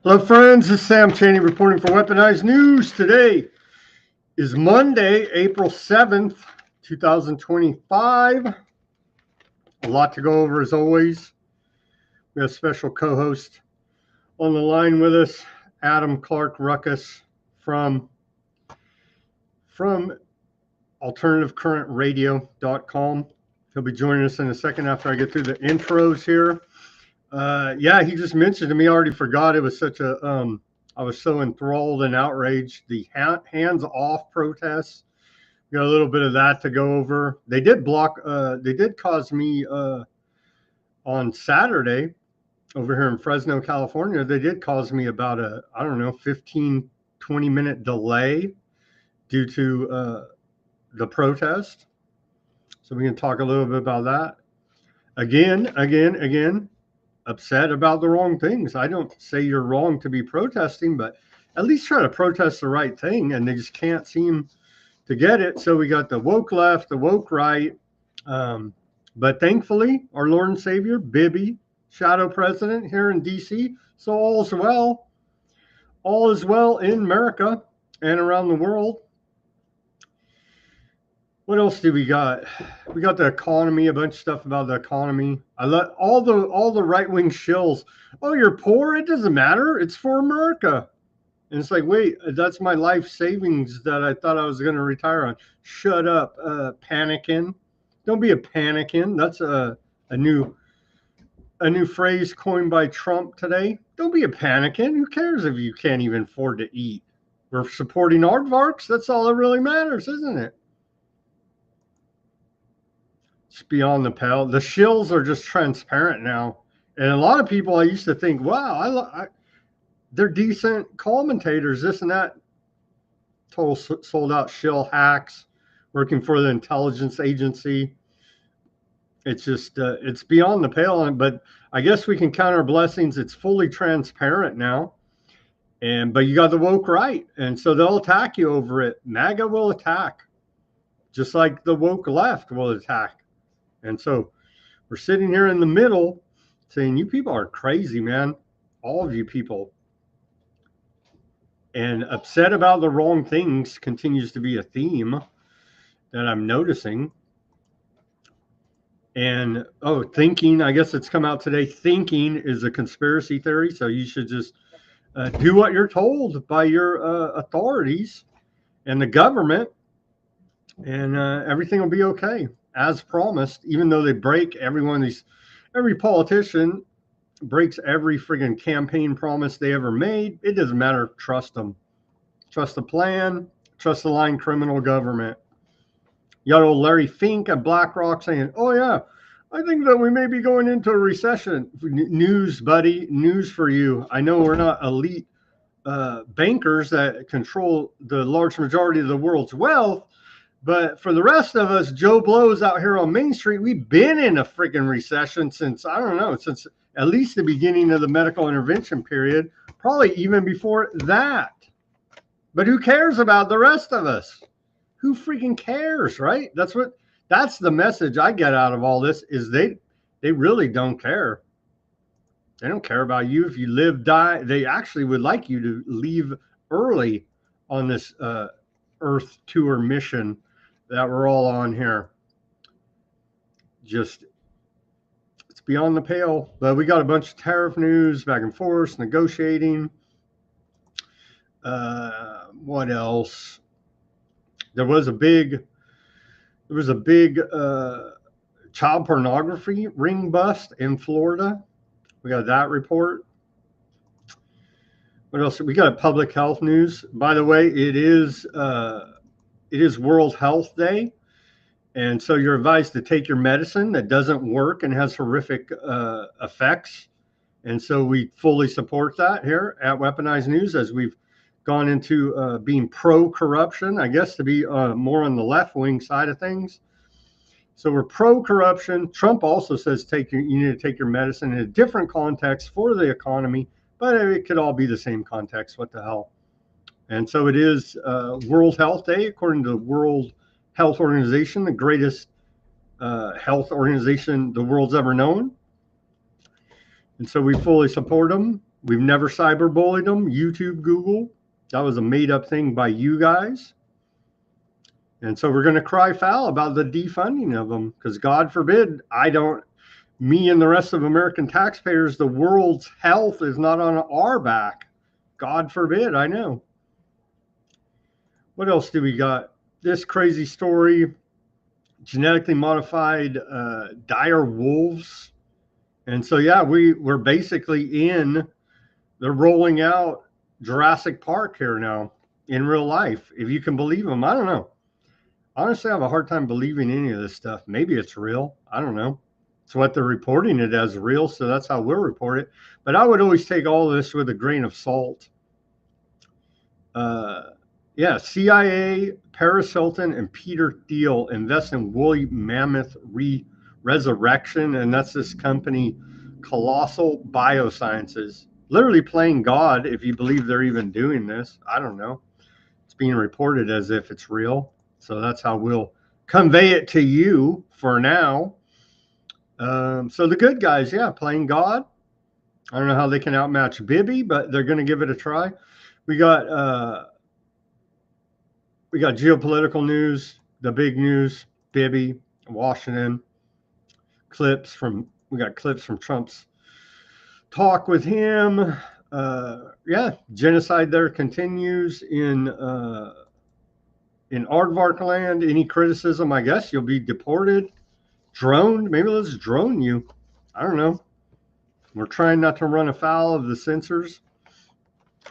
Hello, friends. This is Sam Chaney reporting for Weaponized News. Today is Monday, April 7th, 2025. A lot to go over as always. We have a special co-host on the line with us, Adam Clark Ruckus from alternativecurrentradio.com. He'll be joining us in a second after I get through the intros here. Yeah, he just mentioned to me, I already forgot. It was such a, I was so enthralled and outraged. The hands-off protests, got a little bit of that to go over. They did cause me on Saturday over here in Fresno, California. They did cause me about a, 15, 20-minute delay due to the protest. So we can talk a little bit about that. Again. Upset about the wrong things. I don't say you're wrong to be protesting, but at least try to protest the right thing, and they just can't seem to get it. So we got the woke left, the woke right, but thankfully our Lord and Savior Bibi, shadow president here in DC, so all is well in America and around the world. What else do we got? We got the economy, a bunch of stuff about the economy. I let all the right-wing shills. Oh, you're poor? It doesn't matter. It's for America. And it's like, wait, that's my life savings that I thought I was going to retire on. Shut up, PANICAN. Don't be a PANICAN. That's a new phrase coined by Trump today. Don't be a PANICAN. Who cares if you can't even afford to eat? We're supporting aardvarks. That's all that really matters, isn't it? It's beyond the pale. The shills are just transparent now. And a lot of people I used to think, wow, they're decent commentators, this and that. Total sold out shill hacks working for the intelligence agency. It's just, it's beyond the pale. But I guess we can count our blessings. It's fully transparent now. But you got the woke right. And so they'll attack you over it. MAGA will attack, just like the woke left will attack. And so we're sitting here in the middle saying, you people are crazy, man. All of you people. And upset about the wrong things continues to be a theme that I'm noticing. And, thinking, I guess it's come out today, thinking is a conspiracy theory. So you should just do what you're told by your authorities and the government, and everything will be okay. As promised, even though they break every politician breaks every friggin' campaign promise they ever made. It doesn't matter. Trust them. Trust the plan. Trust the lying criminal government. You got old Larry Fink at BlackRock saying, oh yeah, I think that we may be going into a recession. News, buddy, news for you. I know we're not elite bankers that control the large majority of the world's wealth, but for the rest of us, Joe Blows out here on Main Street, we've been in a freaking recession since, since at least the beginning of the medical intervention period, probably even before that. But who cares about the rest of us? Who freaking cares, right? That's the message I get out of all this, is they really don't care. They don't care about you if you live, die. They actually would like you to leave early on this Earth tour mission that we're all on here. Just, it's beyond the pale. But we got a bunch of tariff news, back and forth, negotiating. What else? There was a big child pornography ring bust in Florida. We got that report. What else? We got public health news. By the way, it is World Health Day. And so you're advised to take your medicine that doesn't work and has horrific effects. And so we fully support that here at Weaponized News, as we've gone into being pro-corruption, I guess, to be more on the left-wing side of things. So we're pro-corruption. Trump also says you need to take your medicine in a different context for the economy, but it could all be the same context. What the hell? And so it is World Health Day, according to the World Health Organization, the greatest health organization the world's ever known. And so we fully support them. We've never cyberbullied them. YouTube, Google, that was a made-up thing by you guys. And so we're going to cry foul about the defunding of them, because God forbid me and the rest of American taxpayers, the world's health is not on our back. God forbid, I know. What else do we got? This crazy story, genetically modified dire wolves. And so, yeah, we're basically they're rolling out Jurassic Park here now in real life, if you can believe them. I don't know. Honestly, I have a hard time believing any of this stuff. Maybe it's real. I don't know. It's what they're reporting it as real, so that's how we'll report it. But I would always take all this with a grain of salt. Yeah, CIA, Paris Hilton, and Peter Thiel invest in woolly mammoth resurrection, and that's this company, Colossal Biosciences. Literally playing God, if you believe they're even doing this. I don't know. It's being reported as if it's real. So that's how we'll convey it to you for now. So the good guys, yeah, playing God. I don't know how they can outmatch Bibi, but they're going to give it a try. We got geopolitical news, the big news, Bibi, Washington. We got clips from Trump's talk with him. Yeah, genocide there continues in Aardvark land. Any criticism, I guess you'll be deported, droned. Maybe let's drone you. I don't know. We're trying not to run afoul of the censors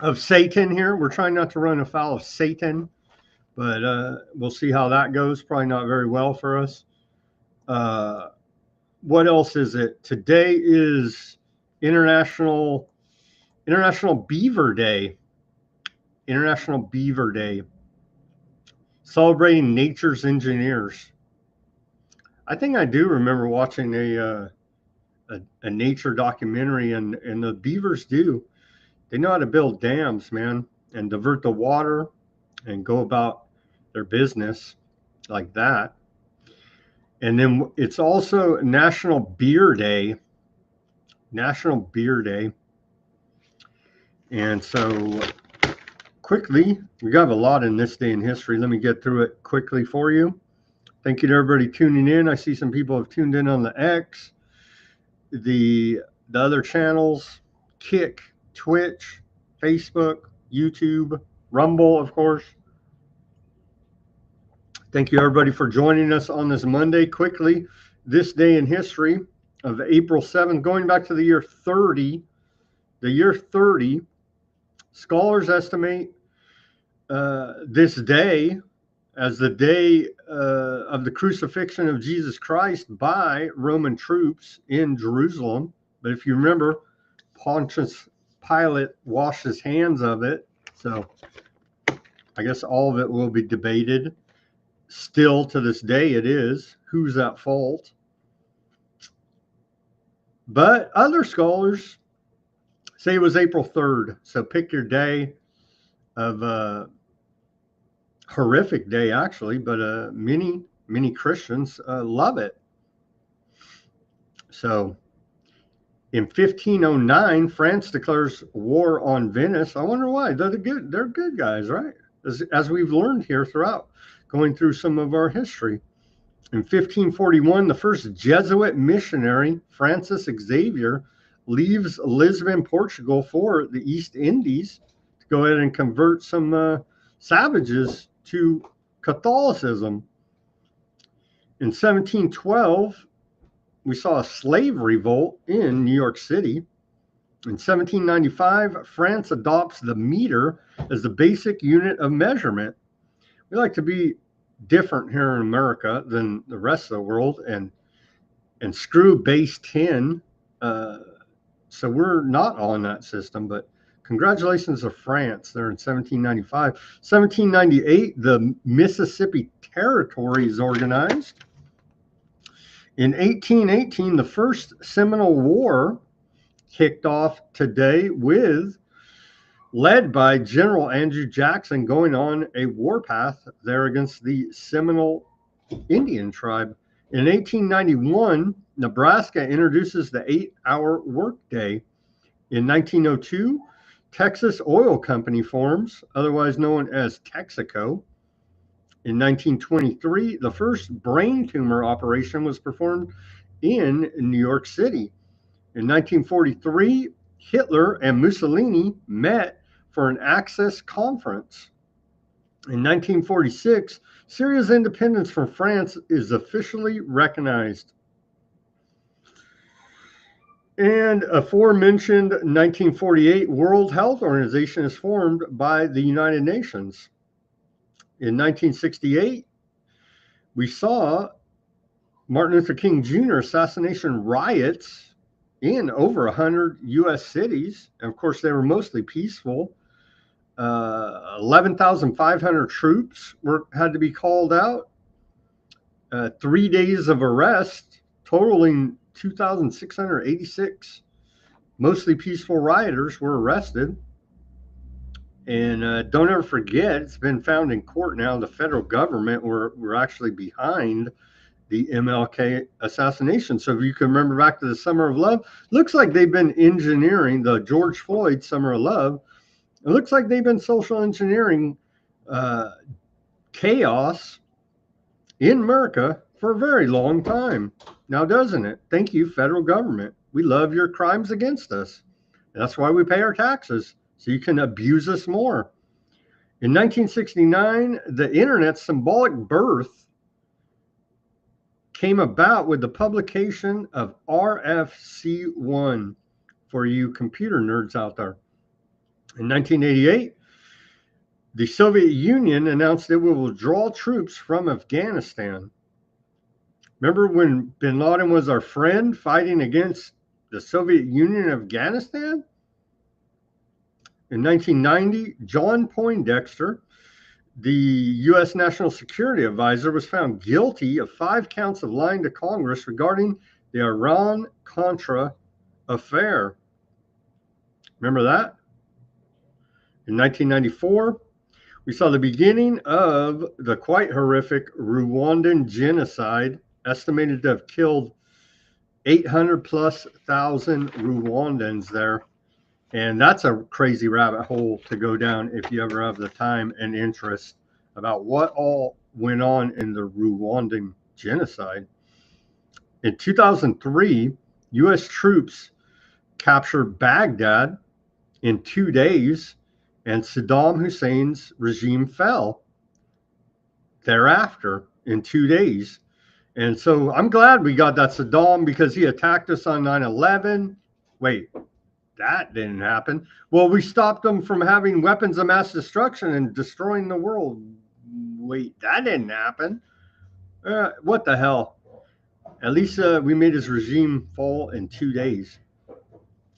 of Satan here. We're trying not to run afoul of Satan, but we'll see how that goes. Probably not very well for us. What else is it? Today is International Beaver Day. International Beaver Day. Celebrating nature's engineers. I think I do remember watching a nature documentary, and the beavers they know how to build dams, man, and divert the water and go about their business like that. And then it's also National Beer Day. National Beer Day. And so quickly, we got a lot in this day in history. Let me get through it quickly for you. Thank you to everybody tuning in. I see some people have tuned in on the X, the other channels, Kick, Twitch, Facebook, YouTube, Rumble, of course. Thank you, everybody, for joining us on this Monday. Quickly, this day in history of April 7th, going back to the year 30. The year 30, scholars estimate this day as the day of the crucifixion of Jesus Christ by Roman troops in Jerusalem. But if you remember, Pontius Pilate washed his hands of it. So I guess all of it will be debated. Still to this day it is. Who's at fault? But other scholars say it was April 3rd. So pick your day of horrific day, actually, but many Christians love it. So in 1509, France declares war on Venice. I wonder why. They're good guys, right? As we've learned here throughout going through some of our history. In 1541, the first Jesuit missionary, Francis Xavier, leaves Lisbon, Portugal for the East Indies to go ahead and convert some savages to Catholicism. In 1712, we saw a slave revolt in New York City. In 1795, France adopts the meter as the basic unit of measurement. We like to be different here in America than the rest of the world, and screw base 10. So we're not on that system, but congratulations to France. They're in 1795. 1798, the Mississippi Territory is organized. In 1818, the First Seminole War kicked off today led by General Andrew Jackson, going on a warpath there against the Seminole Indian tribe. In 1891, Nebraska introduces the 8-hour workday. In 1902, Texas Oil Company forms, otherwise known as Texaco. In 1923, the first brain tumor operation was performed in New York City. In 1943, Hitler and Mussolini met for an Axis conference. In 1946, Syria's independence from France is officially recognized. And aforementioned 1948 World Health Organization is formed by the United Nations. In 1968, we saw Martin Luther King Jr. assassination riots in over 100 U.S. cities. And of course, they were mostly peaceful. 11,500 troops had to be called out. 3 days of arrest, totaling 2,686 mostly peaceful rioters were arrested. And don't ever forget, it's been found in court now, the federal government were actually behind the MLK assassination. So if you can remember back to the Summer of Love, looks like they've been engineering the George Floyd Summer of Love. It looks like they've been social engineering chaos in America for a very long time. Now, doesn't it? Thank you, federal government. We love your crimes against us. That's why we pay our taxes, so you can abuse us more. In 1969, the internet's symbolic birth came about with the publication of RFC1 for you computer nerds out there. In 1988, the Soviet Union announced it will withdraw troops from Afghanistan. Remember when bin Laden was our friend fighting against the Soviet Union in Afghanistan? In 1990, John Poindexter, the U.S. National Security Advisor, was found guilty of 5 counts of lying to Congress regarding the Iran-Contra affair. Remember that? In 1994, we saw the beginning of the quite horrific Rwandan genocide, estimated to have killed 800,000+ Rwandans there. And that's a crazy rabbit hole to go down if you ever have the time and interest about what all went on in the Rwandan genocide. In 2003, U.S. troops captured Baghdad in 2 days, and Saddam Hussein's regime fell thereafter in 2 days. And so I'm glad we got that Saddam, because he attacked us on 9/11. Wait, that didn't happen. Well, we stopped them from having weapons of mass destruction and destroying the world. Wait, that didn't happen. What the hell? At least we made his regime fall in 2 days.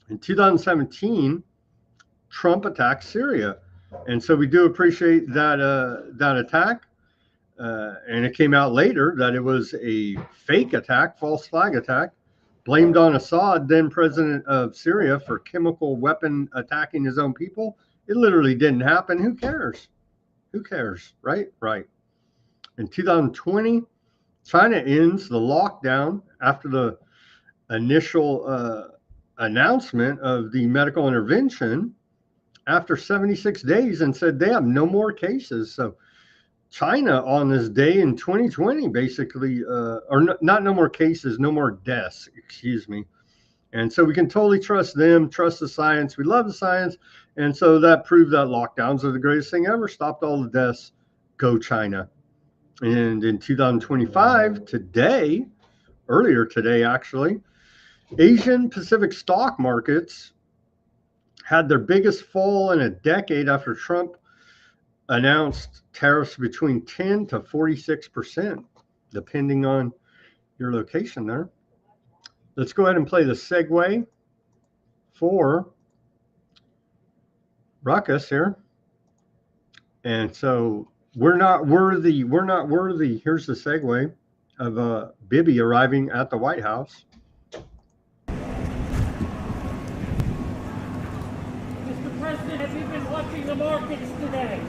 In 2017, Trump attacked Syria. And so we do appreciate that attack. And it came out later that it was a fake attack, false flag attack, blamed on Assad, then president of Syria, for chemical weapon attacking his own people. It literally didn't happen. Who cares? Who cares, right? Right. In 2020, China ends the lockdown after the initial announcement of the medical intervention after 76 days, and said they have no more cases. So China on this day in 2020, basically, not no more cases, no more deaths, excuse me. And so we can totally trust them, trust the science. We love the science. And so that proved that lockdowns are the greatest thing ever, stopped all the deaths. Go China. And in 2025, today, earlier today, actually, Asian Pacific stock markets had their biggest fall in a decade after Trump announced tariffs between 10 to 46%, depending on your location there. Let's go ahead and play the segue for Ruckus here. And so we're not worthy. Here's the segue of Bibi arriving at the White House. Mr. President, have you been watching the markets today?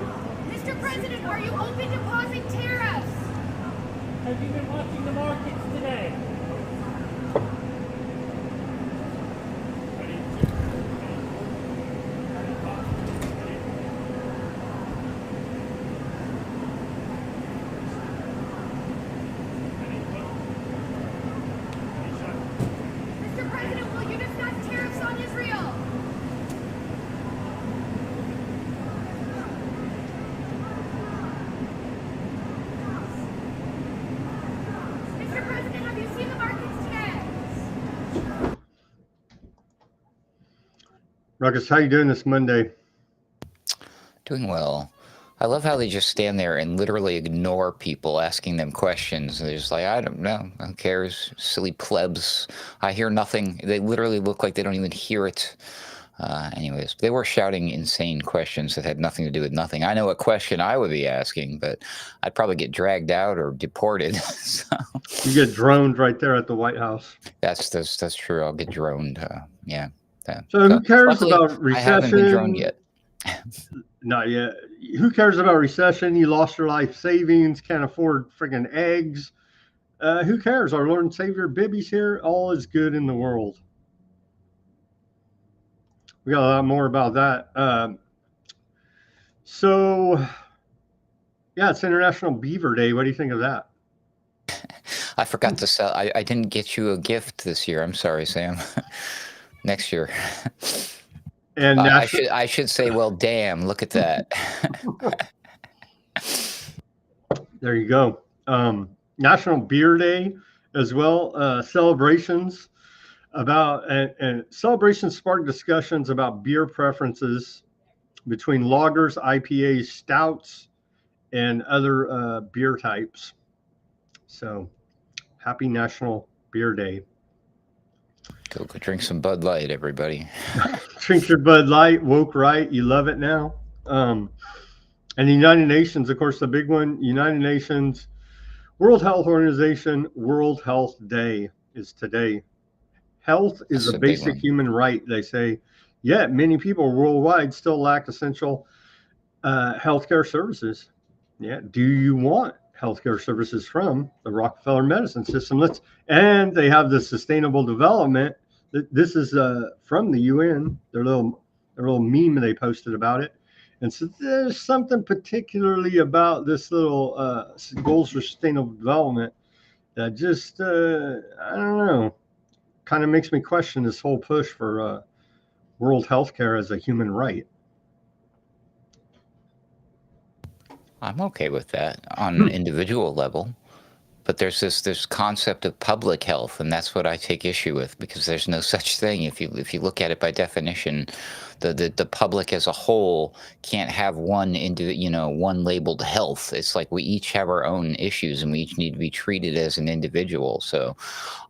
Mr. President, are you open to pausing tariffs? Have you been watching the markets today? Ruckus, how you doing this Monday? Doing well. I love how they just stand there and literally ignore people asking them questions. They're just like, I don't know. Who cares? Silly plebs. I hear nothing. They literally look like they don't even hear it. Anyways, they were shouting insane questions that had nothing to do with nothing. I know what question I would be asking, but I'd probably get dragged out or deported. So. You get droned right there at the White House. That's true. I'll get droned. Yeah. So who cares about recession? I haven't been droned yet. Not yet. Who cares about recession? You lost your life savings, can't afford friggin' eggs. Who cares? Our Lord and Savior Bibi's here. All is good in the world. We got a lot more about that. So, yeah, it's International Beaver Day. What do you think of that? I forgot to sell. I didn't get you a gift this year. I'm sorry, Sam. Next year. And I should say, well, damn, look at that. There you go. National Beer Day as well. Celebrations about and celebrations spark discussions about beer preferences between lagers, IPAs, stouts, and other beer types. So, happy National Beer Day. Go drink some Bud Light, everybody. Drink your Bud Light, woke right. You love it now. And the United Nations, of course, the big one, United Nations, World Health Organization, World Health Day is today. Health is a basic human right, they say. Yet many people worldwide still lack essential healthcare services. Yeah. Do you want healthcare services from the Rockefeller medicine system? And they have the sustainable development. This is from the UN, their little meme they posted about it. And so there's something particularly about this little goals for sustainable development that just, I don't know, kind of makes me question this whole push for world healthcare as a human right. I'm okay with that on an individual level. But there's this concept of public health, and that's what I take issue with, because there's no such thing. If you look at it by definition, the public as a whole can't have one labeled health. It's like we each have our own issues, and we each need to be treated as an individual. So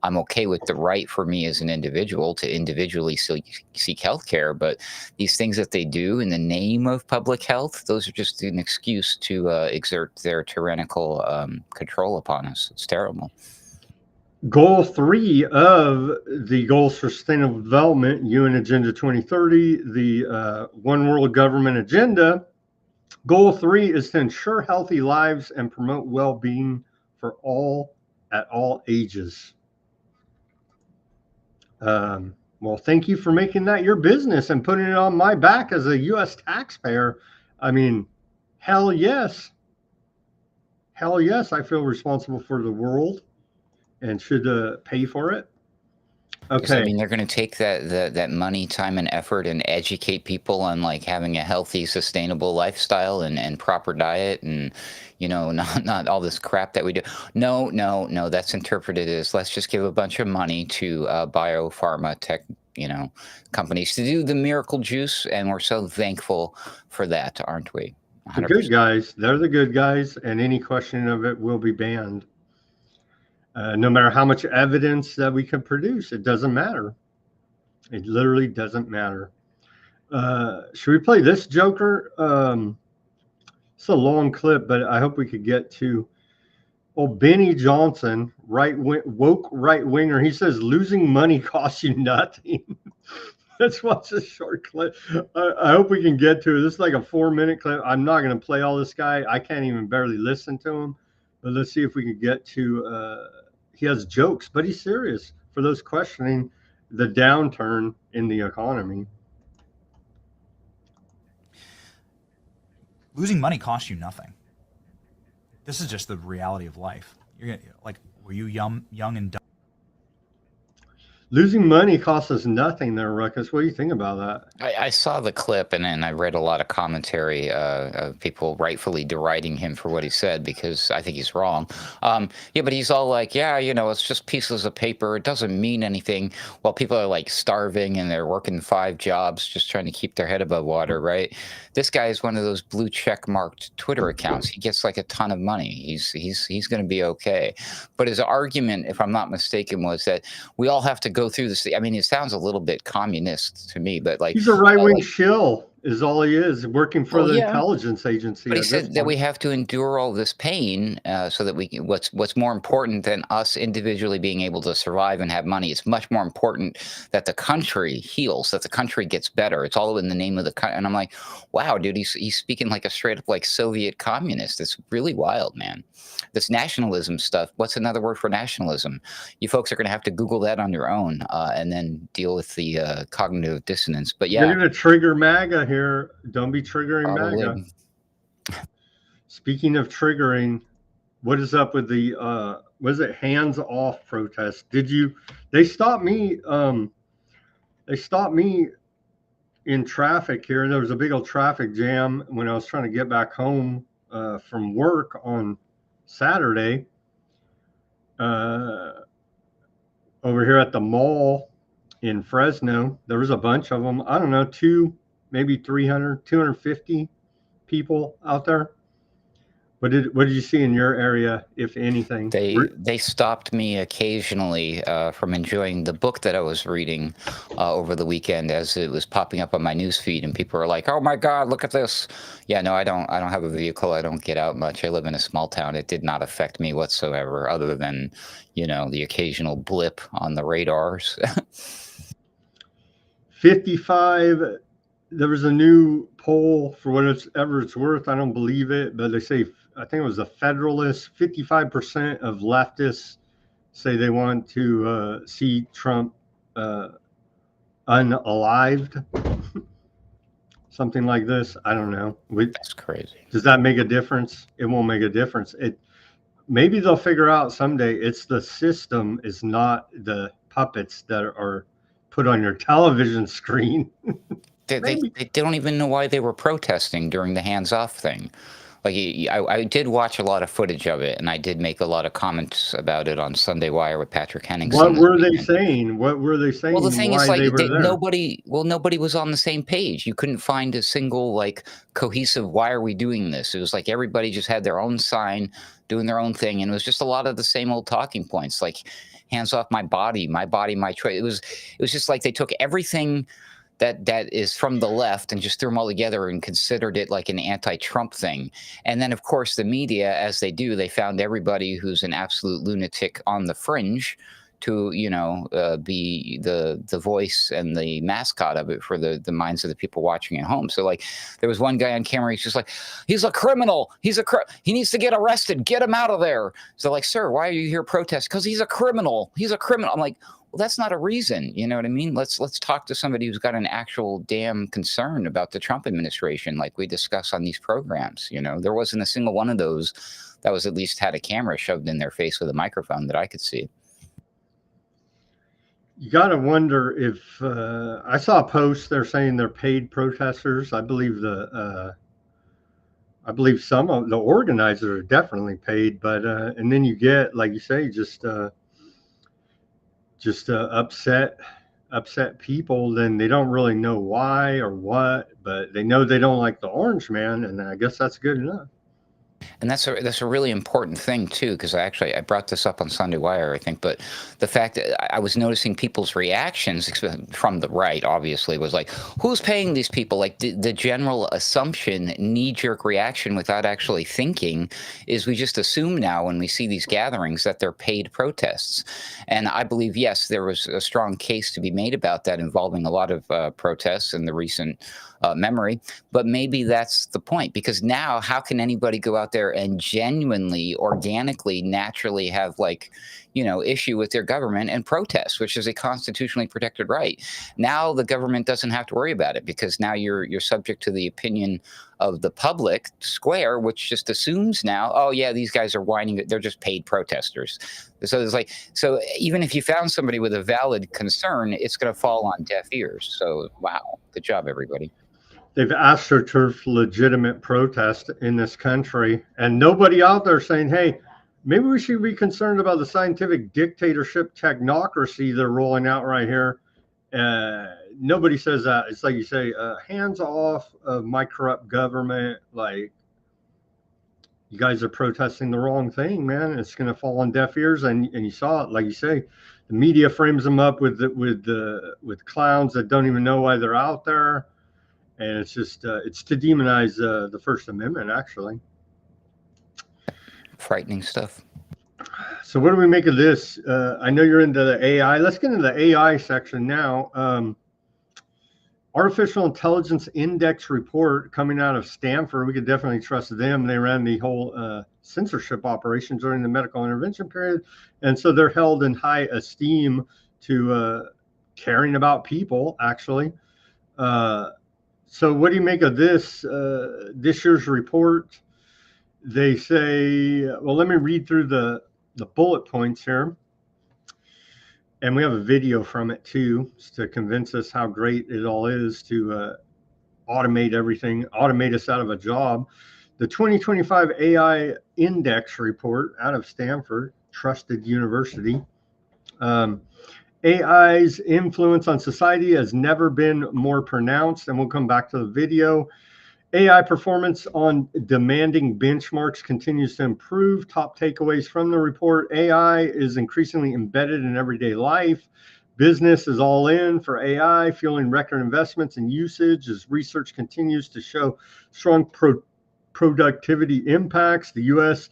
I'm okay with the right for me as an individual to individually seek health care, but these things that they do in the name of public health, those are just an excuse to exert their tyrannical control upon us. It's terrible. Goal 3 of the Goals for Sustainable Development, UN Agenda 2030, the One World Government Agenda. Goal 3 is to ensure healthy lives and promote well-being for all at all ages. Well, thank you for making that your business and putting it on my back as a U.S. taxpayer. I mean, hell yes. Hell yes, I feel responsible for the world and should pay for it. Okay. I mean, they're going to take that money, time, and effort and educate people on like having a healthy, sustainable lifestyle and proper diet and, not all this crap that we do. No, that's interpreted as let's just give a bunch of money to biopharma tech, companies to do the miracle juice. And we're so thankful for that, aren't we? 100%. The good guys, they're the good guys, and any questioning of it will be banned. No matter how much evidence that we can produce, it doesn't matter. It literally doesn't matter. Should we play this Joker? It's a long clip, but I hope we could get to Benny Johnson, woke right winger. He says losing money costs you nothing. Let's watch this short clip. I hope we can get to it. This is like a 4-minute clip. I'm not going to play all this guy. I can't even barely listen to him. But let's see if we can get to. He has jokes, but he's serious for those questioning the downturn in the economy. Losing money costs you nothing. This is just the reality of life. You're gonna, were you young and dumb? Losing money costs us nothing there, Ruckus. What do you think about that? I saw the clip and then I read a lot of commentary of people rightfully deriding him for what he said because I think he's wrong. Yeah, but he's all like, yeah, it's just pieces of paper. It doesn't mean anything. While people are like starving and they're working 5 jobs just trying to keep their head above water, right? This guy is one of those blue check marked Twitter accounts. He gets like a ton of money. He's going to be okay. But his argument, if I'm not mistaken, was that we all have to go through this. I mean, it sounds a little bit communist to me, but like he's a right-wing shill is all he is, working for the intelligence agency. But he said that we have to endure all this pain so that we can, what's more important than us individually being able to survive and have money. It's much more important that the country heals, that the country gets better. It's all in the name of the country. And I'm like, wow, dude, he's speaking like a straight up like Soviet communist. It's really wild, man. This nationalism stuff. What's another word for nationalism? You folks are going to have to Google that on your own and then deal with the cognitive dissonance. But yeah, you're going to trigger MAGA here. Don't be triggering MAGA. Speaking of triggering, what is up with the was it hands off protest? They stopped me in traffic here. There was a big old traffic jam when I was trying to get back home from work on Saturday over here at the mall in Fresno. There was a bunch of them. I don't know, maybe 300, 250 people out there. What did you see in your area, if anything? They stopped me occasionally from enjoying the book that I was reading over the weekend as it was popping up on my news feed, and people were like, "Oh my God, look at this!" Yeah, no, I don't have a vehicle. I don't get out much. I live in a small town. It did not affect me whatsoever, other than the occasional blip on the radars. 55. There was a new poll for whatever it's worth. I don't believe it, but they say, I think it was a Federalist, 55% of leftists say they want to see Trump unalived. Something like this. I don't know. That's crazy. Does that make a difference? It won't make a difference. Maybe they'll figure out someday it's the system, is not the puppets that are put on your television screen. They don't even know why they were protesting during the hands-off thing. Like, I did watch a lot of footage of it, and I did make a lot of comments about it on Sunday Wire with Patrick Henningsen. What were they saying? Well, the thing is, like, nobody was on the same page. You couldn't find a single, like, cohesive, why are we doing this? It was like everybody just had their own sign, doing their own thing, and it was just a lot of the same old talking points, like, hands off my body, my choice. It was just like they took everything that is from the left and just threw them all together and considered it like an anti-Trump thing. And then, of course, the media, as they do, they found everybody who's an absolute lunatic on the fringe to, be the voice and the mascot of it for the minds of the people watching at home. So, like, there was one guy on camera, he's just like, he's a criminal. He needs to get arrested. Get him out of there. So, like, sir, why are you here protesting? Because he's a criminal. He's a criminal. I'm like, well, that's not a reason. You know what I mean? Let's talk to somebody who's got an actual damn concern about the Trump administration, like we discuss on these programs. There wasn't a single one of those that was at least had a camera shoved in their face with a microphone that I could see. You got to wonder if I saw a post. They're saying they're paid protesters. I believe some of the organizers are definitely paid, but and then you get, like you say, just upset people. Then they don't really know why or what, but they know they don't like the orange man, and I guess that's good enough. And that's a really important thing too, because I brought this up on Sunday Wire, I think, but the fact that I was noticing people's reactions from the right, obviously, was like, who's paying these people? Like the general assumption, knee-jerk reaction without actually thinking is we just assume now when we see these gatherings that they're paid protests. And I believe, yes, there was a strong case to be made about that involving a lot of protests in the recent memory, but maybe that's the point, because now how can anybody go out there and genuinely, organically, naturally have issue with their government and protest, which is a constitutionally protected right? Now the government doesn't have to worry about it because now you're subject to the opinion of the public square, which just assumes now, oh yeah, these guys are whining, they're just paid protesters. So it's like, so even if you found somebody with a valid concern, it's going to fall on deaf ears. So wow, good job, everybody. They've astroturfed legitimate protest in this country, and nobody out there saying, hey, maybe we should be concerned about the scientific dictatorship technocracy they're rolling out right here. Nobody says that. It's like you say, hands off of my corrupt government. Like, you guys are protesting the wrong thing, man. It's going to fall on deaf ears. And you saw it, like you say, the media frames them up with clowns that don't even know why they're out there. And it's just, it's to demonize the First Amendment, actually. Frightening stuff. So what do we make of this? I know you're into the AI. Let's get into the AI section now. Artificial Intelligence Index report coming out of Stanford. We could definitely trust them. They ran the whole censorship operation during the medical intervention period. And so they're held in high esteem to caring about people, actually. So what do you make of this year's report? They say, well, let me read through the bullet points here. And we have a video from it too, to convince us how great it all is to automate everything, automate us out of a job. The 2025 AI Index report out of Stanford, trusted university. AI's influence on society has never been more pronounced, and we'll come back to the video. AI performance on demanding benchmarks continues to improve. Top takeaways from the report: AI is increasingly embedded in everyday life. Business is all in for AI, fueling record investments and usage as research continues to show strong productivity impacts. The U.S.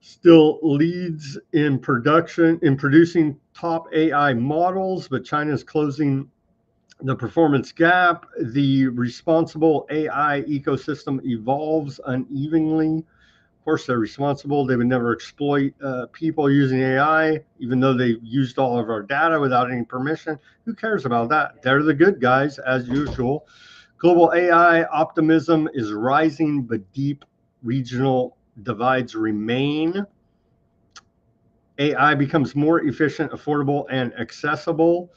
still leads in producing top AI models, but China is closing the performance gap. The responsible AI ecosystem evolves unevenly. Of course, they're responsible. They would never exploit people using AI, even though they used all of our data without any permission. Who cares about that? They're the good guys, as usual. Global AI optimism is rising, but deep regional divides remain. AI becomes more efficient, affordable, and accessible.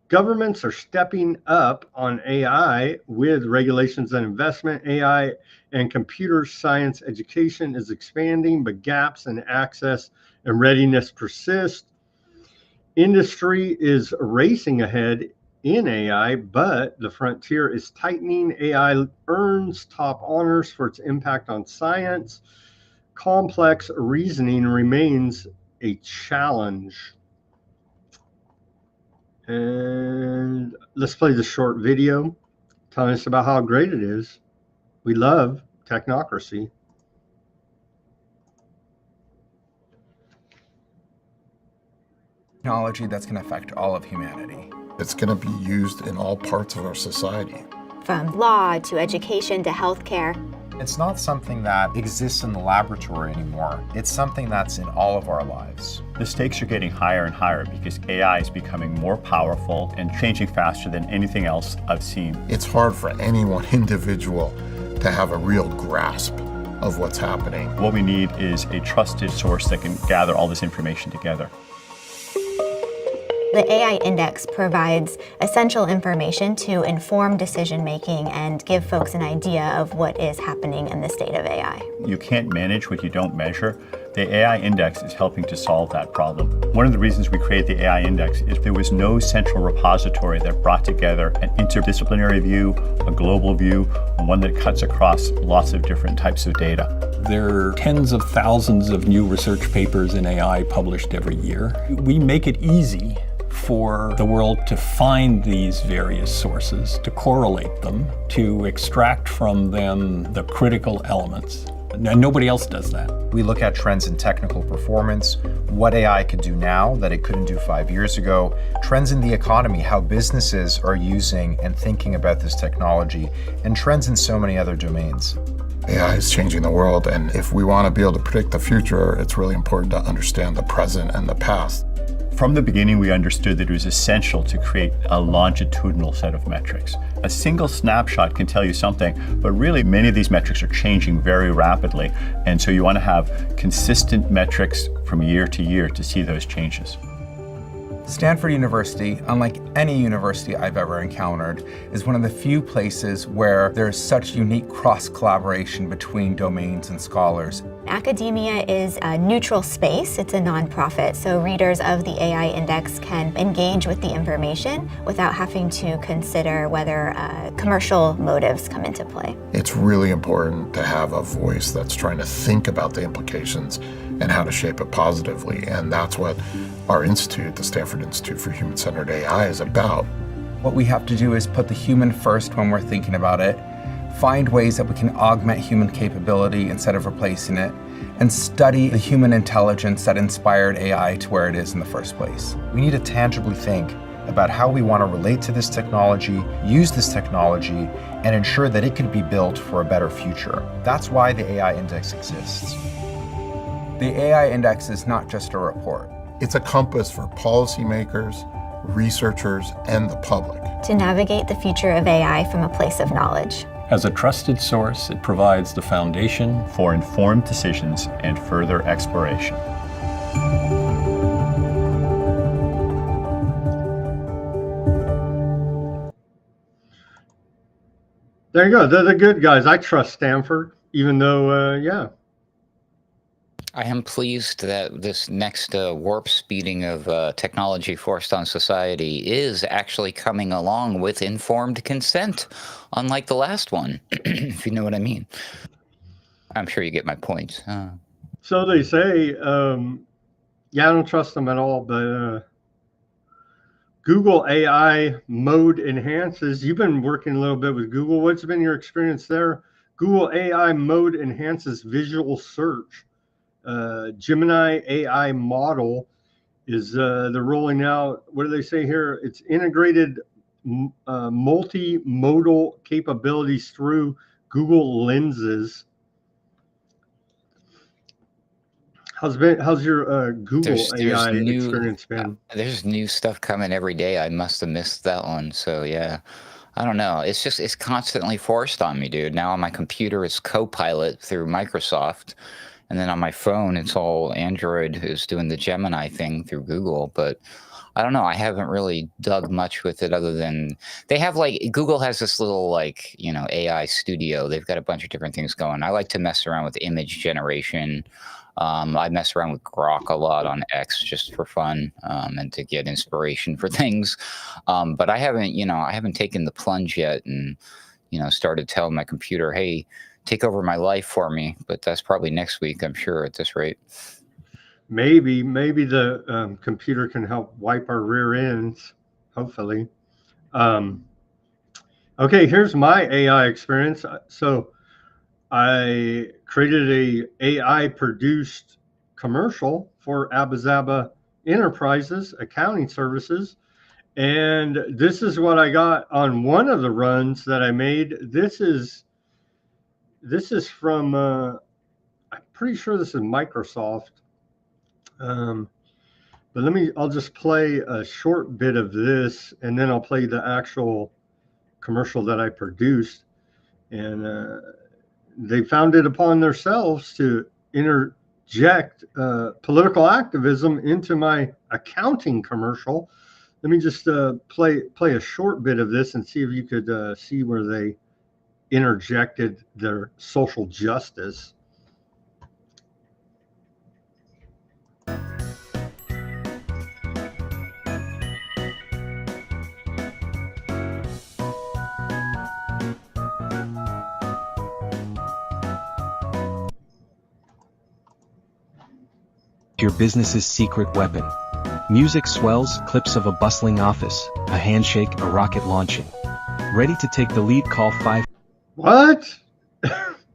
Governments are stepping up on AI with regulations and investment. AI and computer science education is expanding, but gaps in access and readiness persist. Industry is racing ahead in AI, but the frontier is tightening. AI earns top honors for its impact on science. Complex reasoning remains a challenge. And let's play the short video telling us about how great it is. We love technocracy. Technology that's going to affect all of humanity. It's going to be used in all parts of our society. From law to education to healthcare. It's not something that exists in the laboratory anymore. It's something that's in all of our lives. The stakes are getting higher and higher because AI is becoming more powerful and changing faster than anything else I've seen. It's hard for any one individual to have a real grasp of what's happening. What we need is a trusted source that can gather all this information together. The AI Index provides essential information to inform decision-making and give folks an idea of what is happening in the state of AI. You can't manage what you don't measure. The AI Index is helping to solve that problem. One of the reasons we created the AI Index is there was no central repository that brought together an interdisciplinary view, a global view, and one that cuts across lots of different types of data. There are tens of thousands of new research papers in AI published every year. We make it easy for the world to find these various sources, to correlate them, to extract from them the critical elements. And nobody else does that. We look at trends in technical performance, what AI could do now that it couldn't do 5 years ago, trends in the economy, how businesses are using and thinking about this technology, and trends in so many other domains. AI is changing the world, and if we want to be able to predict the future, it's really important to understand the present and the past. From the beginning, we understood that it was essential to create a longitudinal set of metrics. A single snapshot can tell you something, but really many of these metrics are changing very rapidly. And so you want to have consistent metrics from year to year to see those changes. Stanford University, unlike any university I've ever encountered, is one of the few places where there's such unique cross-collaboration between domains and scholars. Academia is a neutral space. It's a nonprofit, so readers of the AI Index can engage with the information without having to consider whether commercial motives come into play. It's really important to have a voice that's trying to think about the implications and how to shape it positively, and that's what our institute, the Stanford Institute for Human-Centered AI, is about. What we have to do is put the human first when we're thinking about it, find ways that we can augment human capability instead of replacing it, and study the human intelligence that inspired AI to where it is in the first place. We need to tangibly think about how we want to relate to this technology, use this technology, and ensure that it can be built for a better future. That's why the AI Index exists. The AI Index is not just a report. It's a compass for policymakers, researchers, and the public. To navigate the future of AI from a place of knowledge. As a trusted source, it provides the foundation for informed decisions and further exploration. There you go. They're the good guys. I trust Stanford, even though, yeah. I am pleased that this next warp speeding of technology forced on society is actually coming along with informed consent, unlike the last one, if you know what I mean. I'm sure you get my point. So they say, yeah, I don't trust them at all, but Google AI mode enhances. You've been working a little bit with Google. What's been your experience there? Google AI mode enhances visual search. Gemini AI model is they're rolling out. What do they say here? It's integrated multimodal capabilities through Google Lenses. How's your Google AI experience been? There's new stuff coming every day. I must have missed that one. So yeah, I don't know. It's constantly forced on me, dude. Now on my computer, it's Copilot through Microsoft. And then on my phone, it's all Android who's doing the Gemini thing through Google. But I don't know. I haven't really dug much with it other than they have Google has this little AI studio. They've got a bunch of different things going. I like to mess around with image generation. I mess around with Grok a lot on X just for fun and to get inspiration for things. But I haven't taken the plunge yet and, started telling my computer, hey, take over my life for me, but that's probably next week, I'm sure, at this rate. Maybe the computer can help wipe our rear ends, hopefully. Okay, here's my AI experience. So I created a AI-produced commercial for Abazaba Enterprises accounting services, and this is what I got on one of the runs that I made. This is from, I'm pretty sure this is Microsoft. But I'll just play a short bit of this, and then I'll play the actual commercial that I produced. And they found it upon themselves to interject political activism into my accounting commercial. Let me just play a short bit of this and see if you could see where they interjected their social justice. Your business's secret weapon. Music swells, clips of a bustling office, a handshake, a rocket launching. Ready to take the lead, call 5. What?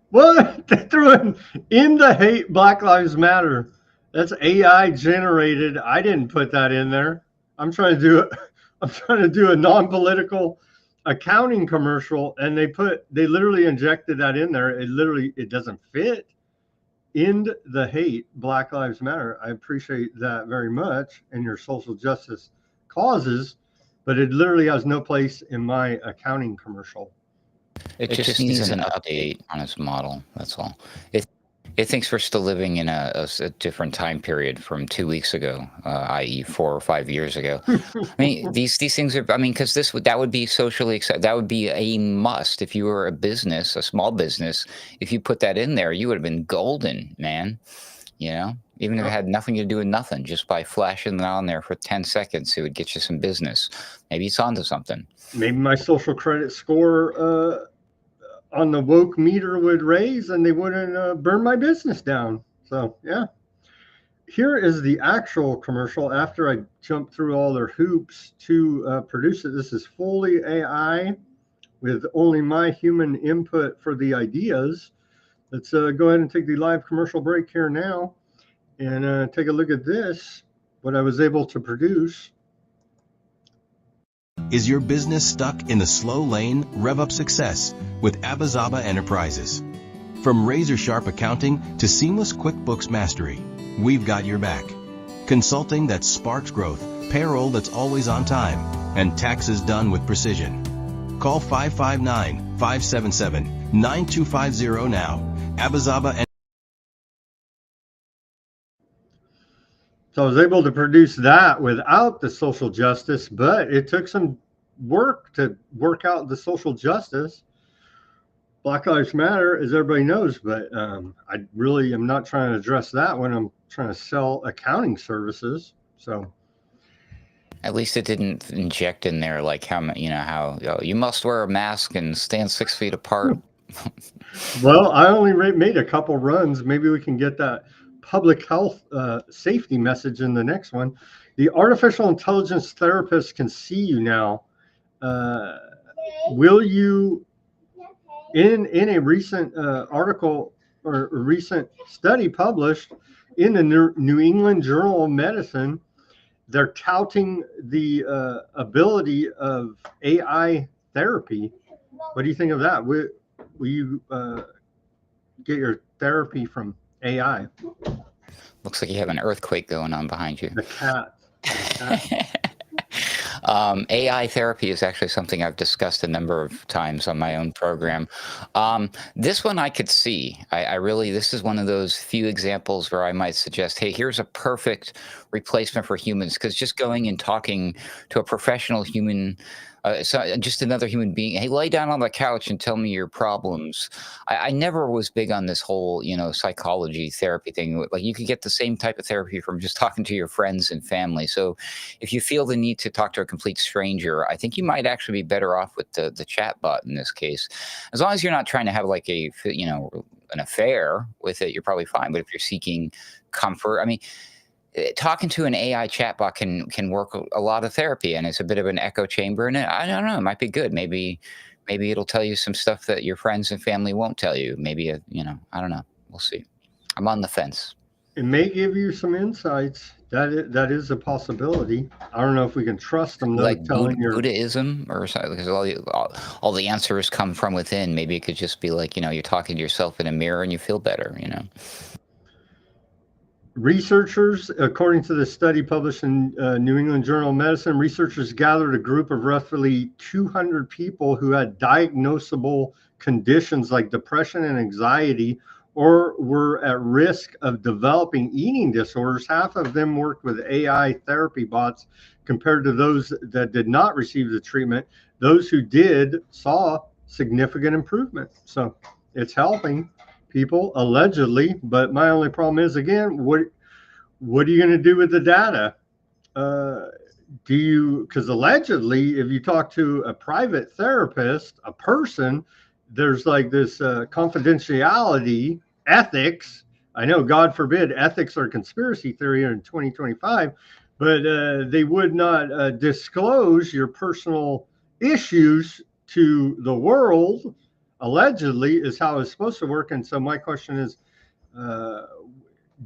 What? They threw in the hate Black Lives Matter. That's AI generated. I didn't put that in there. I'm trying to do a non-political accounting commercial, and they literally injected that in there. It doesn't fit. End the hate, Black Lives Matter. I appreciate that very much and your social justice causes, but it literally has no place in my accounting commercial. It just needs an update on its model. That's all. It thinks we're still living in a different time period from 2 weeks ago, i.e., 4 or 5 years ago. I mean, these things are. I mean, because that would be socially accepted. That would be a must if you were a business, a small business. If you put that in there, you would have been golden, man. You know, even if it had nothing to do with nothing, just by flashing it on there for 10 seconds, it would get you some business. Maybe it's onto something. Maybe my social credit score on the woke meter would raise and they wouldn't burn my business down. So, yeah. Here is the actual commercial after I jumped through all their hoops to produce it. This is fully AI with only my human input for the ideas. Let's go ahead and take the live commercial break here now and take a look at this, what I was able to produce. Is your business stuck in the slow lane? Rev up success with Abazaba Enterprises. From razor-sharp accounting to seamless QuickBooks mastery, we've got your back. Consulting that sparks growth, payroll that's always on time, and taxes done with precision. Call 559-577-9250 now. Abazaba. So I was able to produce that without the social justice, but it took some work to work out the social justice. Black Lives Matter, as everybody knows, but I really am not trying to address that when I'm trying to sell accounting services. So at least it didn't inject in there like how you must wear a mask and stand 6 feet apart. Well, I only made a couple runs. Maybe we can get that public health safety message in the next one. The artificial intelligence therapist can see you now. Will you, in a recent article or a recent study published in the New England Journal of Medicine, they're touting the ability of AI therapy. What do you think of that? Will you get your therapy from AI? Looks like you have an earthquake going on behind you. The cat. AI therapy is actually something I've discussed a number of times on my own program. This one I could see. I really, this is one of those few examples where I might suggest, hey, here's a perfect replacement for humans, because just going and talking to a professional human, just another human being, hey, lay down on the couch and tell me your problems. I never was big on this whole, psychology therapy thing. Like, you could get the same type of therapy from just talking to your friends and family. So if you feel the need to talk to a complete stranger, I think you might actually be better off with the chat bot in this case. As long as you're not trying to have like an affair with it, you're probably fine. But if you're seeking comfort, I mean, talking to an AI chatbot can work a lot of therapy, and it's a bit of an echo chamber in it. I don't know. It might be good. Maybe it'll tell you some stuff that your friends and family won't tell you. Maybe, I don't know. We'll see. I'm on the fence. It may give you some insights. That is a possibility. I don't know if we can trust them. Like Buddhism or something, because all the answers come from within. Maybe it could just be like, you're talking to yourself in a mirror and you feel better, Researchers, according to the study published in New England Journal of Medicine, researchers gathered a group of roughly 200 people who had diagnosable conditions like depression and anxiety, or were at risk of developing eating disorders. Half of them worked with AI therapy bots compared to those that did not receive the treatment. Those who did saw significant improvement. So it's helping people allegedly, but my only problem is, again, what are you going to do with the data? Because allegedly, if you talk to a private therapist, a person, there's like this confidentiality ethics. I know, God forbid, ethics are conspiracy theory in 2025, but they would not disclose your personal issues to the world. Allegedly is how it's supposed to work. And so my question is,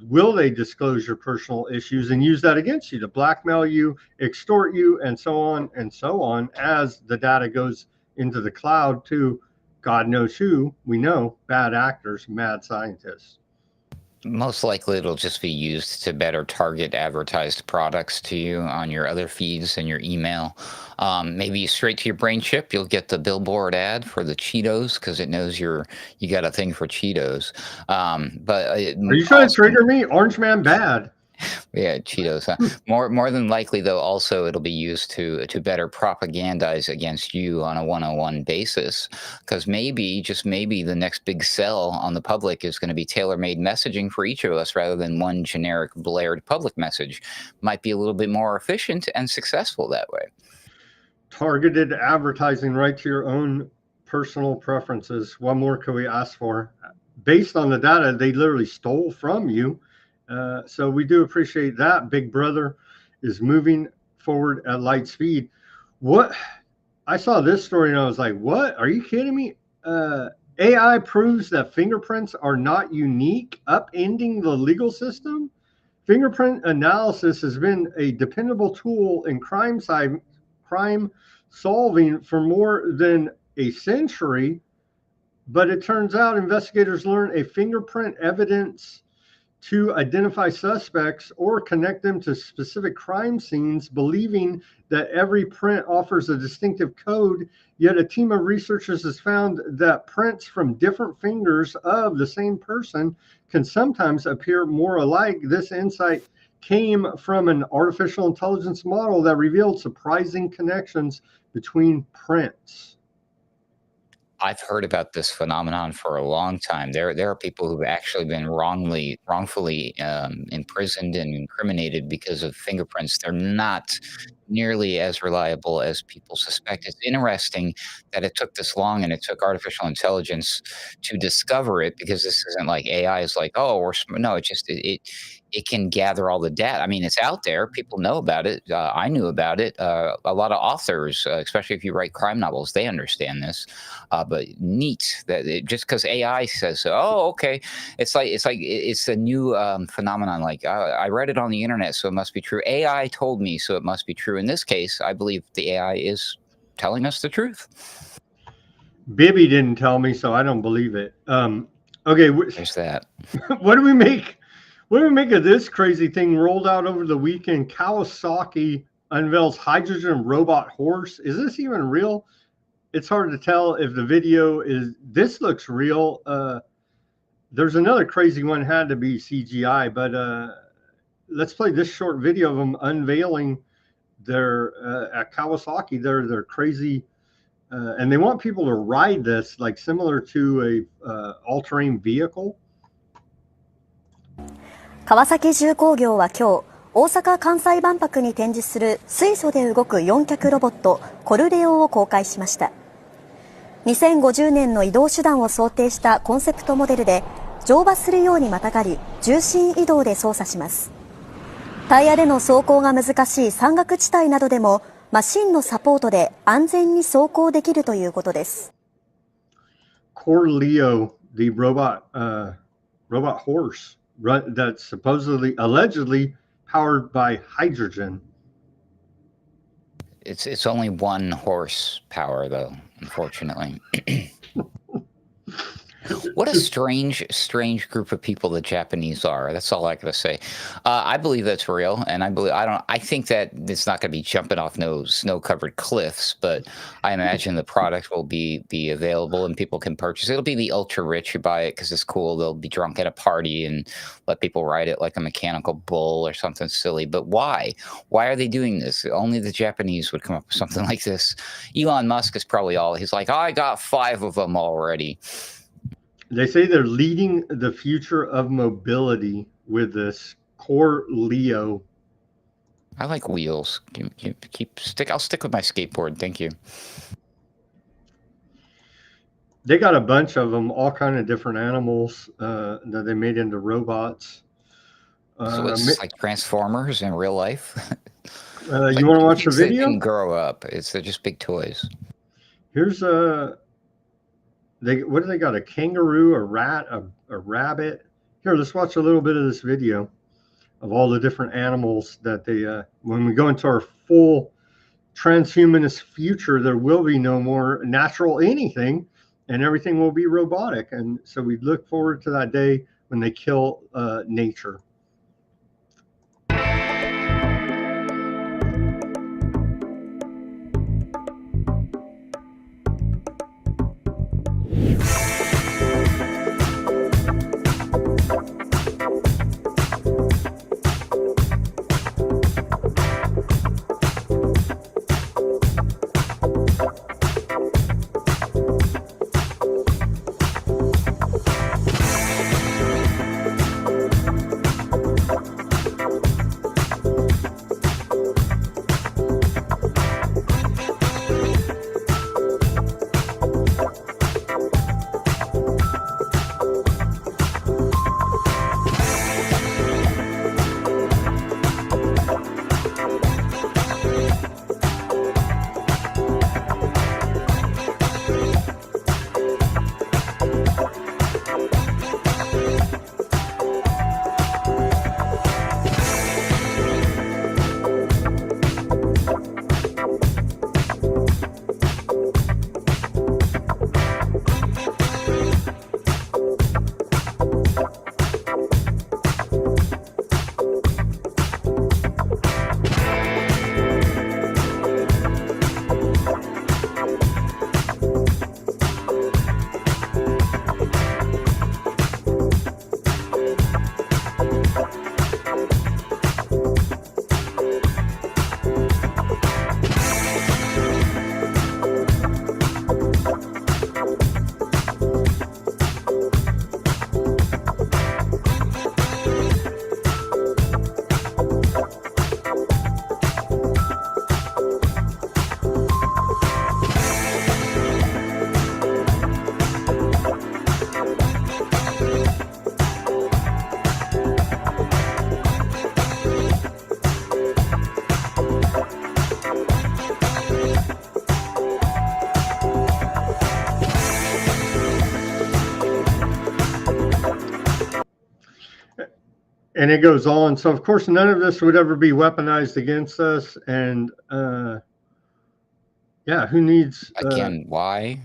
will they disclose your personal issues and use that against you to blackmail you, extort you, and so on, as the data goes into the cloud to God knows who? We know, bad actors, mad scientists. Most likely it'll just be used to better target advertised products to you on your other feeds and your email. Maybe straight to your brain chip, you'll get the billboard ad for the Cheetos because it knows you got a thing for Cheetos. Are you trying to trigger me? Orange Man bad. Yeah, Cheetos. More than likely, though, also it'll be used to better propagandize against you on a one-on-one basis, because maybe, just maybe, the next big sell on the public is going to be tailor-made messaging for each of us rather than one generic blared public message. Might be a little bit more efficient and successful that way. Targeted advertising right to your own personal preferences. What more could we ask for? Based on the data they literally stole from you. So we do appreciate that. Big Brother is moving forward at light speed. What? I saw this story and I was like, what? Are you kidding me? AI proves that fingerprints are not unique, upending the legal system. Fingerprint analysis has been a dependable tool in crime solving for more than a century, but it turns out investigators learn a fingerprint evidence to identify suspects or connect them to specific crime scenes, believing that every print offers a distinctive code. Yet a team of researchers has found that prints from different fingers of the same person can sometimes appear more alike. This insight came from an artificial intelligence model that revealed surprising connections between prints. I've heard about this phenomenon for a long time. There are people who've actually been wrongfully imprisoned and incriminated because of fingerprints. They're not nearly as reliable as people suspect. It's interesting that it took this long and it took artificial intelligence to discover it, because this isn't like AI is like, oh, no, it can gather all the data. I mean, it's out there. People know about it. I knew about it. A lot of authors, especially if you write crime novels, they understand this. But neat that just because AI says so. Oh, okay. It's a new phenomenon. Like I read it on the internet, so it must be true. AI told me, so it must be true. In this case, I believe the AI is telling us the truth. Bibi didn't tell me, so I don't believe it. Okay, there's that. What do we make? What do we make of this crazy thing rolled out over the weekend? Kawasaki unveils hydrogen robot horse. Is this even real? It's hard to tell if the video is. This looks real. There's another crazy one, had to be CGI, but let's play this short video of them unveiling their at Kawasaki. They're crazy, and they want people to ride this, like similar to a all-terrain vehicle. 川崎重工業は今日、大阪・関西万博に展示する水素で動く4脚ロボットコルレオを公開しました。2050年の移動手段を想定したコンセプトモデルで、乗馬するようにまたがり、重心移動で操作します。タイヤでの走行が難しい山岳地帯などでも、マシンのサポートで安全に走行できるということです。Corleo, the robot horse that's allegedly powered by hydrogen. It's only one horsepower, though, unfortunately. What a strange group of people the Japanese are. That's all I gotta say. I believe that's real, and I think that it's not gonna be jumping off no snow-covered cliffs, but I imagine the product will be available and people can purchase it. It'll be the ultra rich who buy it because it's cool. They'll be drunk at a party and let people ride it like a mechanical bull or something silly. But why? Why are they doing this? Only the Japanese would come up with something like this. Elon Musk is probably he's like, I got 5 of them already. They say they're leading the future of mobility with this Corleo. I like wheels. I'll stick with my skateboard. Thank you. They got a bunch of them, all kind of different animals that they made into robots. So it's like Transformers in real life. You want to watch the video? They can grow up. They're just big toys. Here's what do they got? A kangaroo, a rat, a rabbit. Here, let's watch a little bit of this video of all the different animals that they. When we go into our full transhumanist future, there will be no more natural anything, and everything will be robotic. And so we look forward to that day when they kill nature. And it goes on. So, of course, none of this would ever be weaponized against us. And yeah, who needs Again, why?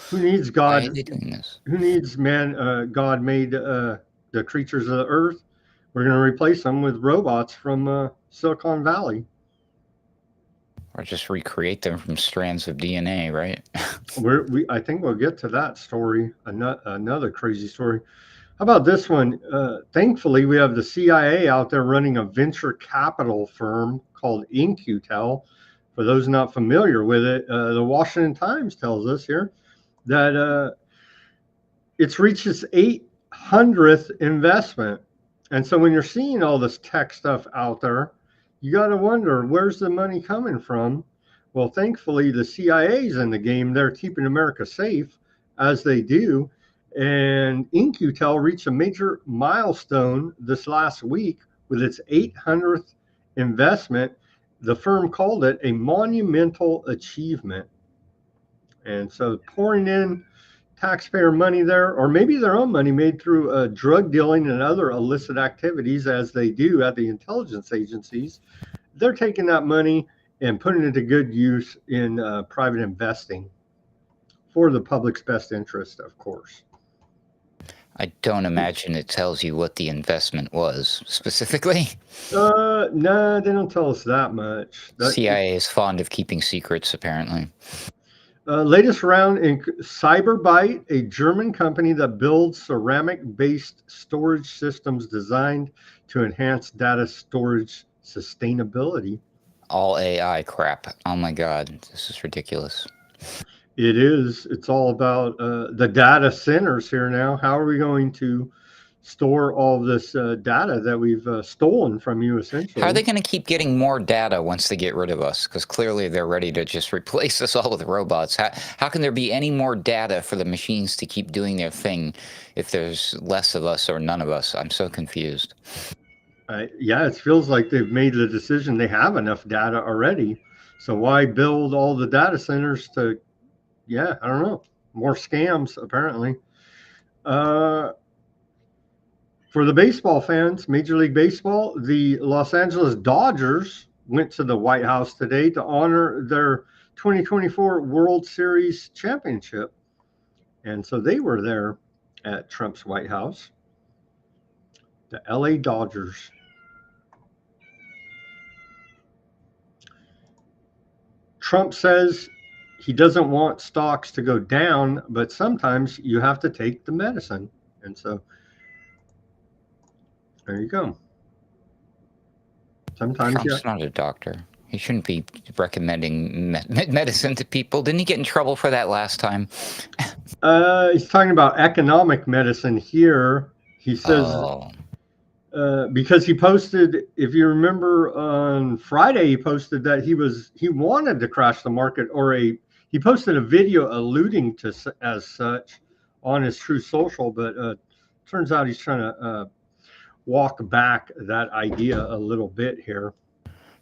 Who needs Why God? are they doing this? Who needs man? God made the creatures of the earth. We're going to replace them with robots from Silicon Valley. Or just recreate them from strands of DNA, right? I think we'll get to that story. Another crazy story. How about this one? Thankfully, we have the CIA out there running a venture capital firm called In-Q-Tel. For those not familiar with it, the Washington Times tells us here that it's reached its 800th investment. And so when you're seeing all this tech stuff out there, you got to wonder, where's the money coming from? Well, thankfully, the CIA's in the game. They're keeping America safe, as they do. And In-Q-Tel reached a major milestone this last week with its 800th investment. The firm called it a monumental achievement. And so pouring in taxpayer money there, or maybe their own money made through drug dealing and other illicit activities, as they do at the intelligence agencies, they're taking that money and putting it to good use in private investing for the public's best interest, of course. I don't imagine it tells you what the investment was specifically. No, they don't tell us that much. CIA is fond of keeping secrets, apparently. Latest round in Cyberbyte, a German company that builds ceramic-based storage systems designed to enhance data storage sustainability. All AI crap. Oh my God, this is ridiculous. It is. It's all about the data centers here now. How are we going to store all this data that we've stolen from you, essentially? How are they going to keep getting more data once they get rid of us? Because clearly they're ready to just replace us all with robots. How can there be any more data for the machines to keep doing their thing if there's less of us or none of us? I'm so confused. Yeah, it feels like they've made the decision. They have enough data already. So why build all the data centers to, yeah, I don't know, more scams, apparently. For the baseball fans, Major League Baseball, the Los Angeles Dodgers went to the White House today to honor their 2024 World Series championship. And so they were there at Trump's White House. The LA Dodgers. Trump says he doesn't want stocks to go down, but sometimes you have to take the medicine. And so there you go. Sometimes Trump's not a doctor. He shouldn't be recommending medicine to people. Didn't he get in trouble for that last time? He's talking about economic medicine here. He says because he posted, if you remember on Friday, he posted that he wanted to crash the market, or he posted a video alluding to as such on his Truth Social, but turns out he's trying to walk back that idea a little bit here.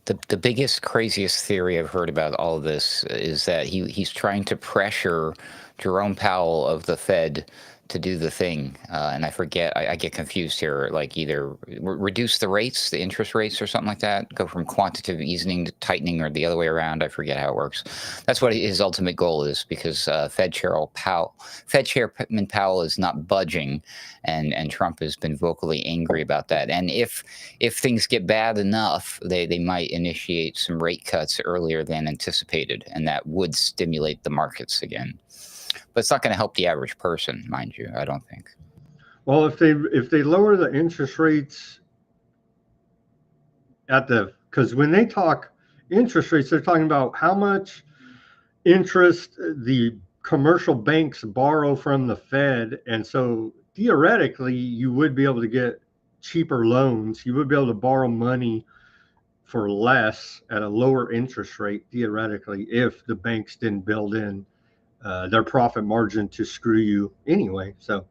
The biggest, craziest theory I've heard about all of this is that he's trying to pressure Jerome Powell of the Fed to do the thing. And I forget, I get confused here, like either reduce the rates, the interest rates or something like that, go from quantitative easing to tightening, or the other way around. I forget how it works. That's what his ultimate goal is, because Fed Chairman Powell is not budging, and Trump has been vocally angry about that. And if things get bad enough, they might initiate some rate cuts earlier than anticipated, and that would stimulate the markets again. But it's not going to help the average person, mind you, I don't think. Well, if they lower the interest rates because when they talk interest rates, they're talking about how much interest the commercial banks borrow from the Fed. And so theoretically, you would be able to get cheaper loans. You would be able to borrow money for less at a lower interest rate, theoretically, if the banks didn't build in their profit margin to screw you anyway. So,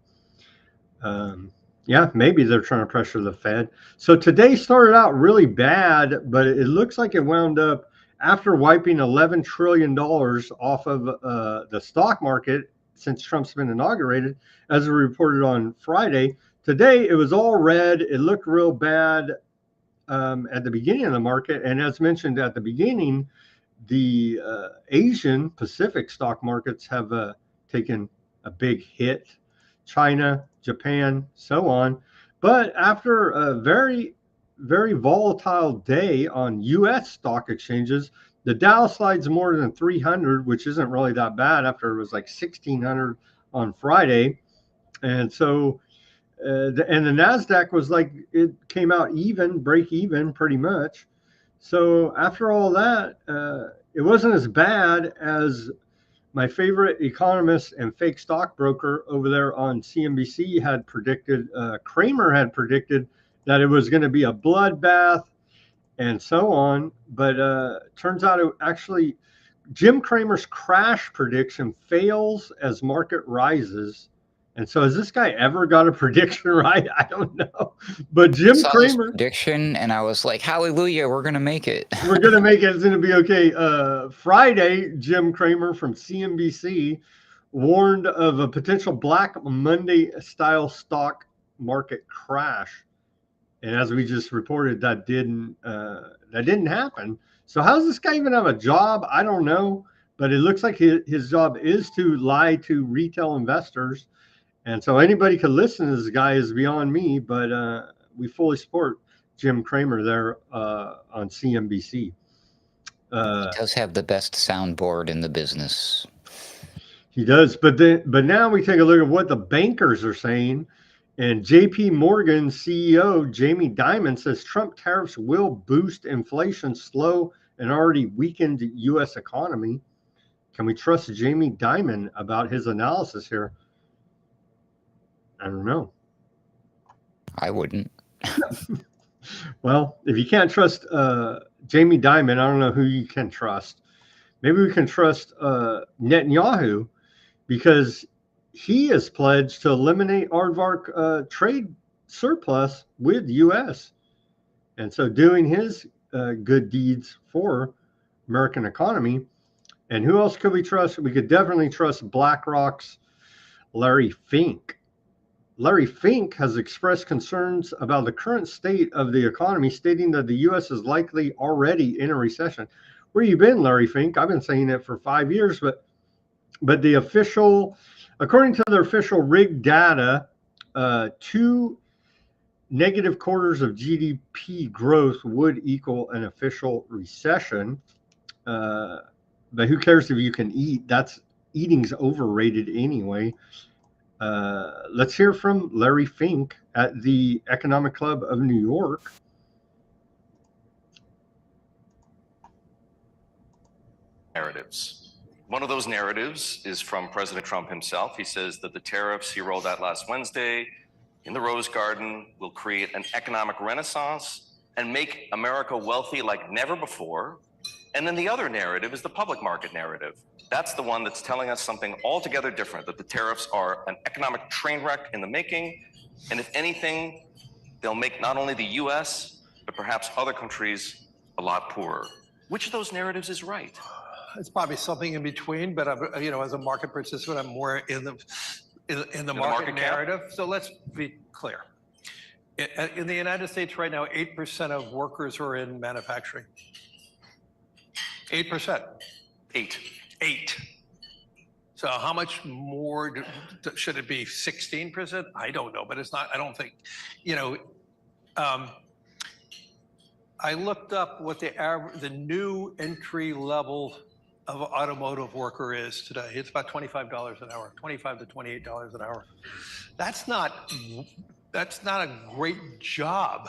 yeah, maybe they're trying to pressure the Fed. So today started out really bad, but it looks like it wound up, after wiping $11 trillion off of the stock market since Trump's been inaugurated, as we reported on Friday. Today, it was all red. It looked real bad at the beginning of the market. And as mentioned at the beginning, the Asian Pacific stock markets have taken a big hit. China, Japan, so on. But after a very, very volatile day on U.S. stock exchanges, the Dow slides more than 300, which isn't really that bad after it was like 1,600 on Friday. And so, and the NASDAQ was like, it came out break even pretty much. So after all that, it wasn't as bad as my favorite economist and fake stockbroker over there on CNBC had predicted. Cramer had predicted that it was going to be a bloodbath and so on. But turns out it actually, Jim Cramer's crash prediction fails as market rises. And so has this guy ever got a prediction right? I don't know. But Jim Cramer prediction, and I was like, hallelujah, we're going to make it. We're going to make it. It's going to be okay. Friday, Jim Cramer from CNBC warned of a potential Black Monday style stock market crash. And as we just reported, that didn't happen. So how does this guy even have a job? I don't know. But it looks like his job is to lie to retail investors. And so anybody could listen to this guy is beyond me, but we fully support Jim Cramer there on CNBC. He does have the best soundboard in the business. He does, but now we take a look at what the bankers are saying. And JP Morgan CEO Jamie Dimon says Trump tariffs will boost inflation, slow an already weakened U.S. economy. Can we trust Jamie Dimon about his analysis here? I don't know. I wouldn't. Well, if you can't trust Jamie Dimon, I don't know who you can trust. Maybe we can trust Netanyahu, because he has pledged to eliminate aardvark trade surplus with the U.S. And so doing his good deeds for American economy. And who else could we trust? We could definitely trust BlackRock's Larry Fink. Larry Fink has expressed concerns about the current state of the economy, stating that the U.S. is likely already in a recession. Where you been, Larry Fink? I've been saying it for 5 years, but the official, according to their official rig data, two negative quarters of GDP growth would equal an official recession. But who cares if you can eat? Eating's overrated anyway. Let's hear from Larry Fink at the Economic Club of New York. Narratives. One of those narratives is from President Trump himself. He says that the tariffs he rolled out last Wednesday in the Rose Garden will create an economic renaissance and make America wealthy like never before. And then the other narrative is the public market narrative. That's the one that's telling us something altogether different, that the tariffs are an economic train wreck in the making. And if anything, they'll make not only the US, but perhaps other countries a lot poorer. Which of those narratives is right? It's probably something in between, but I'm, as a market participant, I'm more in the market narrative. So let's be clear. In the United States right now, 8% of workers are in manufacturing. 8%. 8. So how much more should it be? 16%? I don't know, but it's not. I don't think. I looked up what the new entry level of automotive worker is today. It's about $25 an hour, $25 to $28 an hour. That's not a great job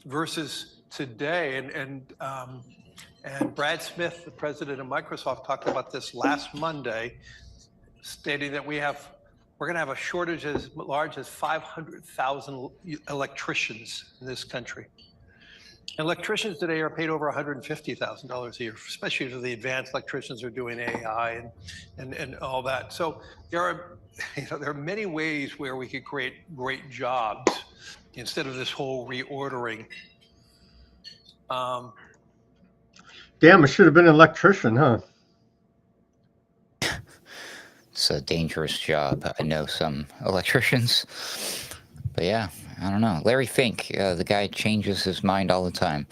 versus today. And Brad Smith, the president of Microsoft, talked about this last Monday, stating that we're going to have a shortage as large as 500,000 electricians in this country. Electricians today are paid over $150,000 a year, especially if the advanced electricians are doing AI and all that. So there are many ways where we could create great jobs instead of this whole reordering. Damn, it should have been an electrician, huh? It's a dangerous job. I know some electricians. But yeah, I don't know. Larry Fink, the guy changes his mind all the time.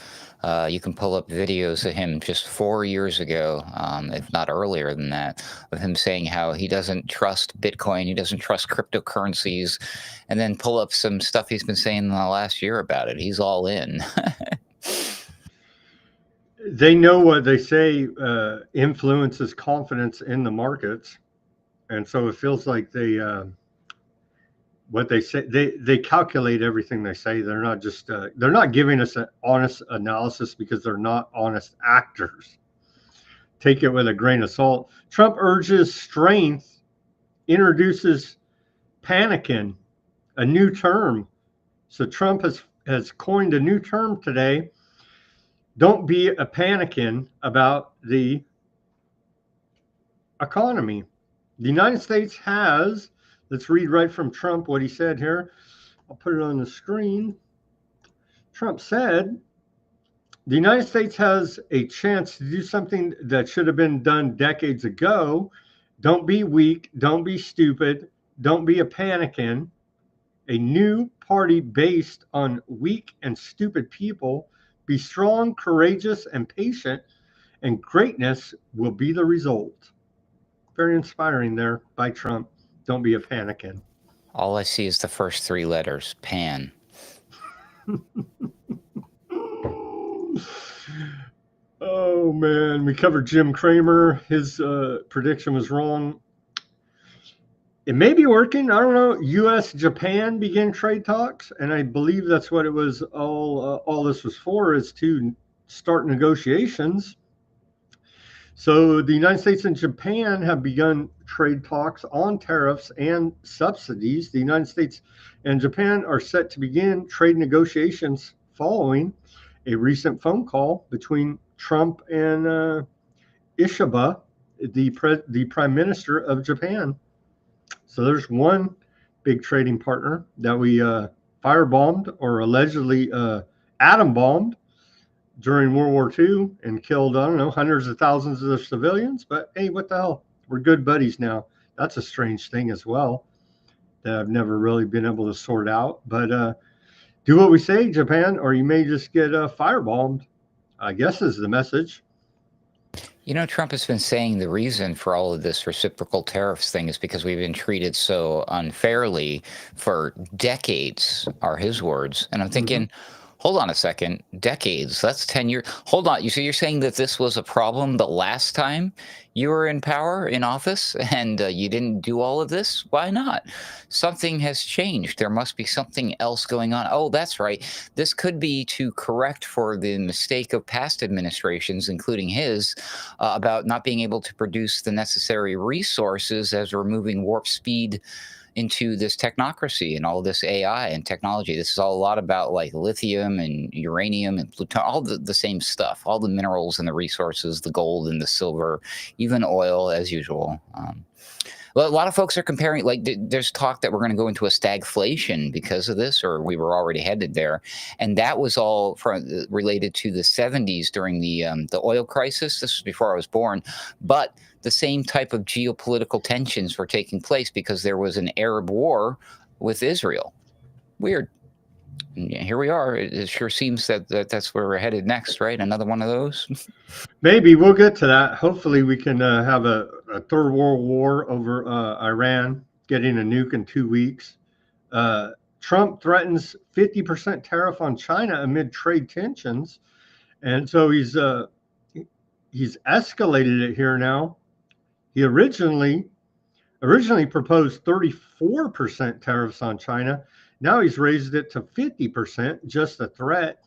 You can pull up videos of him just 4 years ago, if not earlier than that, of him saying how he doesn't trust Bitcoin, he doesn't trust cryptocurrencies, and then pull up some stuff he's been saying in the last year about it. He's all in. They know what they say influences confidence in the markets. And so it feels like what they say, they calculate everything they say. They're not just, they're not giving us an honest analysis because they're not honest actors. Take it with a grain of salt. Trump urges strength, introduces PANICAN, a new term. So Trump has coined a new term today. Don't be a PANICAN about the economy. The United States has, let's read right from Trump what he said here. I'll put it on the screen. Trump said, the United States has a chance to do something that should have been done decades ago. Don't be weak. Don't be stupid. Don't be a PANICAN. A new party based on weak and stupid people. Be strong, courageous, and patient, and greatness will be the result. Very inspiring there by Trump. Don't be a PANICAN. All I see is the first 3 letters, PAN. Oh, man. We covered Jim Cramer. His prediction was wrong. It may be working. I don't know. U.S.-Japan begin trade talks, and I believe that's what it was. All this was for, is to start negotiations. So the United States and Japan have begun trade talks on tariffs and subsidies. The United States and Japan are set to begin trade negotiations following a recent phone call between Trump and Ishiba, the Prime Minister of Japan. So there's one big trading partner that we firebombed or allegedly atom bombed during World War II and killed, I don't know, hundreds of thousands of civilians. But hey, what the hell? We're good buddies now. That's a strange thing as well that I've never really been able to sort out. But do what we say, Japan, or you may just get firebombed, I guess is the message. You know, Trump has been saying the reason for all of this reciprocal tariffs thing is because we've been treated so unfairly for decades, are his words. And I'm thinking, hold on a second, decades, that's 10 years. Hold on. So you're saying that this was a problem the last time you were in power, in office, and you didn't do all of this? Why not? Something has changed. There must be something else going on. Oh, that's right. This could be to correct for the mistake of past administrations, including his, about not being able to produce the necessary resources as we're moving warp speed into this technocracy and all this AI and technology. This is all a lot about like lithium and uranium and plutonium, all the same stuff, all the minerals and the resources, the gold and the silver, even oil as usual. Well, a lot of folks are comparing, like there's talk that we're going to go into a stagflation because of this, or we were already headed there. And that was all related to the 70s during the oil crisis. This was before I was born. But the same type of geopolitical tensions were taking place because there was an Arab war with Israel. Weird. And here we are. It sure seems that that's where we're headed next, right? Another one of those. Maybe we'll get to that. Hopefully we can have a third world war over Iran getting a nuke in 2 weeks. Trump threatens 50% tariff on China amid trade tensions. And so he's escalated it here now. He originally proposed 34% tariffs on China. Now he's raised it to 50%, just a threat.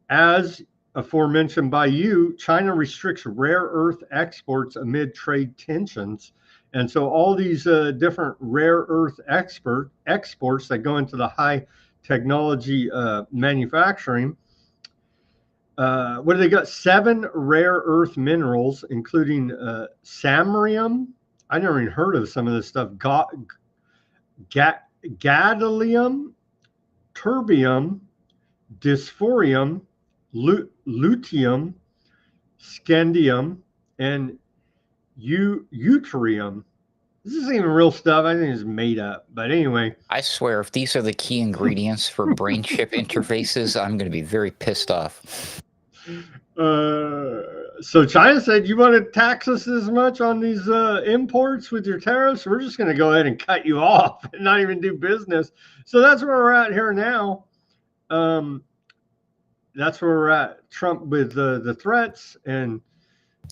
As aforementioned by you, China restricts rare earth exports amid trade tensions. And so all these different rare earth exports that go into the high technology manufacturing, what do they got? 7 rare earth minerals, including samarium. I never even heard of some of this stuff. Gadolinium, terbium, dysphorium, luteum, scandium, and deuterium. This isn't even real stuff. I think it's made up. But anyway. I swear, if these are the key ingredients for brain chip interfaces, I'm going to be very pissed off. So China said, you want to tax us as much on these imports with your tariffs? We're just going to go ahead and cut you off and not even do business. So that's where we're at here now. That's where we're at. Trump with the threats. And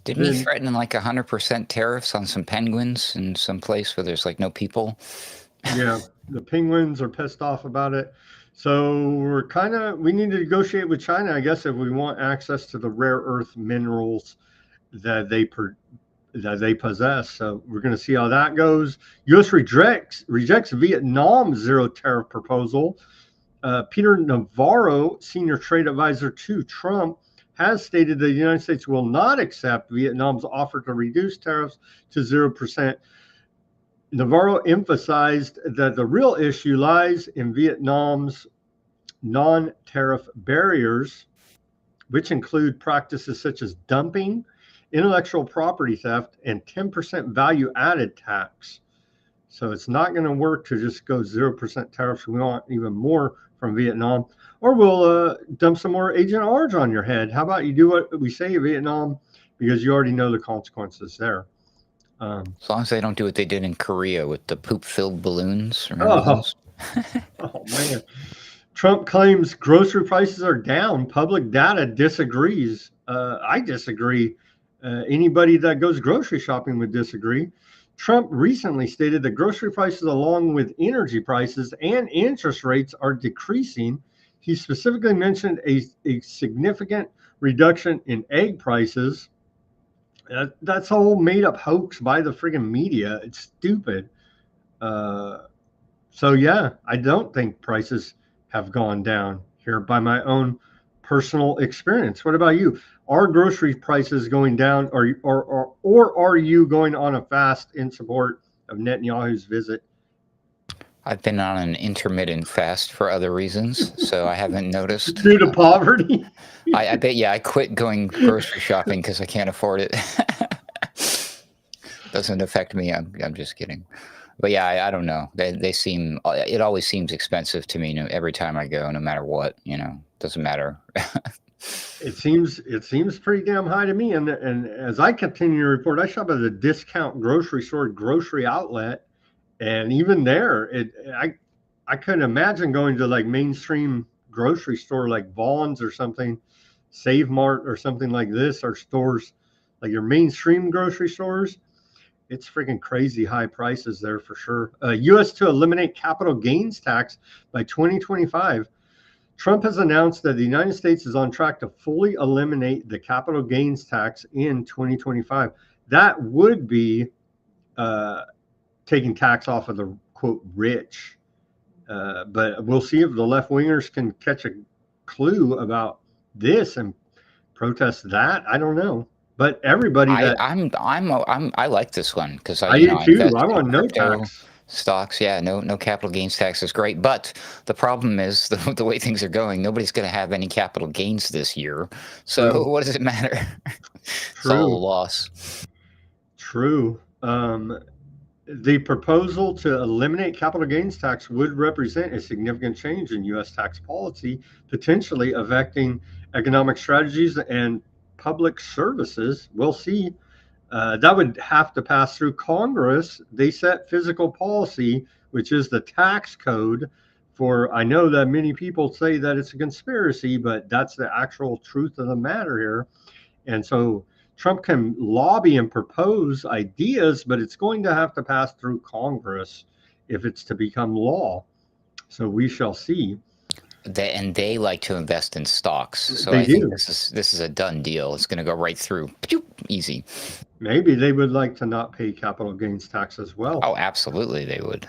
didn't he threaten like 100% tariffs on some penguins in some place where there's like no people? Yeah, the penguins are pissed off about it. So we need to negotiate with China, I guess, if we want access to the rare earth minerals that they possess. So we're going to see how that goes. U.S. rejects Vietnam's zero tariff proposal. Peter Navarro, senior trade advisor to Trump, has stated that the United States will not accept Vietnam's offer to reduce tariffs to 0%. Navarro emphasized that the real issue lies in Vietnam's non-tariff barriers, which include practices such as dumping, intellectual property theft, and 10% value-added tax. So it's not going to work to just go 0% tariffs. We want even more from Vietnam, or we'll dump some more Agent Orange on your head. How about you do what we say in Vietnam, because you already know the consequences there. As long as they don't do what they did in Korea with the poop-filled balloons. Remember those? Oh, man. Trump claims grocery prices are down. Public data disagrees. I disagree. Anybody that goes grocery shopping would disagree. Trump recently stated that grocery prices, along with energy prices and interest rates, are decreasing. He specifically mentioned a significant reduction in egg prices. That's a whole made-up hoax by the friggin' media. It's stupid. So, yeah, I don't think prices have gone down here by my own personal experience. What about you? Are grocery prices going down, or are you going on a fast in support of Netanyahu's visit? I've been on an intermittent fast for other reasons, so I haven't noticed. Due to poverty? I bet, yeah, I quit going grocery shopping because I can't afford it. Doesn't affect me. I'm just kidding. But yeah, I don't know. They seem, it always seems expensive to me every time I go, no matter what, doesn't matter. It seems pretty damn high to me. And as I continue to report, I shop at a discount grocery store, grocery outlet, and even there, I couldn't imagine going to like mainstream grocery store like Vaughn's or something, Save Mart or something like this, or stores like your mainstream grocery stores. It's freaking crazy high prices there for sure. U.S. to eliminate capital gains tax by 2025. Trump has announced that the United States is on track to fully eliminate the capital gains tax in 2025. That would be taking tax off of the quote rich. But we'll see if the left wingers can catch a clue about this and protest that. I don't know. But everybody I like this one because I do too. I want no crypto tax. Stocks, yeah, no capital gains tax is great, but the problem is the way things are going, nobody's going to have any capital gains this year. So True. what does it matter? It's all a loss. True. The proposal to eliminate capital gains tax would represent a significant change in U.S. tax policy, potentially affecting economic strategies and public services. We'll see. That would have to pass through Congress. They set fiscal policy, which is the tax code for, I know that many people say that it's a conspiracy, but that's the actual truth of the matter here. And so Trump can lobby and propose ideas, but it's going to have to pass through Congress if it's to become law. So we shall see. They like to invest in stocks, so I think this is a done deal. It's going to go right through, easy. Maybe they would like to not pay capital gains tax as well. Oh, absolutely, they would.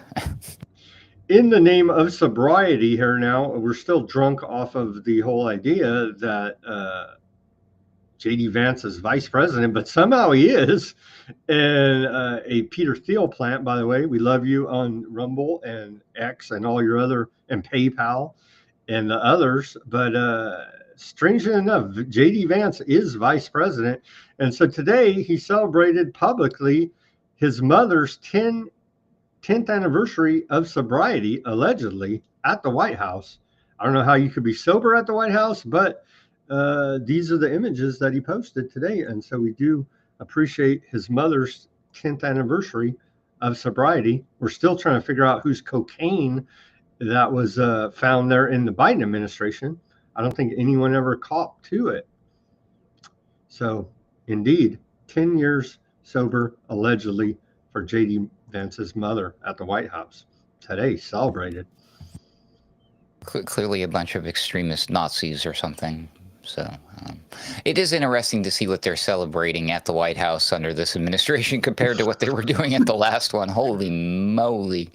In the name of sobriety here now, we're still drunk off of the whole idea that J.D. Vance is vice president, but somehow he is. And a Peter Thiel plant, by the way, we love you on Rumble and X and all your other, and PayPal and the others. But strangely enough, J.D. Vance is vice president. And so today he celebrated publicly his mother's 10th anniversary of sobriety, allegedly, at the White House. I don't know how you could be sober at the White House, but these are the images that he posted today. And so we do appreciate his mother's 10th anniversary of sobriety. We're still trying to figure out whose cocaine that was found there in the Biden administration. I don't think anyone ever caught to it. So indeed, 10 years sober, allegedly, for J.D. Vance's mother at the White House. Today celebrated. Clearly a bunch of extremist Nazis or something. So it is interesting to see what they're celebrating at the White House under this administration compared to what they were doing at the last one. Holy moly.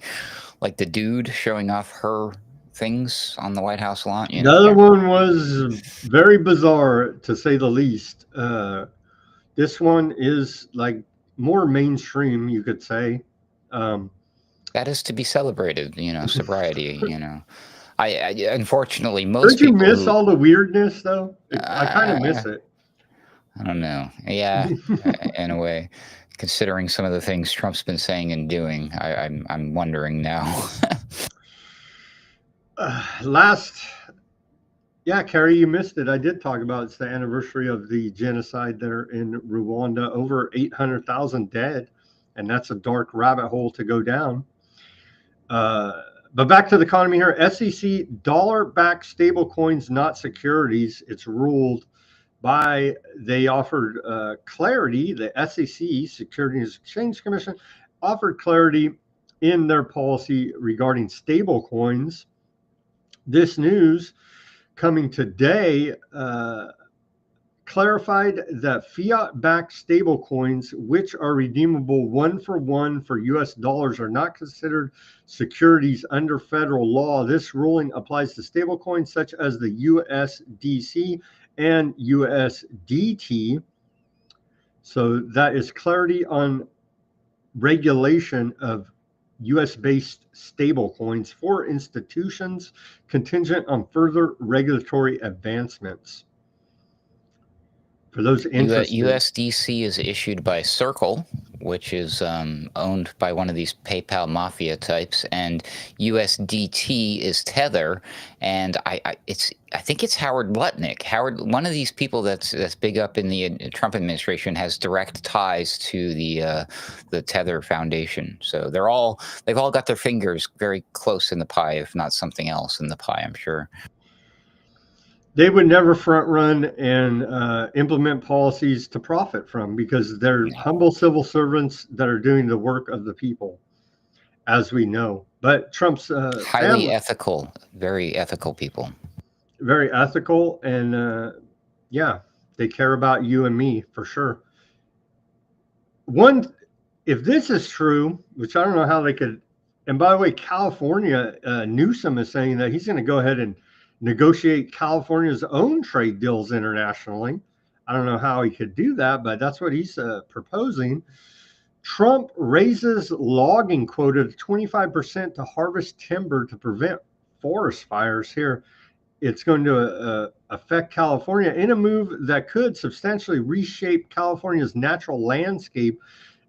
Like the dude showing off her things on the White House lawn. The other one was very bizarre, to say the least. This one is like more mainstream, you could say. That is to be celebrated, sobriety, I unfortunately, most people... Don't you miss who, all the weirdness, though? I kind of miss it. I don't know. Yeah, in a way. Considering some of the things Trump's been saying and doing, I'm wondering now. Carrie, you missed it. I did talk about it's the anniversary of the genocide there in Rwanda. Over 800,000 dead, and that's a dark rabbit hole to go down. But back to the economy here. SEC dollar-backed stable coins, not securities. It's ruled by, they offered clarity. The SEC, Securities Exchange Commission, offered clarity in their policy regarding stable coins. This news coming today clarified that fiat-backed stable coins, which are redeemable one-for-one for U.S. dollars, are not considered securities under federal law. This ruling applies to stable coins such as the USDC and USDT. So that is clarity on regulation of U.S.-based stable coins for institutions, contingent on further regulatory advancements. For those interested, USDC is issued by Circle, which is owned by one of these PayPal mafia types, and USDT is Tether, and I think it's Howard Lutnick. Howard, one of these people that's big up in the Trump administration, has direct ties to the Tether Foundation. So they've all got their fingers very close in the pie, if not something else in the pie, I'm sure. They would never front run and implement policies to profit from, because they're humble civil servants that are doing the work of the people, as we know. But Trump's highly ethical, very ethical people. Very ethical, and yeah, they care about you and me for sure. If this is true, which I don't know how they could, and by the way, California, Newsom is saying that he's going to go ahead and negotiate California's own trade deals internationally. I don't know how he could do that, but that's what he's proposing. Trump raises logging quota to 25% to harvest timber to prevent forest fires here. It's going to affect California in a move that could substantially reshape California's natural landscape.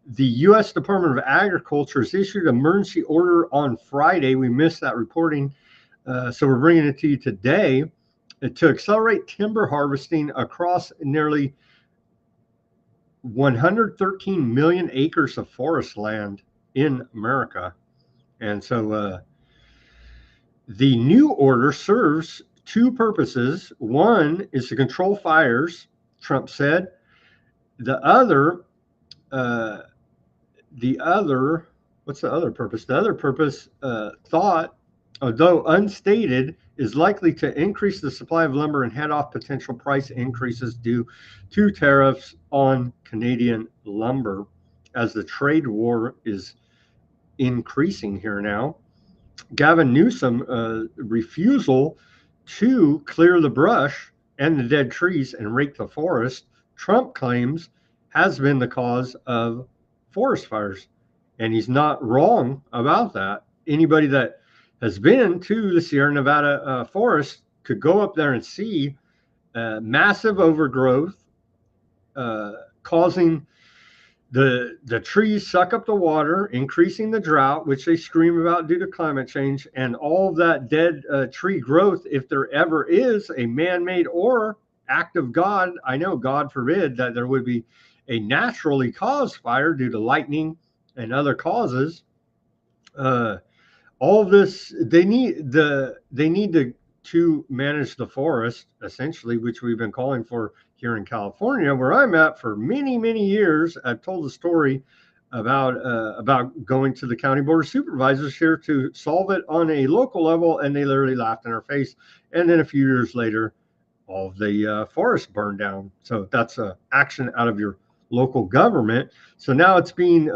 The U.S. Department of Agriculture has issued an emergency order on Friday. We missed that reporting. So we're bringing it to you today to accelerate timber harvesting across nearly 113 million acres of forest land in America. And so the new order serves two purposes. One is to control fires, Trump said. The other, what's the other purpose? The other purpose, thought, although unstated, is likely to increase the supply of lumber and head off potential price increases due to tariffs on Canadian lumber, as the trade war is increasing here now. Gavin Newsom refusal to clear the brush and the dead trees and rake the forest, Trump claims, has been the cause of forest fires. And he's not wrong about that. Anybody that has been to the Sierra Nevada forest could go up there and see massive overgrowth causing the trees suck up the water, increasing the drought, which they scream about due to climate change, and all of that dead tree growth. If there ever is a man-made or act of God, I know God forbid that there would be a naturally caused fire due to lightning and other causes. All of this, they need to manage the forest, essentially, which we've been calling for here in California, where I'm at for many, many years. I've told the story about going to the county board of supervisors here to solve it on a local level, and they literally laughed in our face. And then a few years later, all of the forest burned down. So that's action out of your local government. So now it's being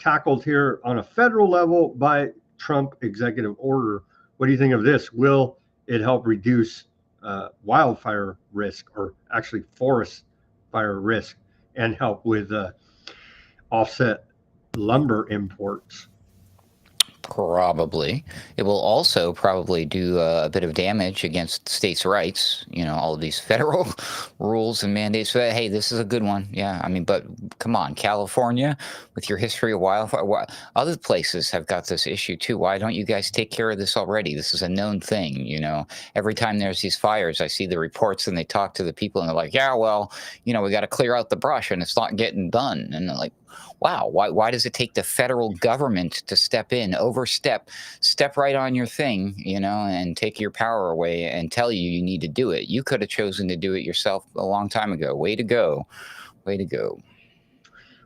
tackled here on a federal level by Trump executive order. What do you think of this? Will it help reduce wildfire risk, or actually forest fire risk, and help with offset lumber imports? Probably. It will also probably do a bit of damage against states' rights. You know, all of these federal rules and mandates. So, hey, this is a good one. Yeah, I mean, but come on, California, with your history of wildfire, other places have got this issue too. Why don't you guys take care of this already? This is a known thing. You know, every time there's these fires, I see the reports and they talk to the people and they're like, yeah, well, you know, we got to clear out the brush and it's not getting done. And they're like, wow, why does it take the federal government to step in, step right on your thing, you know, and take your power away and tell you need to do it? You could have chosen to do it yourself a long time ago. Way to go. Way to go.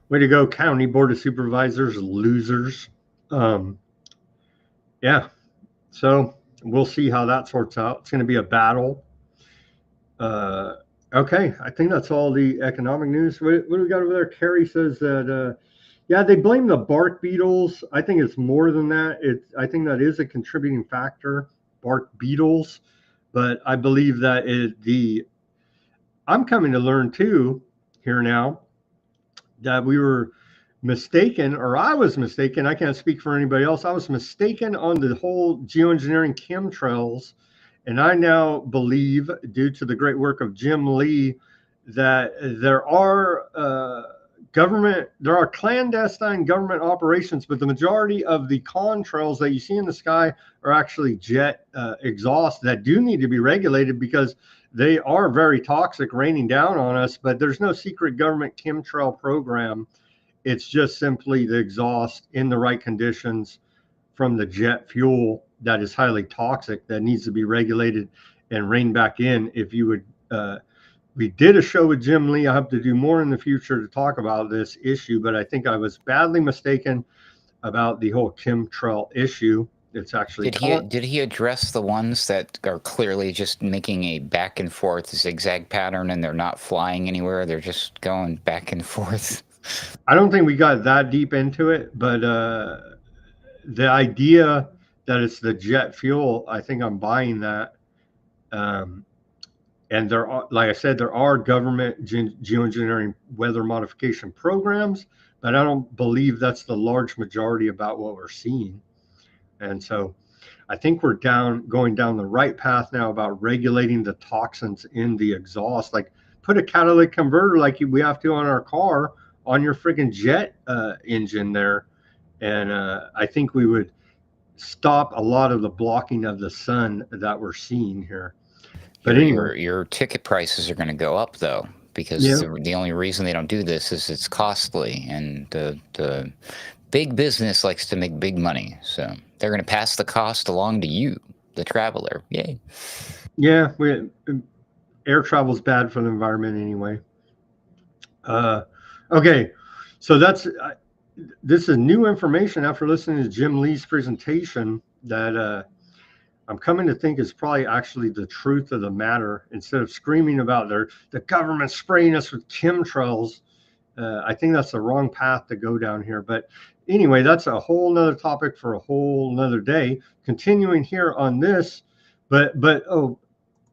Way to go, county board of supervisors, losers. Yeah, so we'll see how that sorts out. It's going to be a battle. Okay, I think that's all the economic news. What do we got over there? Carrie says that, yeah, they blame the bark beetles. I think it's more than that. I think that is a contributing factor, bark beetles. But I believe that I'm coming to learn too here now that we were mistaken, or I was mistaken. I can't speak for anybody else. I was mistaken on the whole geoengineering chemtrails. And I now believe, due to the great work of Jim Lee, that there are there are clandestine government operations, but the majority of the contrails that you see in the sky are actually jet exhaust that do need to be regulated because they are very toxic, raining down on us. But there's no secret government chemtrail program. It's just simply the exhaust in the right conditions from the jet fuel that is highly toxic that needs to be regulated and reined back in. If you would, we did a show with Jim Lee. I hope to do more in the future to talk about this issue, but I think I was badly mistaken about the whole chemtrail issue. It's actually did he address the ones that are clearly just making a back and forth zigzag pattern and they're not flying anywhere? They're just going back and forth. I don't think we got that deep into it, but the idea that it's the jet fuel, I think I'm buying that. And there are, like I said, there are government geoengineering weather modification programs, but I don't believe that's the large majority about what we're seeing. And so I think we're going down the right path now about regulating the toxins in the exhaust. Like put a catalytic converter like we have to on our car on your friggin' jet engine there. And I think we would stop a lot of the blocking of the sun that we're seeing here. But anyway, your ticket prices are going to go up though, because the only reason they don't do this is it's costly, and the big business likes to make big money, so they're going to pass the cost along to you, the traveler. Yay! Yeah, air travel is bad for the environment anyway. Okay, so this is new information after listening to Jim Lee's presentation that I'm coming to think is probably actually the truth of the matter. Instead of screaming about the government spraying us with chemtrails, I think that's the wrong path to go down here. But anyway, that's a whole nother topic for a whole nother day. Continuing here on this, but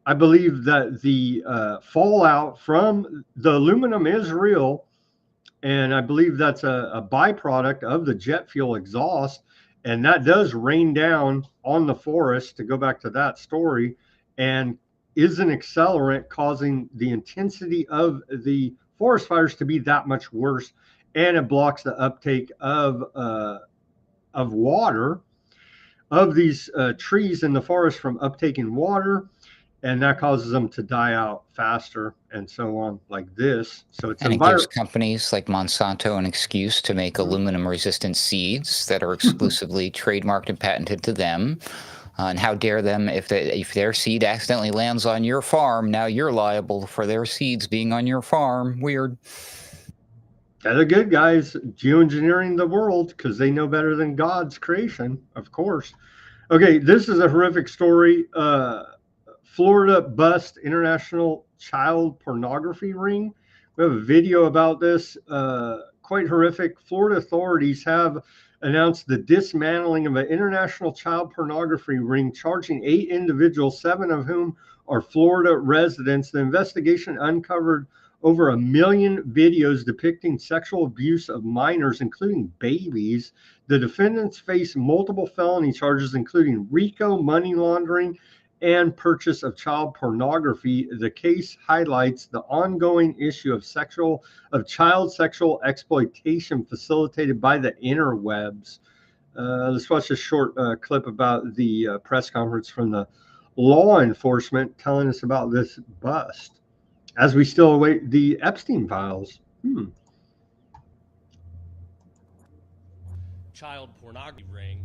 I believe that the fallout from the aluminum is real, and I believe that's a byproduct of the jet fuel exhaust. And that does rain down on the forest, to go back to that story, and is an accelerant causing the intensity of the forest fires to be that much worse. And it blocks the uptake of water, of these trees in the forest from uptaking water. And that causes them to die out faster and so on, like this. So it's and it gives companies like Monsanto an excuse to make aluminum-resistant seeds that are exclusively trademarked and patented to them. And how dare them, if their seed accidentally lands on your farm, now you're liable for their seeds being on your farm. Weird. They're the good guys geoengineering the world because they know better than God's creation, of course. Okay, this is a horrific story. Florida bust international child pornography ring. We have a video about this, quite horrific. Florida authorities have announced the dismantling of an international child pornography ring, charging 8 individuals, 7 of whom are Florida residents. The investigation uncovered over 1 million videos depicting sexual abuse of minors, including babies. The defendants face multiple felony charges, including RICO, money laundering, and purchase of child pornography. The case highlights the ongoing issue of child sexual exploitation facilitated by the interwebs. Let's watch a short clip about the press conference from the law enforcement telling us about this bust, as we still await the Epstein files. Child pornography ring.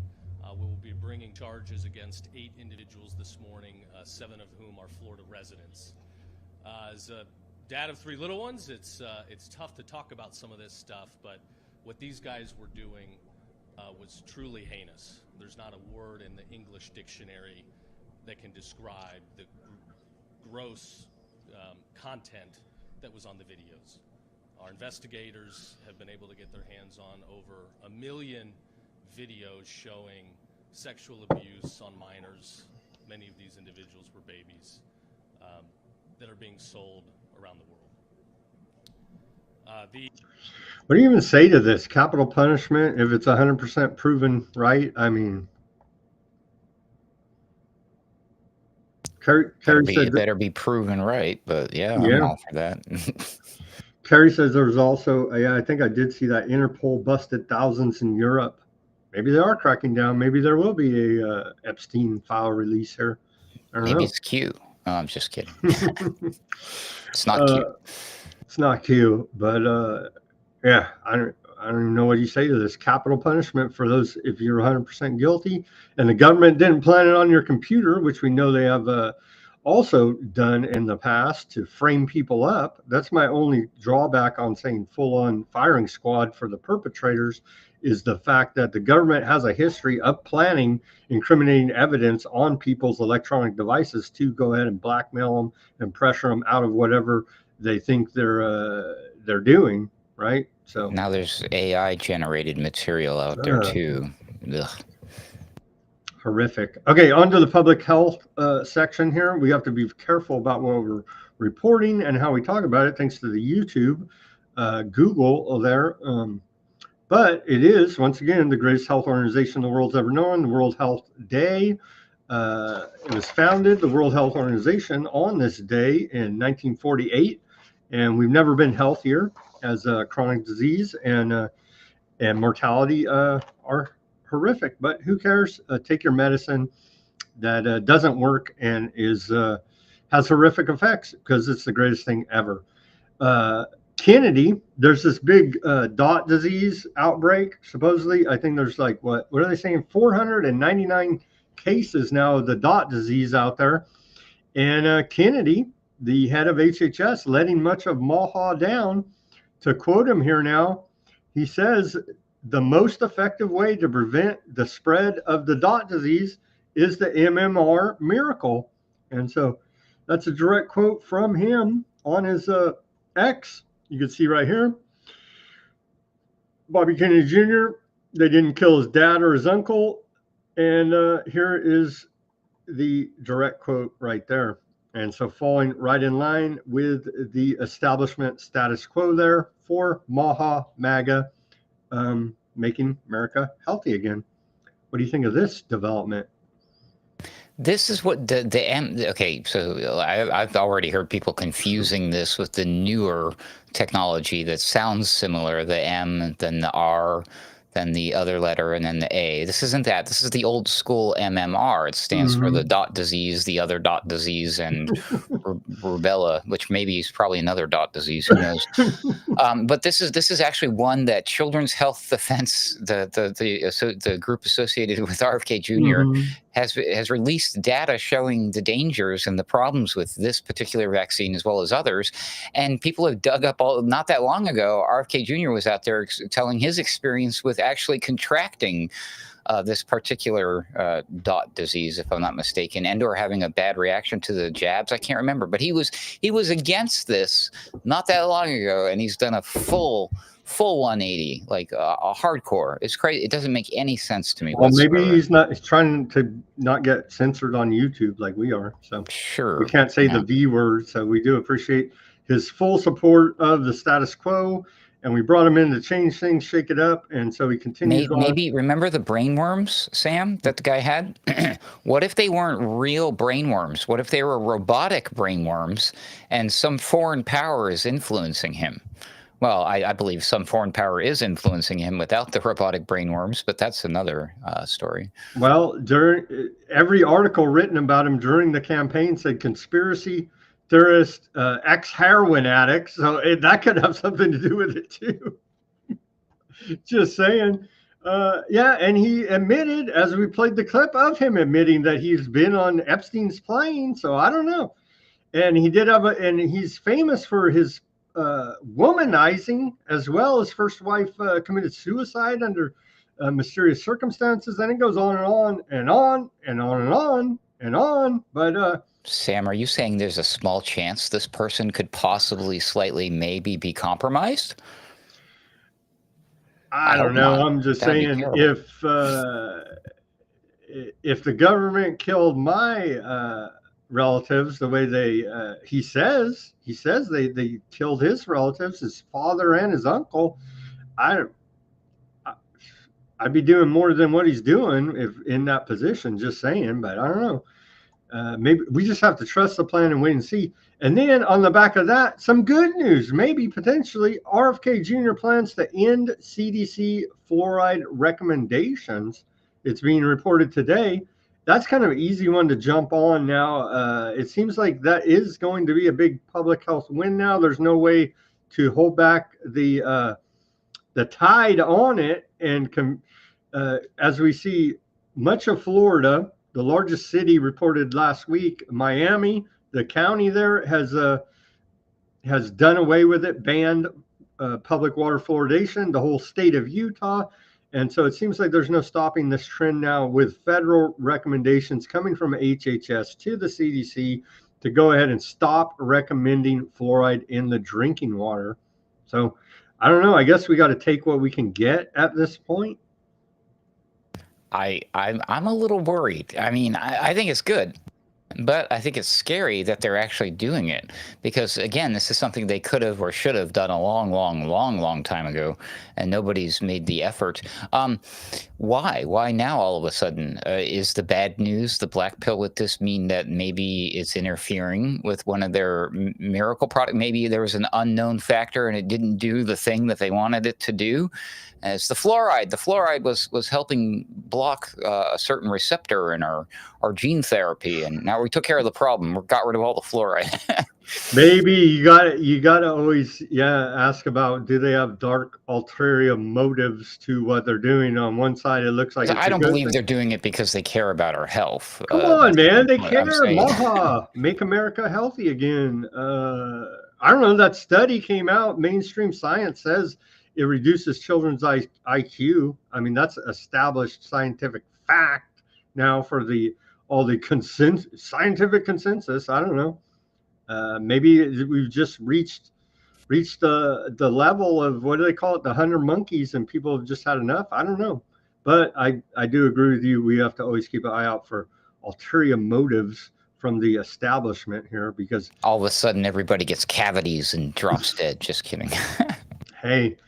We will be bringing charges against 8 individuals this morning, 7 of whom are Florida residents. As a dad of 3 little ones, it's tough to talk about some of this stuff, but what these guys were doing was truly heinous. There's not a word in the English dictionary that can describe the gross content that was on the videos. Our investigators have been able to get their hands on over 1 million videos showing sexual abuse on minors. Many of these individuals were babies that are being sold around the world. What do you even say to this? Capital punishment if it's 100% proven right? I mean, Carrie said it better be proven right, but yeah, I'm all for that. Carrie says there's also, yeah, I think I did see that Interpol busted thousands in Europe. Maybe they are cracking down. Maybe there will be a Epstein file release here. I don't Maybe know. it's Q. No, I'm just kidding. It's not Q. It's not Q, but yeah, I don't even know what you say to this. Capital punishment for those if you're 100% guilty, and the government didn't plant it on your computer, which we know they have also done in the past to frame people up. That's my only drawback on saying full-on firing squad for the perpetrators, is the fact that the government has a history of planning incriminating evidence on people's electronic devices to go ahead and blackmail them and pressure them out of whatever they think they're doing, right? So now there's AI generated material out there too. Ugh. Horrific. Okay, on to the public health section here. We have to be careful about what we're reporting and how we talk about it, thanks to the YouTube, Google there. But it is, once again, the greatest health organization the world's ever known, the World Health Day. It was founded, the World Health Organization, on this day in 1948, and we've never been healthier as a chronic disease and mortality are horrific. But who cares? Take your medicine that doesn't work and has horrific effects, because it's the greatest thing ever. Kennedy, there's this big dot disease outbreak. Supposedly, I think there's like, what are they saying? 499 cases now of the dot disease out there. And Kennedy, the head of HHS, letting much of MAHA down. To quote him here now, he says, the most effective way to prevent the spread of the dot disease is the MMR miracle. And so that's a direct quote from him on his X. You can see right here, Bobby Kennedy Jr., they didn't kill his dad or his uncle. And here is the direct quote right there. And so falling right in line with the establishment status quo there for MAHA, MAGA, making America healthy again. What do you think of this development? This is what the M. Okay, so I've already heard people confusing this with the newer technology that sounds similar, the M, then the R, then the other letter, and then the A. This isn't that. This is the old school MMR. It stands for the dot disease, the other dot disease, and rubella, which maybe is probably another dot disease. Who knows? But this is actually one that Children's Health Defense, the group associated with RFK Jr. has released data showing the dangers and the problems with this particular vaccine as well as others. And people have dug up not that long ago, RFK Jr. was out there telling his experience with actually contracting this particular dot disease, if I'm not mistaken, and or having a bad reaction to the jabs. I can't remember, but he was against this not that long ago, and he's done a full 180, like a hardcore. It's crazy. It doesn't make any sense to me. Well, maybe he's trying to not get censored on YouTube like we are. So sure, we can't say the V word. So we do appreciate his full support of the status quo. And we brought him in to change things, shake it up, and so he continues on. Maybe remember the brainworms, Sam, that the guy had? What if they weren't real brainworms? What if they were robotic brainworms and some foreign power is influencing him? Well, I believe some foreign power is influencing him without the robotic brainworms, but that's another story. Well, during every article written about him during the campaign said conspiracy theorist, ex-heroin addict, so that could have something to do with it too. Just saying. Yeah, and he admitted, as we played the clip of him admitting that he's been on Epstein's plane, so I don't know. And he did have and he's famous for his womanizing, as well. His first wife committed suicide under mysterious circumstances, and it goes on and on and on and on and on and on. But Sam, are you saying there's a small chance this person could possibly slightly maybe be compromised? I don't know. I'm just saying, if the government killed my relatives the way he says they killed his relatives, his father and his uncle, I'd be doing more than what he's doing if in that position. Just saying, but I don't know. Maybe we just have to trust the plan and wait and see. And then on the back of that, some good news, maybe potentially RFK Jr. plans to end CDC fluoride recommendations. It's being reported today. That's kind of an easy one to jump on now. It seems like that is going to be a big public health win now. There's no way to hold back the tide on it. And as we see, much of Florida, the largest city reported last week, Miami, the county there has done away with it, banned public water fluoridation, the whole state of Utah. And so it seems like there's no stopping this trend now with federal recommendations coming from HHS to the CDC to go ahead and stop recommending fluoride in the drinking water. So I don't know. I guess we got to take what we can get at this point. I'm a little worried. I mean, I think it's good, but I think it's scary that they're actually doing it because, again, this is something they could have or should have done a long time ago, and nobody's made the effort. Why? Why now all of a sudden? Is the bad news, the black pill with this, mean that maybe it's interfering with one of their miracle products? Maybe there was an unknown factor and it didn't do the thing that they wanted it to do? It's the fluoride. The fluoride was helping block a certain receptor in our gene therapy, and now we took care of the problem. We got rid of all the fluoride. Maybe you got to always ask about, do they have dark ulterior motives to what they're doing? On one side, it looks like I don't believe they're doing it because they care about our health. Come on, man, they care. Maha, make America healthy again. I don't know. That study came out. Mainstream science says it reduces children's IQ. I mean, that's established scientific fact now for all the scientific consensus. I don't know. Maybe we've just reached the level of, what do they call it, the 100 monkeys, and people have just had enough. I don't know. But I do agree with you. We have to always keep an eye out for ulterior motives from the establishment here, because all of a sudden everybody gets cavities and drops dead. Just kidding. Hey,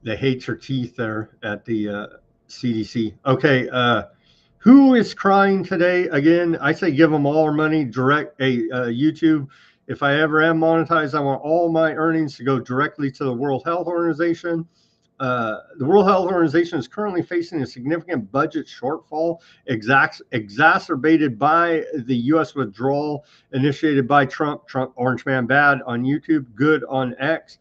they hate your teeth there at the CDC. Okay, who is crying today? Again, I say give them all our money direct. YouTube, if I ever am monetized, I want all my earnings to go directly to the World Health Organization. The World Health Organization is currently facing a significant budget shortfall, exacerbated by the U.S. withdrawal initiated by Trump, Orange Man bad on YouTube, good on X.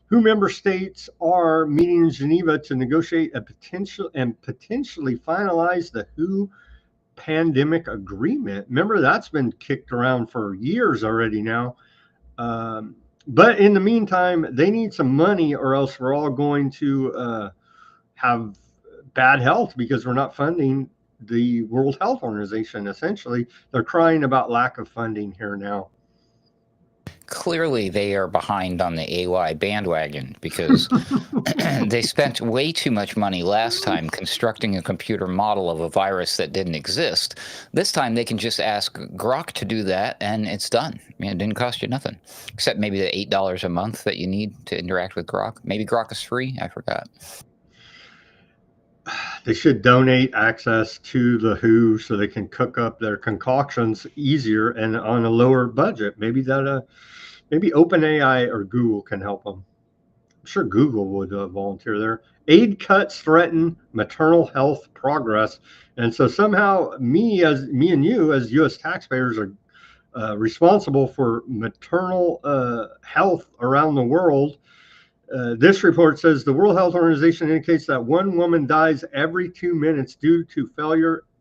Who member states are meeting in Geneva to negotiate a potentially finalize the WHO pandemic agreement. Remember, that's been kicked around for years already now. But in the meantime, they need some money, or else we're all going to have bad health because we're not funding the World Health Organization. Essentially, they're crying about lack of funding here now. Clearly, they are behind on the AY bandwagon because they spent way too much money last time constructing a computer model of a virus that didn't exist. This time, they can just ask Grok to do that, and it's done. I mean, it didn't cost you nothing, except maybe the $8 a month that you need to interact with Grok. Maybe Grok is free. I forgot. They should donate access to the WHO so they can cook up their concoctions easier and on a lower budget. Maybe OpenAI or Google can help them. I'm sure Google would volunteer there. Aid cuts threaten maternal health progress, and so somehow me and you as U.S. taxpayers are responsible for maternal health around the world. This report says the World Health Organization indicates that one woman dies every 2 minutes due to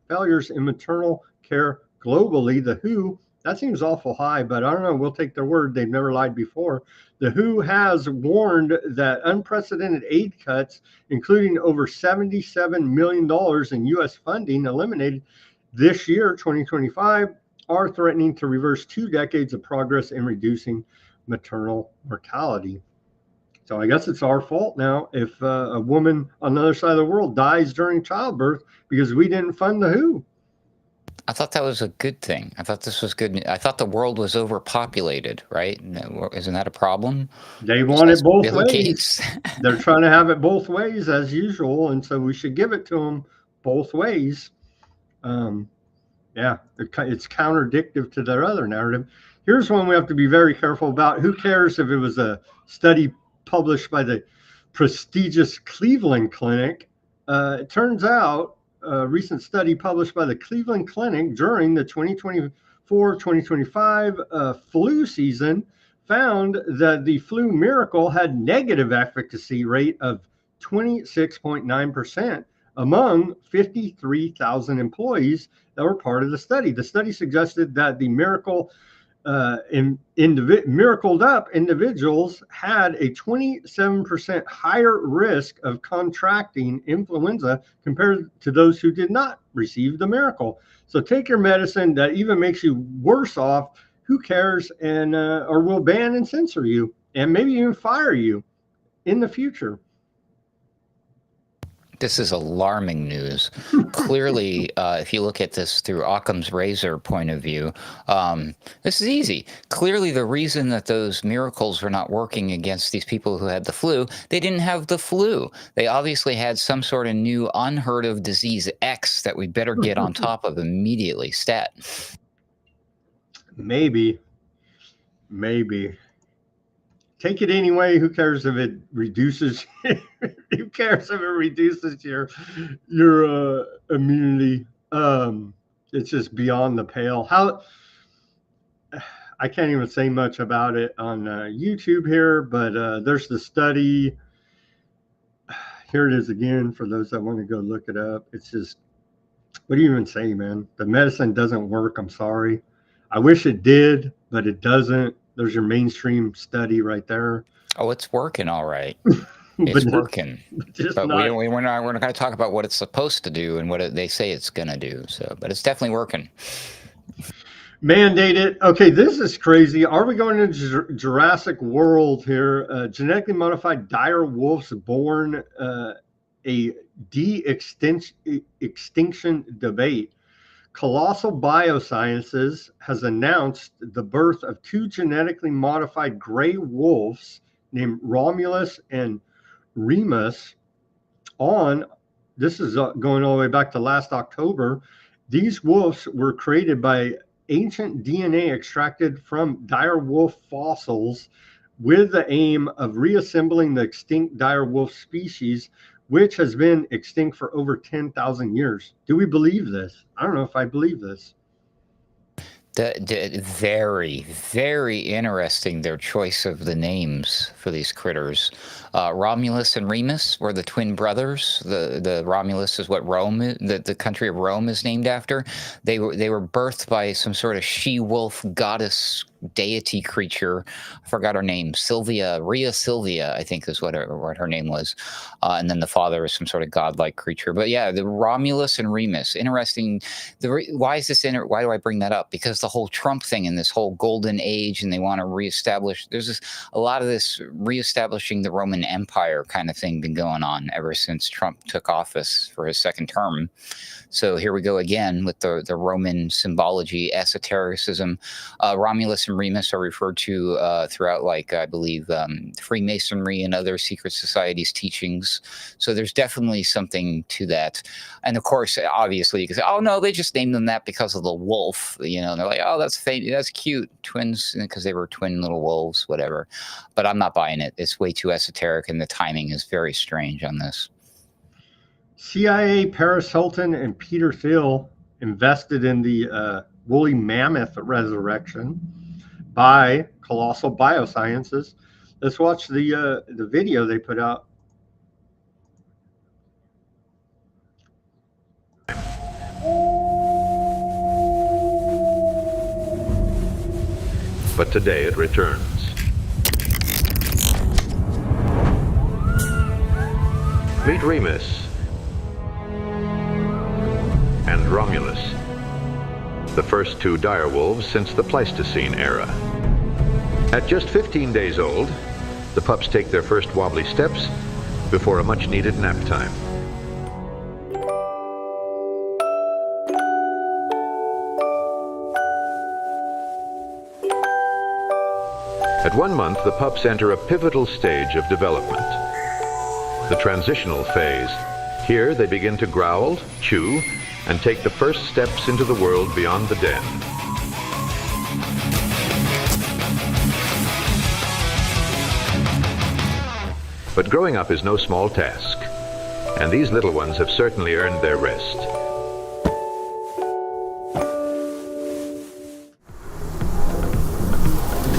failures in maternal care globally. The WHO, that seems awful high, but I don't know. We'll take their word. They've never lied before. The WHO has warned that unprecedented aid cuts, including over $77 million in U.S. funding eliminated this year, 2025, are threatening to reverse 2 decades of progress in reducing maternal mortality. So I guess it's our fault now if a woman on the other side of the world dies during childbirth because we didn't fund the WHO. I thought that was a good thing. I thought this was good. I thought the world was overpopulated, right? Isn't that a problem? They want it both ways. They're trying to have it both ways as usual, and so we should give it to them both ways. It's counterdictive to their other narrative. Here's one we have to be very careful about. Who cares if it was a study published by the prestigious Cleveland Clinic? It turns out a recent study published by the Cleveland Clinic during the 2024-2025 flu season found that the flu miracle had negative efficacy rate of 26.9% among 53,000 employees that were part of the study. The study suggested that the miracled up individuals had a 27% higher risk of contracting influenza compared to those who did not receive the miracle. So take your medicine that even makes you worse off. Who cares? And or will ban and censor you and maybe even fire you in the future. This is alarming news. Clearly, if you look at this through Occam's razor point of view, this is easy. Clearly, the reason that those miracles were not working against these people who had the flu, they didn't have the flu. They obviously had some sort of new unheard of disease X that we better get on top of immediately. Stat. Maybe. Take it anyway. Who cares if it reduces? Who cares if it reduces your immunity? It's just beyond the pale. I can't even say much about it on YouTube here, but there's the study. Here it is again for those that want to go look it up. It's just, what do you even say, man? The medicine doesn't work. I'm sorry. I wish it did, but it doesn't. There's your mainstream study right there. Oh, it's working all right. It's working. But we're not going to talk about what it's supposed to do and what they say it's going to do. So, but it's definitely working. Mandated. Okay, this is crazy. Are we going into Jurassic World here? Genetically modified dire wolves born a de-extinction debate. Colossal Biosciences has announced the birth of two genetically modified gray wolves named Romulus and Remus this is going all the way back to last October. These wolves were created by ancient DNA extracted from dire wolf fossils with the aim of reassembling the extinct dire wolf species, which has been extinct for over 10,000 years. Do we believe this? I don't know if I believe this. Very, very interesting, their choice of the names for these critters. Romulus and Remus were the twin brothers. The Romulus is what Rome, the country of Rome is named after. They were birthed by some sort of she-wolf goddess deity creature. I forgot her name. Rhea Silvia, I think is what her name was. And then the father is some sort of godlike creature. But yeah, the Romulus and Remus. Interesting. Why is this why do I bring that up? Because the whole Trump thing and this whole golden age, and they want to reestablish. There's a lot of this reestablishing the Roman Empire kind of thing been going on ever since Trump took office for his second term. So here we go again with the Roman symbology, esotericism. Romulus and Remus are referred to throughout, like, I believe, Freemasonry and other secret societies' teachings. So there's definitely something to that. And of course, obviously, you can say, oh, no, they just named them that because of the wolf. You know, and they're like, oh, that's cute. Twins, because they were twin little wolves, whatever. But I'm not buying it. It's way too esoteric, and the timing is very strange on this. CIA, Paris Hilton, and Peter Thiel invested in the woolly mammoth resurrection by Colossal Biosciences. Let's watch the video they put out. But today it returns. Meet Remus and Romulus, the first two direwolves since the Pleistocene era. At just 15 days old, the pups take their first wobbly steps before a much-needed nap time. At 1 month, the pups enter a pivotal stage of development, the transitional phase. Here, they begin to growl, chew, and take the first steps into the world beyond the den. But growing up is no small task, and these little ones have certainly earned their rest.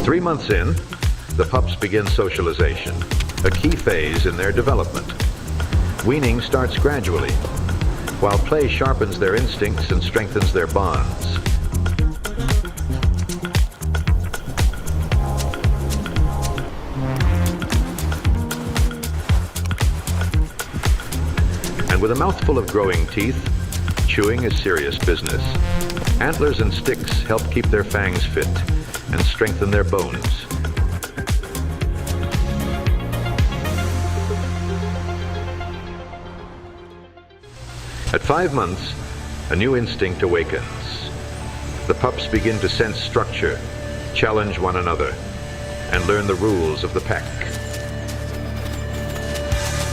Three months in, the pups begin socialization, a key phase in their development. Weaning starts gradually, while play sharpens their instincts and strengthens their bonds. And with a mouthful of growing teeth, chewing is serious business. Antlers and sticks help keep their fangs fit and strengthen their bones. At 5 months, a new instinct awakens. The pups begin to sense structure, challenge one another, and learn the rules of the pack.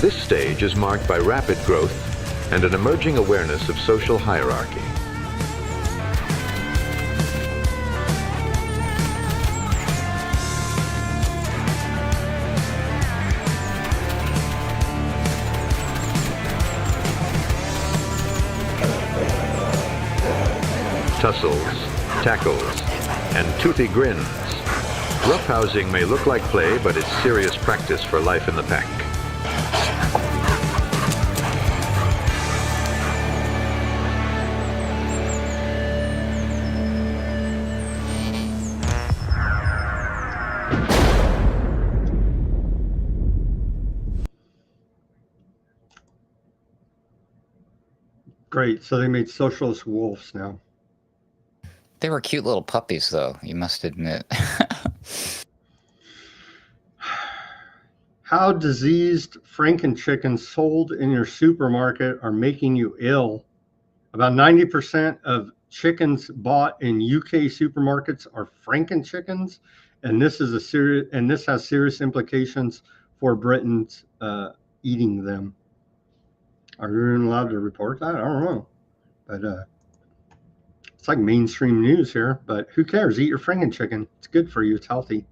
This stage is marked by rapid growth and an emerging awareness of social hierarchy. Tussles, tackles, and toothy grins. Roughhousing may look like play, but it's serious practice for life in the pack. Great. So they made socialist wolves now. They were cute little puppies, though, you must admit. How diseased Franken-chickens sold in your supermarket are making you ill. About 90% of chickens bought in UK supermarkets are Franken-chickens, and this is this has serious implications for Britons eating them. Are you even allowed to report that? I don't know, but it's like mainstream news here. But who cares? Eat your Franken-chicken. It's good for you. It's healthy.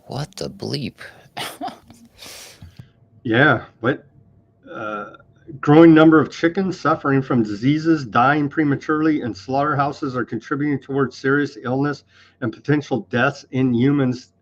What the bleep? Yeah, what? Growing number of chickens suffering from diseases, dying prematurely, and slaughterhouses are contributing towards serious illness and potential deaths in humans.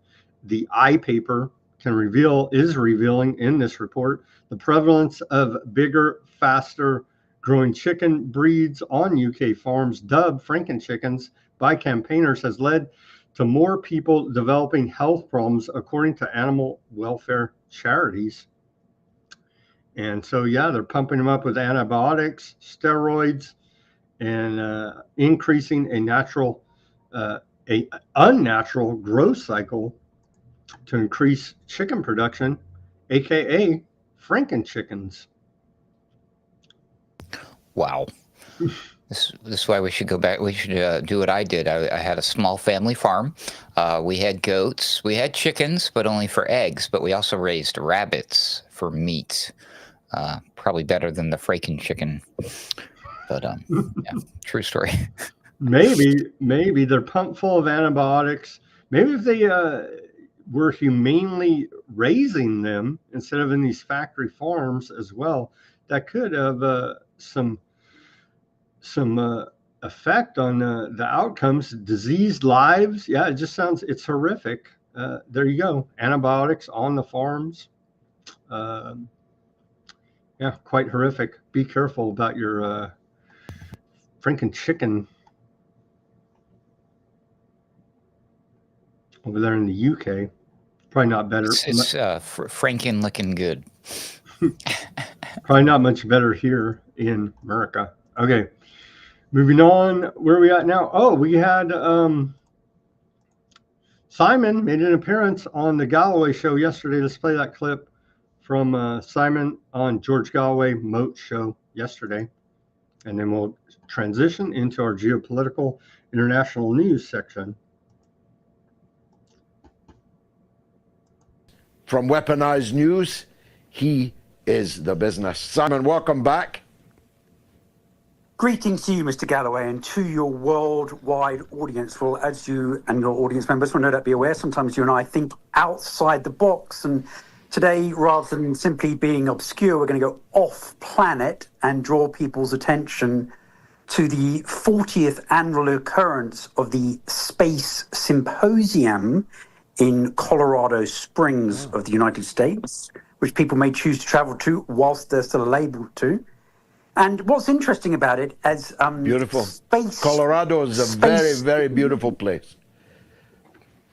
The iPaper is revealing in this report the prevalence of bigger, faster growing chicken breeds on UK farms, dubbed Franken-chickens by campaigners, has led to more people developing health problems, according to animal welfare charities. And so, yeah, they're pumping them up with antibiotics, steroids, and increasing a unnatural growth cycle to increase chicken production, aka Franken-chickens. Wow. This is why we should go back. We should do what I did. I had a small family farm. We had goats. We had chickens, but only for eggs. But we also raised rabbits for meat. Probably better than the Franken-chicken. But yeah, true story. Maybe they're pumped full of antibiotics. Maybe if they were humanely raising them instead of in these factory farms as well, that could have some effect on the outcomes. Diseased lives. Yeah, it just sounds, it's horrific. There you go. Antibiotics on the farms. Yeah, quite horrific. Be careful about your Franken-chicken over there in the UK. Probably not better. It's Franken looking good. Probably not much better here in America. Okay, moving on. Where are we at now? Oh, we had Simon made an appearance on the Galloway show yesterday. Let's play that clip from Simon on George Galloway Moat show yesterday. And then we'll transition into our geopolitical international news section. From Weaponized News, he is the business. Simon, welcome back. Greetings to you, Mr. Galloway, and to your worldwide audience. Well, as you and your audience members will no doubt be aware, sometimes you and I think outside the box. And today, rather than simply being obscure, we're going to go off planet and draw people's attention to the 40th annual occurrence of the Space Symposium in Colorado Springs of the United States, which people may choose to travel to whilst they're still able to. And what's interesting about it is beautiful. Space. Colorado is a very, very beautiful place.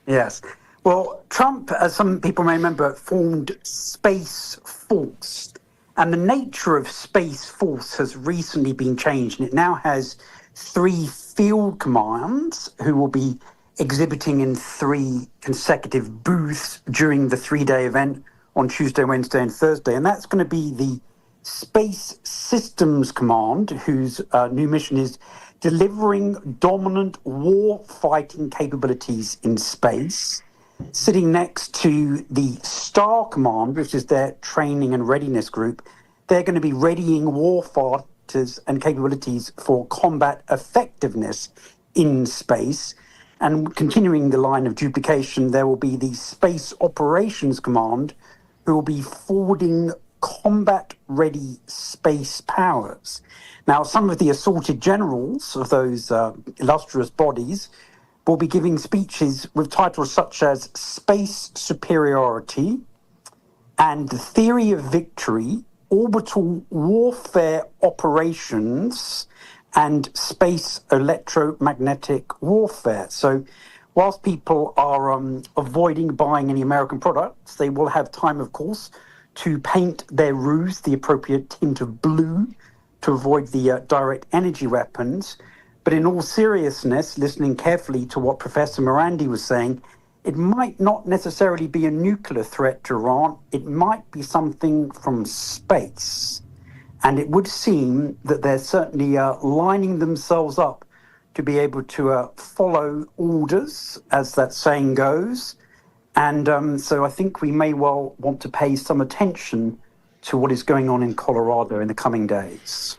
Yes. Well, Trump, as some people may remember, formed Space Force. And the nature of Space Force has recently been changed. And it now has 3 field commands who will be exhibiting in 3 consecutive booths during the 3-day event on Tuesday, Wednesday, and Thursday. And that's going to be the Space Systems Command, whose new mission is delivering dominant war-fighting capabilities in space, sitting next to the Star Command, which is their training and readiness group. They're going to be readying war fighters and capabilities for combat effectiveness in space. And continuing the line of duplication, there will be the Space Operations Command, who will be forwarding combat-ready space powers. Now, some of the assorted generals of those illustrious bodies will be giving speeches with titles such as Space Superiority and The Theory of Victory, Orbital Warfare Operations, and Space Electromagnetic Warfare. So whilst people are avoiding buying any American products, they will have time, of course, to paint their roofs the appropriate tint of blue to avoid the direct energy weapons. But in all seriousness, listening carefully to what Professor Morandi was saying, it might not necessarily be a nuclear threat to Iran. It might be something from space. And it would seem that they're certainly lining themselves up to be able to follow orders, as that saying goes. And so I think we may well want to pay some attention to what is going on in Colorado in the coming days.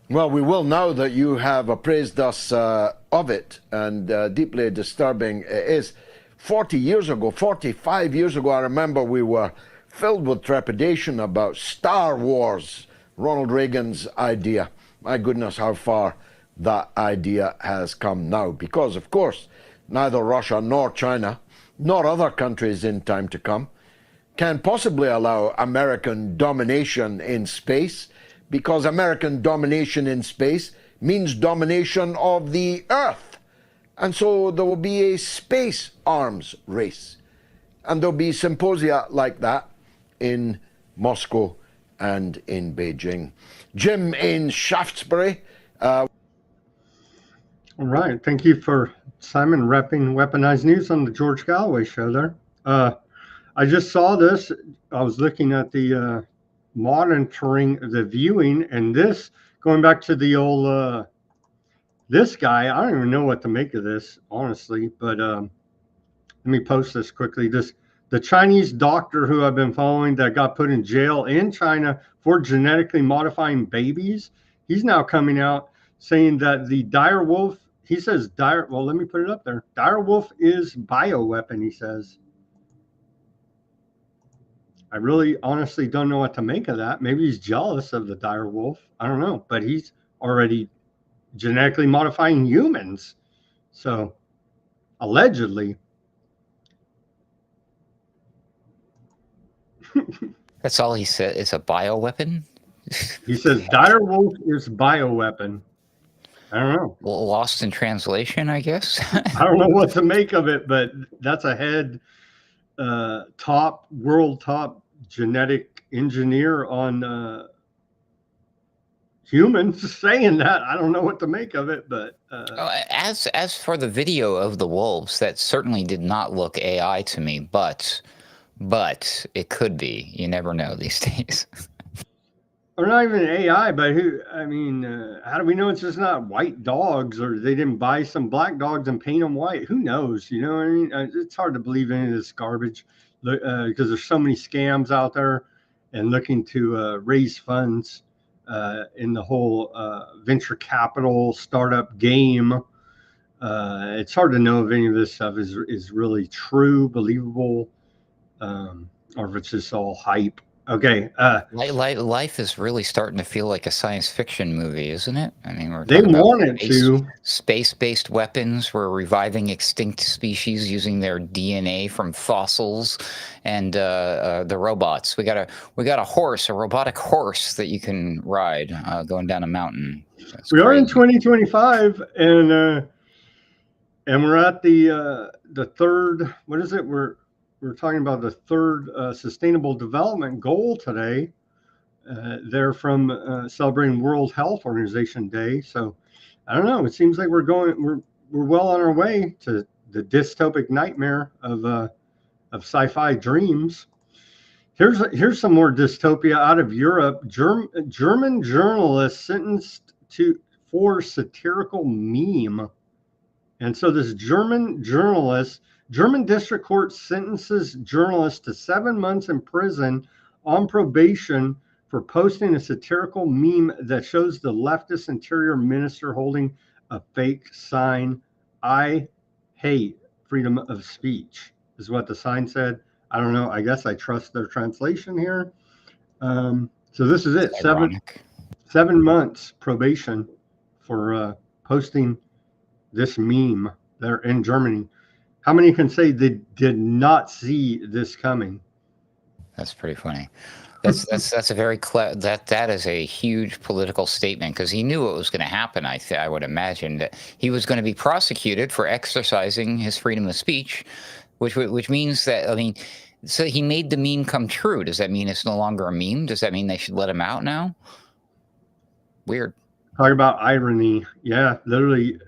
Well, we will now that you have appraised us of it, and deeply disturbing it is. 40 years ago, 45 years ago, I remember we were filled with trepidation about Star Wars, Ronald Reagan's idea. My goodness, how far that idea has come now. Because, of course, neither Russia nor China, nor other countries in time to come, can possibly allow American domination in space, because American domination in space means domination of the Earth. And so there will be a space arms race. And there'll be symposia like that in Moscow and in Beijing. Jim in Shaftesbury. All right. Thank you for Simon repping Weaponized News on the George Galloway show there. I just saw this. I was looking at the monitoring the viewing, and this, going back to the old, this guy, I don't even know what to make of this, honestly, but let me post this quickly. The Chinese doctor who I've been following that got put in jail in China for genetically modifying babies, he's now coming out saying that the dire wolf, he says well, let me put it up there. Dire wolf is bioweapon, he says. I really honestly don't know what to make of that. Maybe he's jealous of the dire wolf. I don't know, but he's already genetically modifying humans. So allegedly. That's all he said. It's a bioweapon? He says dire wolf is bioweapon. I don't know. Well, lost in translation, I guess. I don't know what to make of it, but that's a head world top genetic engineer on humans saying that. I don't know what to make of it, but as for the video of the wolves, that certainly did not look AI to me, but it could be. You never know these days. Or not even AI, but how do we know it's just not white dogs, or they didn't buy some black dogs and paint them white? Who knows? You know what I mean? It's hard to believe any of this garbage because there's so many scams out there and looking to raise funds in the whole venture capital startup game. It's hard to know if any of this stuff is really true, believable, or if it's just all hype. Okay. Life is really starting to feel like a science fiction movie, isn't it? I mean, they want it to. Space-based weapons. We're reviving extinct species using their DNA from fossils, and the robots. We got a horse, a robotic horse that you can ride going down a mountain. We are in 2025, and we're at the third. What is it? We're talking about the third Sustainable Development Goal today. They're from celebrating World Health Organization Day. So I don't know. It seems like we're well on our way to the dystopic nightmare of sci-fi dreams. Here's some more dystopia out of Europe. German journalist sentenced for satirical meme, and so this German district court sentences journalist to 7 months in prison on probation for posting a satirical meme that shows the leftist interior minister holding a fake sign. I hate freedom of speech, is what the sign said. I don't know. I guess I trust their translation here. So this is it. 7 months probation for posting this meme there in Germany. How many can say they did not see this coming? That's pretty funny. That's a very that is a huge political statement, because he knew what was going to happen. I would imagine that he was going to be prosecuted for exercising his freedom of speech, which means that, I mean, so he made the meme come true. Does that mean it's no longer a meme? Does that mean they should let him out now? Weird. Talk about irony. Yeah, literally.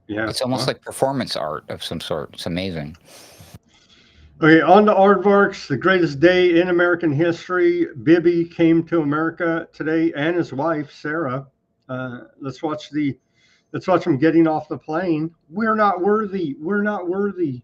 Yeah, it's almost like performance art of some sort. It's amazing. Okay, on to aardvarks, the greatest day in American history. Bibi came to America today, and his wife Sarah. Let's watch him getting off the plane. We're not worthy. We're not worthy.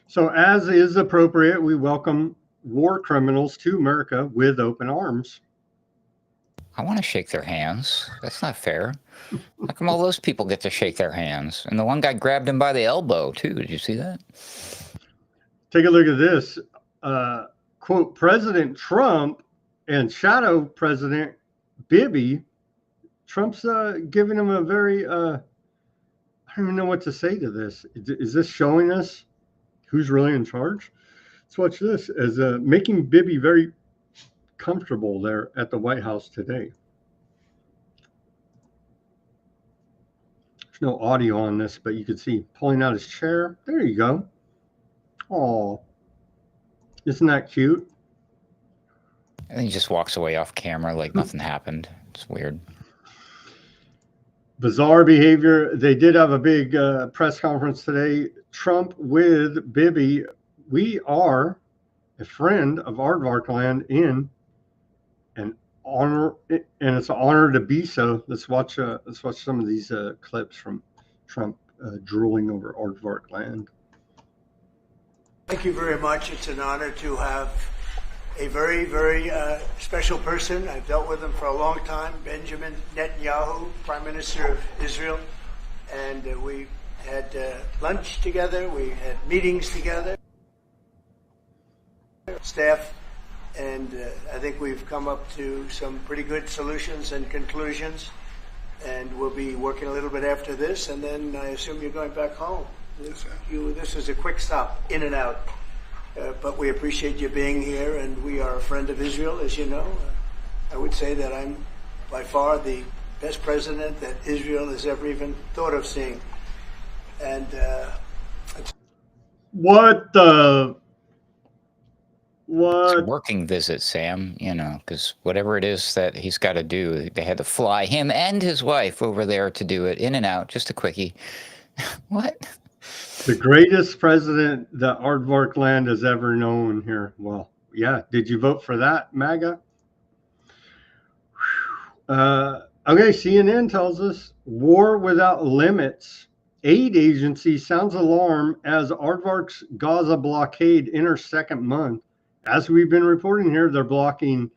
So as is appropriate, we welcome war criminals to America with open arms. I want to shake their hands. That's not fair. How come all those people get to shake their hands? And the one guy grabbed him by the elbow, too. Did you see that? Take a look at this. Quote, President Trump and shadow President Bibi. Trump's giving him a very, I don't even know what to say to this. Is this showing us who's really in charge? Let's watch this as making Bibi very comfortable there at the White House today. There's no audio on this, but you can see pulling out his chair. There you go. Oh, isn't that cute? And he just walks away off camera like nothing happened. It's weird. Bizarre behavior. They did have a big press conference today. Trump with Bibi. We are a friend of Aardvark Land in an honor, and it's an honor to be so. Let's watch some of these clips from Trump drooling over Aardvark Land. Thank you very much. It's an honor to have a very, very special person. I've dealt with him for a long time, Benjamin Netanyahu, Prime Minister of Israel, and we had lunch together, we had meetings together, staff, and I think we've come up to some pretty good solutions and conclusions, and we'll be working a little bit after this, and then I assume you're going back home. This is a quick stop, in and out. But we appreciate you being here, and we are a friend of Israel, as you know. I would say that I'm by far the best president that Israel has ever even thought of seeing. And what the? It's a What? working visit, Sam, because whatever it is that he's got to do, they had to fly him and his wife over there to do it, in and out, just a quickie. What? The greatest president that Aardvark land has ever known here. Well, yeah. Did you vote for that, MAGA? Okay, CNN tells us war without limits. Aid agency sounds alarm as Aardvark's Gaza blockade enters second month. As we've been reporting here, they're blocking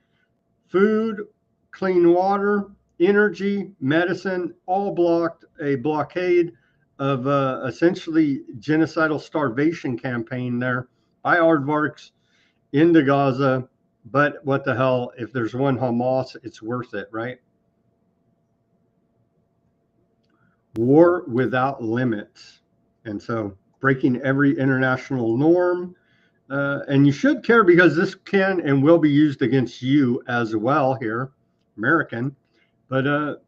food, clean water, energy, medicine, all blocked. A blockade of essentially genocidal starvation campaign there by Aardvarks into Gaza. But what the hell, if there's one Hamas, it's worth it, right? War without limits. And so breaking every international norm. And you should care because this can and will be used against you as well here, American. But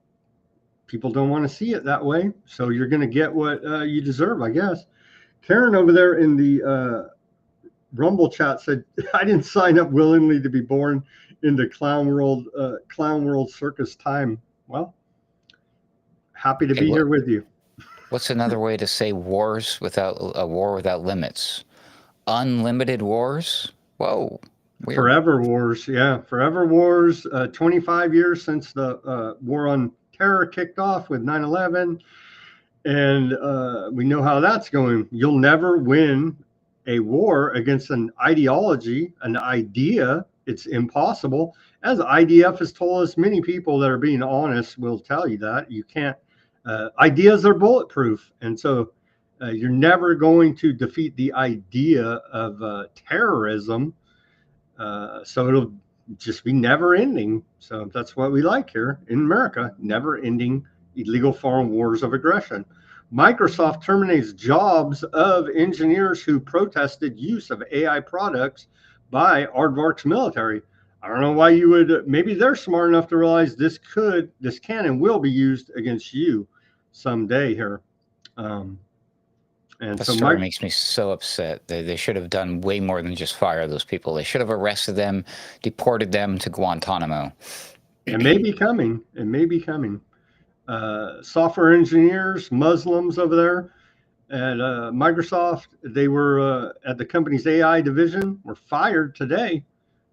people don't want to see it that way. So you're going to get what you deserve, I guess. Karen over there in the Rumble chat said, I didn't sign up willingly to be born into clown world circus time. Well, happy to be here with you. What's another way to say wars without a war without limits? Unlimited wars? Whoa. Weird. Forever wars. Yeah. Forever wars. 25 years since the war on terror kicked off with 9/11. And we know how that's going. You'll never win a war against an ideology, an idea. It's impossible. As IDF has told us, many people that are being honest will tell you that. You can't. Ideas are bulletproof. And so you're never going to defeat the idea of terrorism. So it'll just be never ending. So that's what we like here in America, never ending illegal foreign wars of aggression. Microsoft terminates jobs of engineers who protested use of AI products by Aardvark's military. I don't know why you would, maybe they're smart enough to realize this can and will be used against you someday here. And The so story makes me so upset. They should have done way more than just fire those people. They should have arrested them, deported them to Guantanamo. It may be coming. It may be coming. Software engineers, Muslims over there at Microsoft, they were at the company's AI division, were fired today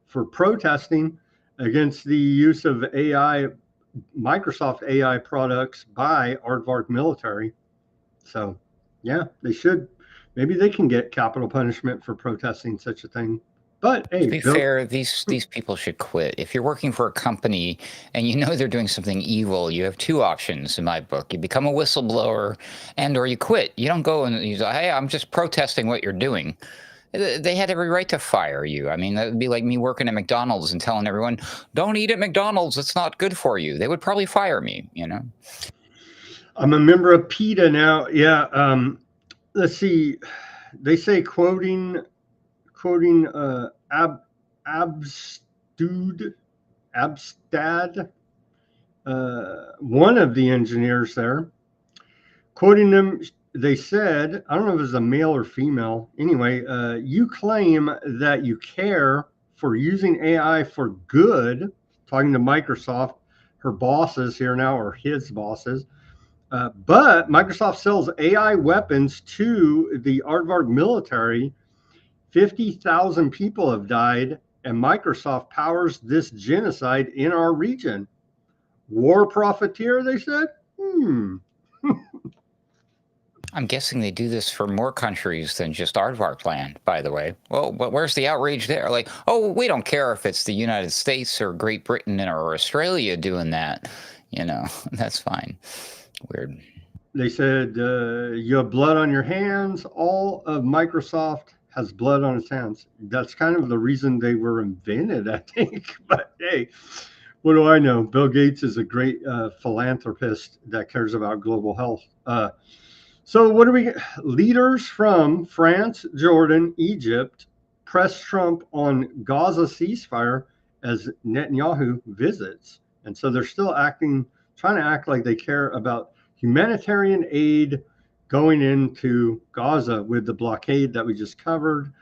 for protesting against the use of AI, Microsoft AI products by Aardvark military. So, yeah, they should. Maybe they can get capital punishment for protesting such a thing. But hey, to be fair, these people should quit. If you're working for a company and you know they're doing something evil, you have two options in my book. You become a whistleblower or you quit. You don't go and you say, hey, I'm just protesting what you're doing. They had every right to fire you. I mean, that would be like me working at McDonald's and telling everyone, don't eat at McDonald's. It's not good for you. They would probably fire me, I'm a member of PETA now. Yeah. Let's see. They say quoting Abstad, one of the engineers there, quoting them, they said, I don't know if it's a male or female. Anyway, you claim that you care for using AI for good, talking to Microsoft, her bosses here now, or his bosses. But Microsoft sells AI weapons to the Aardvark military. 50,000 people have died, and Microsoft powers this genocide in our region. War profiteer, they said? I'm guessing they do this for more countries than just Aardvark land, by the way. Well, but where's the outrage there? Like, oh, we don't care if it's the United States or Great Britain or Australia doing that. That's fine. Weird. They said, you have blood on your hands. All of Microsoft has blood on its hands. That's kind of the reason they were invented, I think. But hey, what do I know? Bill Gates is a great philanthropist that cares about global health. So what do we get? Leaders from France, Jordan, Egypt press Trump on Gaza ceasefire as Netanyahu visits. And so they're still acting trying to act like they care about humanitarian aid going into Gaza with the blockade that we just covered.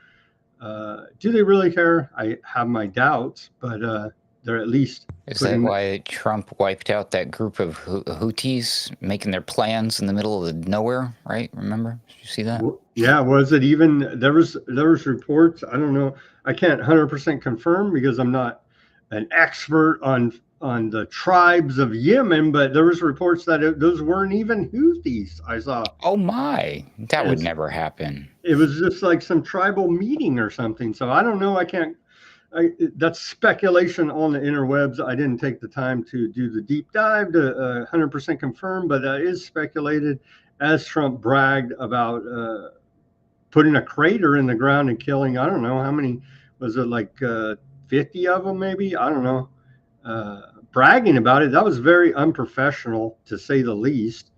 Do they really care? I have my doubts, but they're at least Is that why Trump wiped out that group of Houthis making their plans in the middle of nowhere, right? Remember? Did you see that? Yeah, was it even, there was reports, I don't know, I can't 100% confirm because I'm not an expert on the tribes of Yemen, but there was reports that those weren't even Houthis I saw. Oh my, that would never happen. It was just like some tribal meeting or something. So I don't know, that's speculation on the interwebs. I didn't take the time to do the deep dive to 100% confirm, but that is speculated as Trump bragged about putting a crater in the ground and killing, I don't know how many, was it like 50 of them maybe? I don't know. Bragging about it, that was very unprofessional to say the least.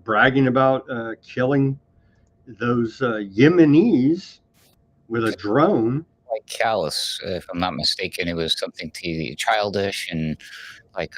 Bragging about killing those Yemenis with a drone. Like callous, if I'm not mistaken. It was something to childish and like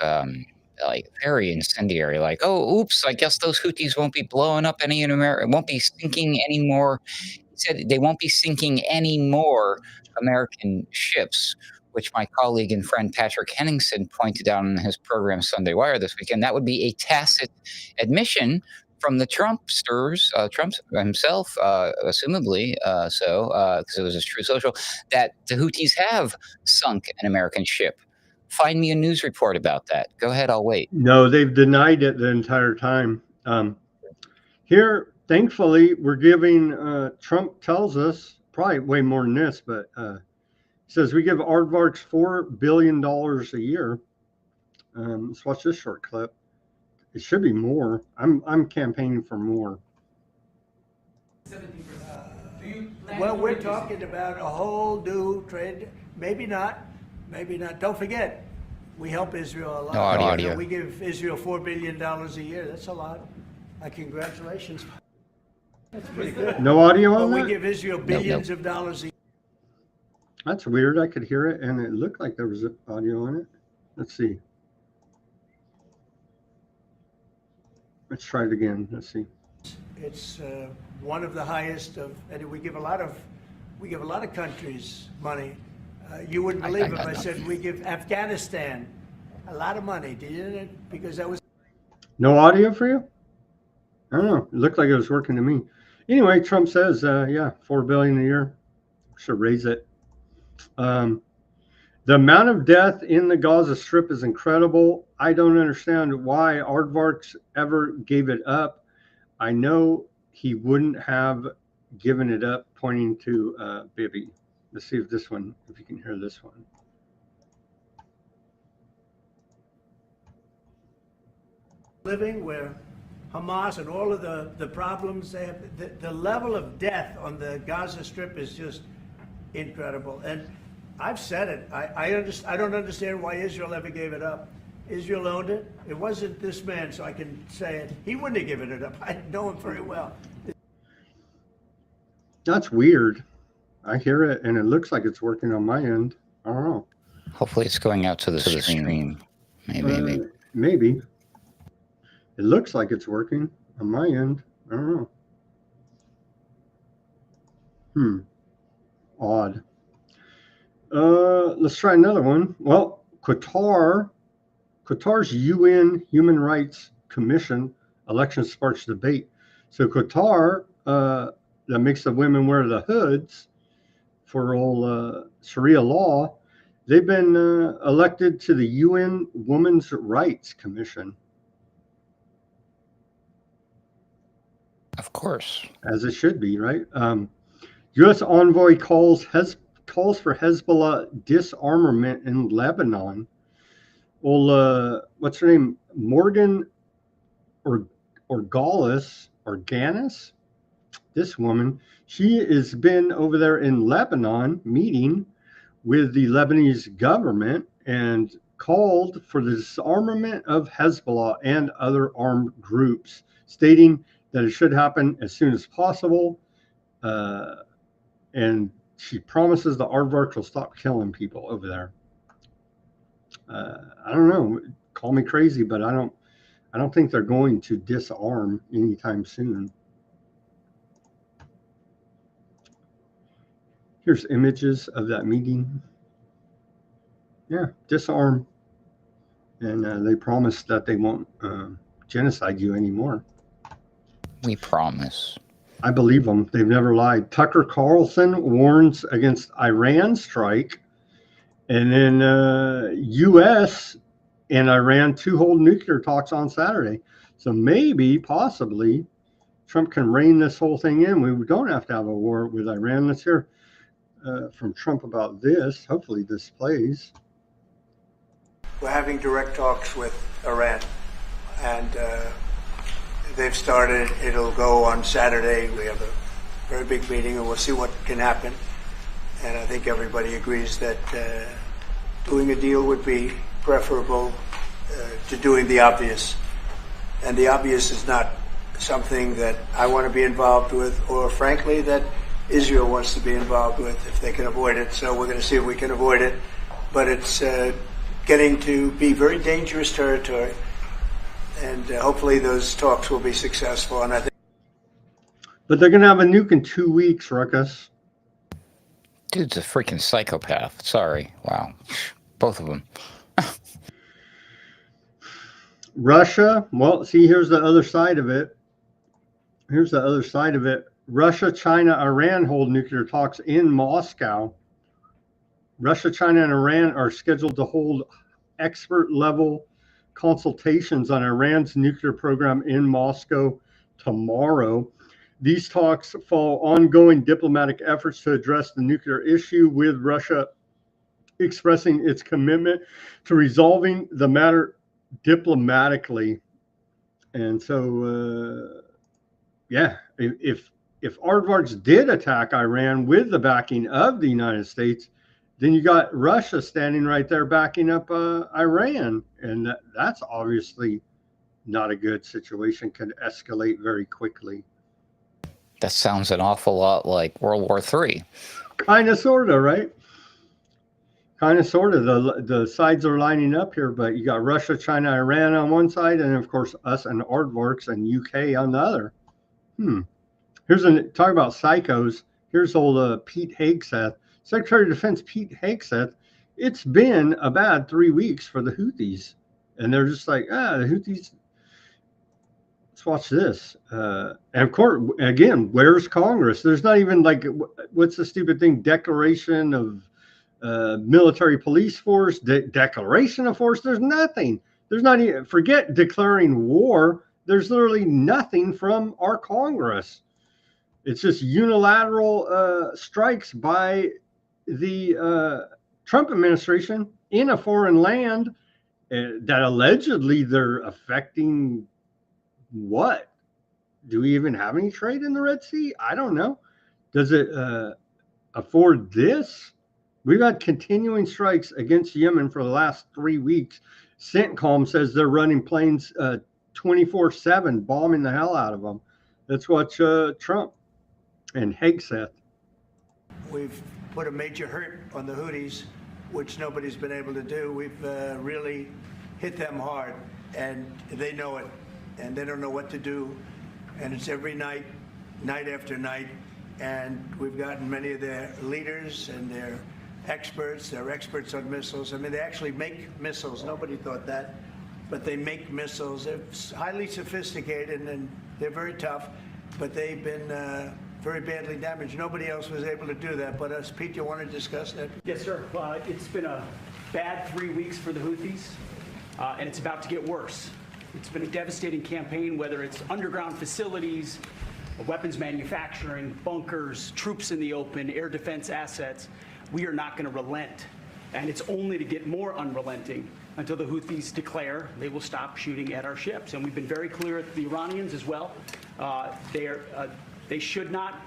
very incendiary. Like, oh, oops, I guess those Houthis won't be blowing up any in America. Won't be sinking any more. He said they won't be sinking any more American ships, which my colleague and friend Patrick Henningsen pointed out on his program Sunday Wire this weekend. That would be a tacit admission from the Trumpsters, Trump himself, assumably because it was a True Social, that the Houthis have sunk an American ship. Find me a news report about that. Go ahead, I'll wait. No, they've denied it the entire time. Here, thankfully, we're giving, Trump tells us, probably way more than this, but says we give aardvarks $4 billion a year. Let's watch this short clip. It should be more. I'm campaigning for more. Well, we're talking about a whole new trade. Maybe not. Maybe not. Don't forget, we help Israel a lot. No audio. We give Israel $4 billion a year. That's a lot. Congratulations. That's pretty good. No audio on But that? we give Israel billions of dollars a year. That's weird. I could hear it, and it looked like there was audio on it. Let's see. Let's try it again. Let's see. It's one of the highest of, and we give a lot of countries money. You wouldn't believe if I said we give Afghanistan a lot of money, didn't it? Because that was No audio for you? I don't know. It looked like it was working to me. Anyway, Trump says, yeah, $4 billion a year. Should raise it. The amount of death in the Gaza Strip is incredible. I don't understand why Aardvarks ever gave it up. I know he wouldn't have given it up, pointing to Bibi. Let's see if this one, if you can hear this one. living where Hamas and all of the problems they have, the level of death on the Gaza Strip is just incredible. And I've said it. I don't understand why Israel ever gave it up. Israel owned it. It wasn't this man, so I can say it. He wouldn't have given it up. I know him very well. That's weird. I hear it, and it looks like it's working on my end. I don't know. Hopefully it's going out to the stream. Maybe. Maybe. It looks like it's working on my end. I don't know. Odd. Let's try another one. Well, Qatar's UN Human Rights Commission election sparks debate. So Qatar, that makes the women wear the hoods for all Sharia law, they've been elected to the UN Women's Rights Commission. Of course. As it should be, right? U.S. envoy calls for Hezbollah disarmament in Lebanon. Well, what's her name? Morgan Organis? This woman, she has been over there in Lebanon meeting with the Lebanese government and called for the disarmament of Hezbollah and other armed groups, stating that it should happen as soon as possible. And she promises the aardvarks will stop killing people over there. I don't know. call me crazy, but I don't think they're going to disarm anytime soon. Here's images of that meeting. Yeah, disarm. And they promised that they won't genocide you anymore. We promise. I believe them. They've never lied. Tucker Carlson warns against Iran strike. And then U.S. and Iran to hold nuclear talks on Saturday. So maybe, possibly, Trump can rein this whole thing in. We don't have to have a war with Iran. Let's hear from Trump about this. Hopefully this plays. We're having direct talks with Iran, and they've started. It'll go on Saturday. We have a very big meeting, and we'll see what can happen. And I think everybody agrees that doing a deal would be preferable to doing the obvious. And the obvious is not something that I want to be involved with, or frankly, that Israel wants to be involved with if they can avoid it. So we're going to see if we can avoid it. But it's getting to be very dangerous territory. And hopefully those talks will be successful. And I think. But they're going to have a nuke in 2 weeks, Ruckus. Dude's a freaking psychopath. Sorry. Wow. Both of them. Russia, well, see, here's the other side of it. Russia, China, Iran hold nuclear talks in Moscow. Russia, China, and Iran are scheduled to hold expert-level consultations on Iran's nuclear program in Moscow tomorrow. These talks follow ongoing diplomatic efforts to address the nuclear issue, with Russia expressing its commitment to resolving the matter diplomatically. And so, yeah, if aardvarks did attack Iran with the backing of the United States, then you got Russia standing right there backing up Iran. And that's obviously not a good situation, can escalate very quickly. That sounds an awful lot like World War III. Kind of, sort of, right? Kind of, sort of. The sides are lining up here, but you got Russia, China, Iran on one side, and of course us and aardvarks and UK on the other. Talk about psychos. Here's old Pete Hegseth, Secretary of Defense Pete Hegseth. It's been a bad 3 weeks for the Houthis, and they're just like, the Houthis. Let's watch this. And of course, again, where's Congress? There's not even like, what's the stupid thing? Declaration of military police force, declaration of force. There's nothing. There's not even, forget declaring war. There's literally nothing from our Congress. It's just unilateral strikes by the Trump administration in a foreign land that allegedly they're affecting. What? Do we even have any trade in the Red Sea? I don't know. Does it afford this? We've had continuing strikes against Yemen for the last 3 weeks. CENTCOM says they're running planes 24/7, bombing the hell out of them. Let's watch Trump and Hegseth. We've put a major hurt on the Houthis, which nobody's been able to do. We've really hit them hard, and they know it, and they don't know what to do. And it's every night, night after night. And we've gotten many of their leaders and their experts. They're experts on missiles. I mean, they actually make missiles. Nobody thought that. But they make missiles. They're highly sophisticated, and they're very tough. But they've been very badly damaged. Nobody else was able to do that but us. Pete, you want to discuss that? Yes, sir. It's been a bad 3 weeks for the Houthis, and it's about to get worse. It's been a devastating campaign, whether it's underground facilities, weapons manufacturing, bunkers, troops in the open, air defense assets. We are not going to relent, and it's only to get more unrelenting until the Houthis declare they will stop shooting at our ships. And we've been very clear at the Iranians as well. They should not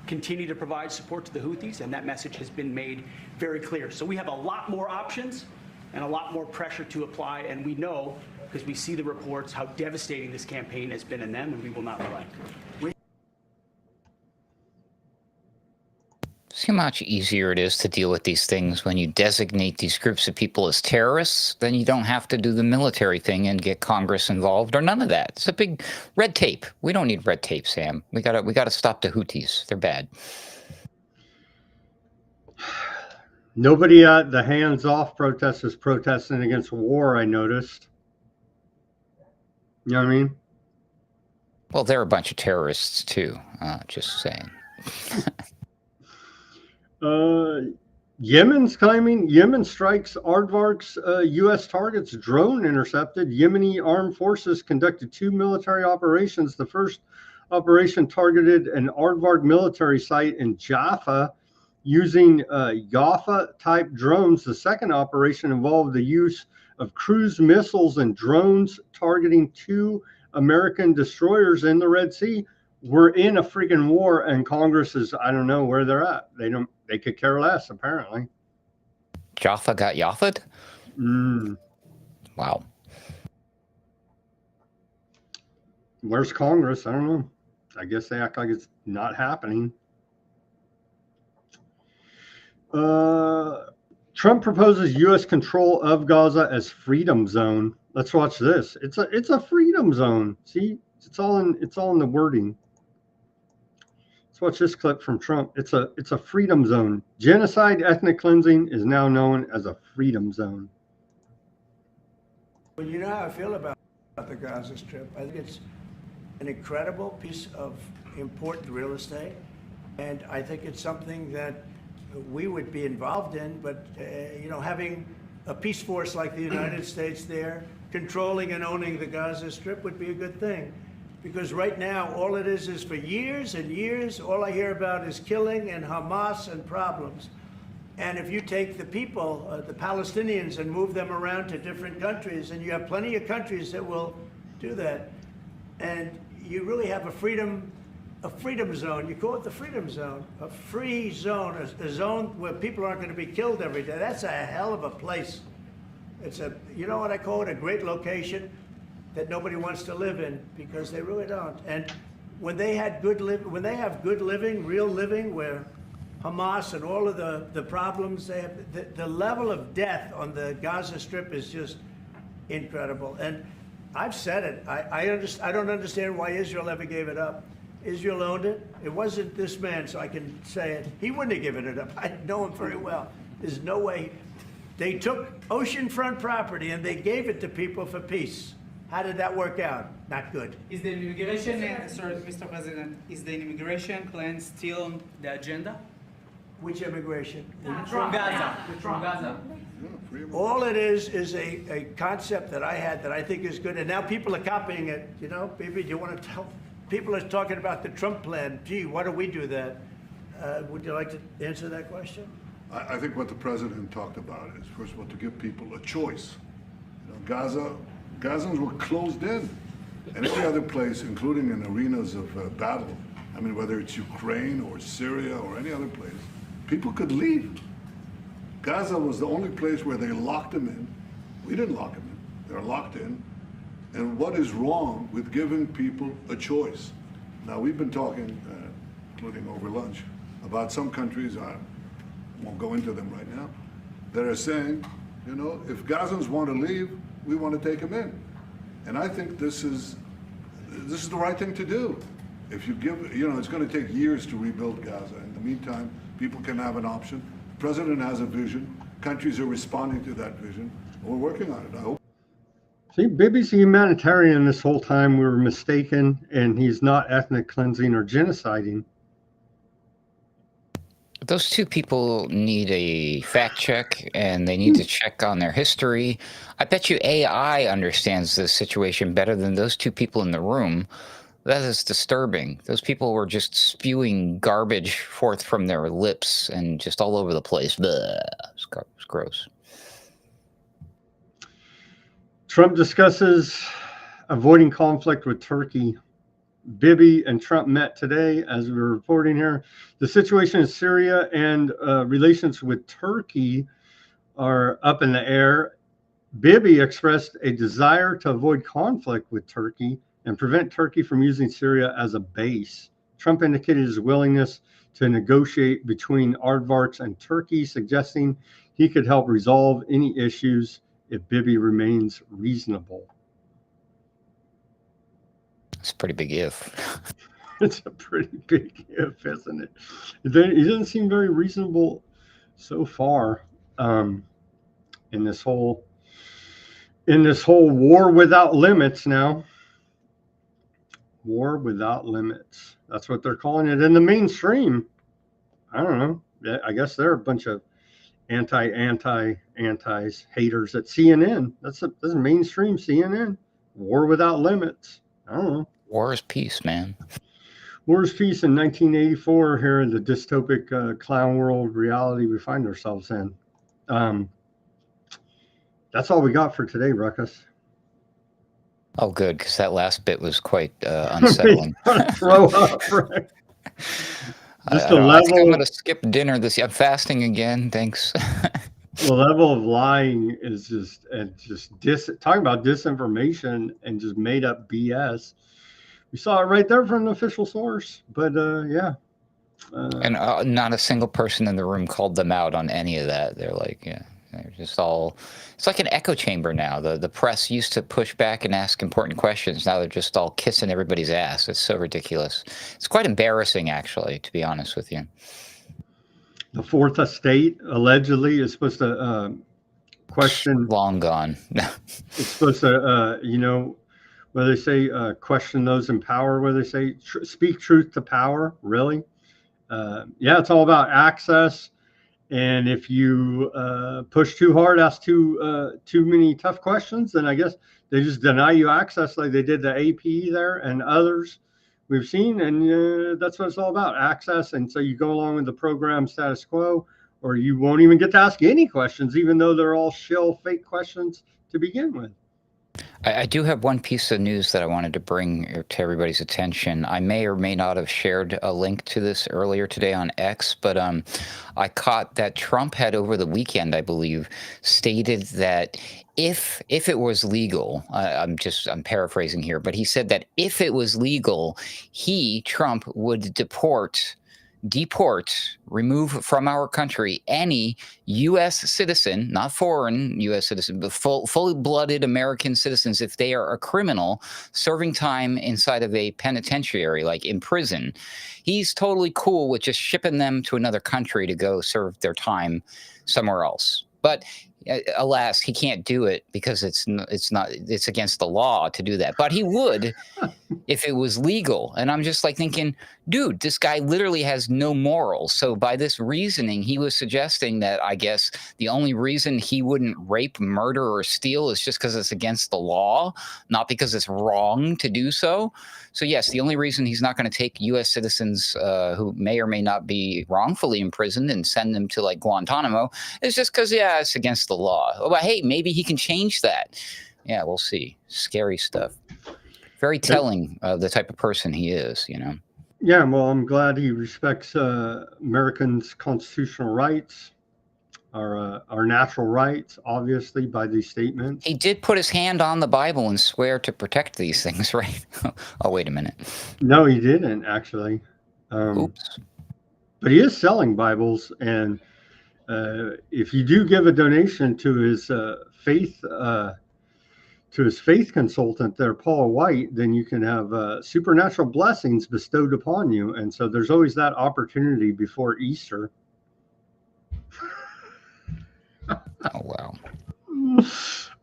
continue to provide support to the Houthis, and that message has been made very clear. So we have a lot more options and a lot more pressure to apply, and we know, because we see the reports, how devastating this campaign has been in them, and we will not relent. See how much easier it is to deal with these things when you designate these groups of people as terrorists? Then you don't have to do the military thing and get Congress involved or none of that. It's a big red tape. We don't need red tape, Sam. We gotta stop the Houthis. They're bad. Nobody at the hands-off protest is protesting against war, I noticed. You know what I mean? Well, they're a bunch of terrorists too. Just saying. Yemen's claiming Yemen strikes aardvarks U.S. targets. Drone intercepted. Yemeni armed forces conducted 2 military operations. The first operation targeted an aardvark military site in Jaffa using Jaffa-type drones. The second operation involved the use of cruise missiles and drones targeting 2 American destroyers in the Red Sea. We're in a freaking war, and Congress is, I don't know where they're at. They could care less, apparently. Jaffa got Jaffa'd? Wow. Where's Congress? I don't know. I guess they act like it's not happening. Trump proposes U.S. control of Gaza as freedom zone. Let's watch this. It's a freedom zone. See, it's all in the wording. Let's watch this clip from Trump. It's a freedom zone. Genocide, ethnic cleansing is now known as a freedom zone. Well, you know how I feel about the Gaza Strip. I think it's an incredible piece of important real estate, and I think it's something that we would be involved in, but you know, having a peace force like the United States there, controlling and owning the Gaza Strip would be a good thing. Because right now, all it is for years and years, all I hear about is killing and Hamas and problems. And if you take the people, the Palestinians, and move them around to different countries, and you have plenty of countries that will do that, and you really have a freedom zone. You call it the freedom zone, a free zone, a zone where people aren't going to be killed every day. That's a hell of a place. It's you know what I call it, a great location that nobody wants to live in, because they really don't. And when they have good living, real living, where Hamas and all of the problems they have, the level of death on the Gaza Strip is just incredible. And I've said it. I don't understand why Israel ever gave it up. Israel owned it. It wasn't this man, so I can say it. He wouldn't have given it up. I know him very well. There's no way. They took oceanfront property and they gave it to people for peace. How did that work out? Not good. Is the immigration, sorry, Mr. President, is the immigration plan still on the agenda? Which immigration? From Gaza. From Gaza. All it is a concept that I had that I think is good, and now people are copying it. You know, Bibi, do you want to tell? People are talking about the Trump plan. Gee, why don't we do that? Would you like to answer that question? I think what the president talked about is, first of all, to give people a choice. You know, Gazans were closed in, and every other place, including in arenas of battle. I mean, whether it's Ukraine or Syria or any other place, people could leave. Gaza was the only place where they locked them in. We didn't lock them in. They're locked in. And what is wrong with giving people a choice? Now, we've been talking, including over lunch, about some countries, I won't go into them right now, that are saying, you know, if Gazans want to leave, we want to take them in. And I think this is the right thing to do. If you give, you know, it's going to take years to rebuild Gaza. In the meantime, people can have an option. The president has a vision. Countries are responding to that vision. We're working on it, I hope. See, Bibi's a humanitarian this whole time. We were mistaken, and he's not ethnic cleansing or genociding. Those two people need a fact check, and they need to check on their history. I bet you AI understands this situation better than those two people in the room. That is disturbing. Those people were just spewing garbage forth from their lips and just all over the place. Blah. It's gross. Trump discusses avoiding conflict with Turkey. Bibi and Trump met today, as we're reporting here. The situation in Syria and relations with Turkey are up in the air. Bibi expressed a desire to avoid conflict with Turkey and prevent Turkey from using Syria as a base. Trump indicated his willingness to negotiate between aardvarks and Turkey, suggesting he could help resolve any issues if Bibi remains reasonable. It's a pretty big if. It's a pretty big if, isn't it? He doesn't seem very reasonable so far in this whole war without limits now. War without limits. That's what they're calling it in the mainstream. I don't know. I guess they're a bunch of antis, haters at CNN. That's mainstream CNN. War without limits. I don't know. War is peace, man. War is peace in 1984 here in the dystopic clown world reality we find ourselves in. That's all we got for today, Ruckus. Oh, good, because that last bit was quite unsettling. Throw up, right? Just the I level. think I'm going to skip dinner this year. I'm fasting again. Thanks. The level of lying is just talking about disinformation and just made up BS. We saw it right there from an official source, but yeah. And not a single person in the room called them out on any of that. They're like, yeah, they're just all. It's like an echo chamber now. The press used to push back and ask important questions. Now they're just all kissing everybody's ass. It's so ridiculous. It's quite embarrassing, actually, to be honest with you. The Fourth Estate allegedly is supposed to question. Long gone. It's supposed to, where they say question those in power, where they say speak truth to power. Really? Yeah, it's all about access. And if you push too hard, ask too many tough questions, then I guess they just deny you access, like they did the AP there and others we've seen. And that's what it's all about, access. And so you go along with the program status quo, or you won't even get to ask any questions, even though they're all shill fake questions to begin with. I do have one piece of news that I wanted to bring to everybody's attention. I may or may not have shared a link to this earlier today on X, but I caught that Trump had over the weekend, I believe, stated that if it was legal, I'm paraphrasing here, but he said that if it was legal, Trump, would deport, remove from our country any U.S. citizen, not foreign U.S. citizen, but full-blooded American citizens, if they are a criminal serving time inside of a penitentiary, like in prison. He's totally cool with just shipping them to another country to go serve their time somewhere else. But alas, he can't do it because it's against the law to do that. But he would if it was legal. And I'm just like thinking, dude, this guy literally has no morals. So by this reasoning, he was suggesting that I guess the only reason he wouldn't rape, murder, or steal is just because it's against the law, not because it's wrong to do so. So yes, the only reason he's not going to take U.S. citizens who may or may not be wrongfully imprisoned and send them to like Guantanamo is just because, yeah, it's against the law. Oh, but hey, maybe he can change that. Yeah, we'll see. Scary stuff. Very telling of the type of person he is, Yeah, well, I'm glad he respects Americans' constitutional rights, our natural rights, obviously, by these statements. He did put his hand on the Bible and swear to protect these things, right? Oh, wait a minute. No, he didn't, actually. Oops. But he is selling Bibles, and if you do give a donation to his faith consultant there, Paul White, then you can have supernatural blessings bestowed upon you. And so there's always that opportunity before Easter. Oh, wow.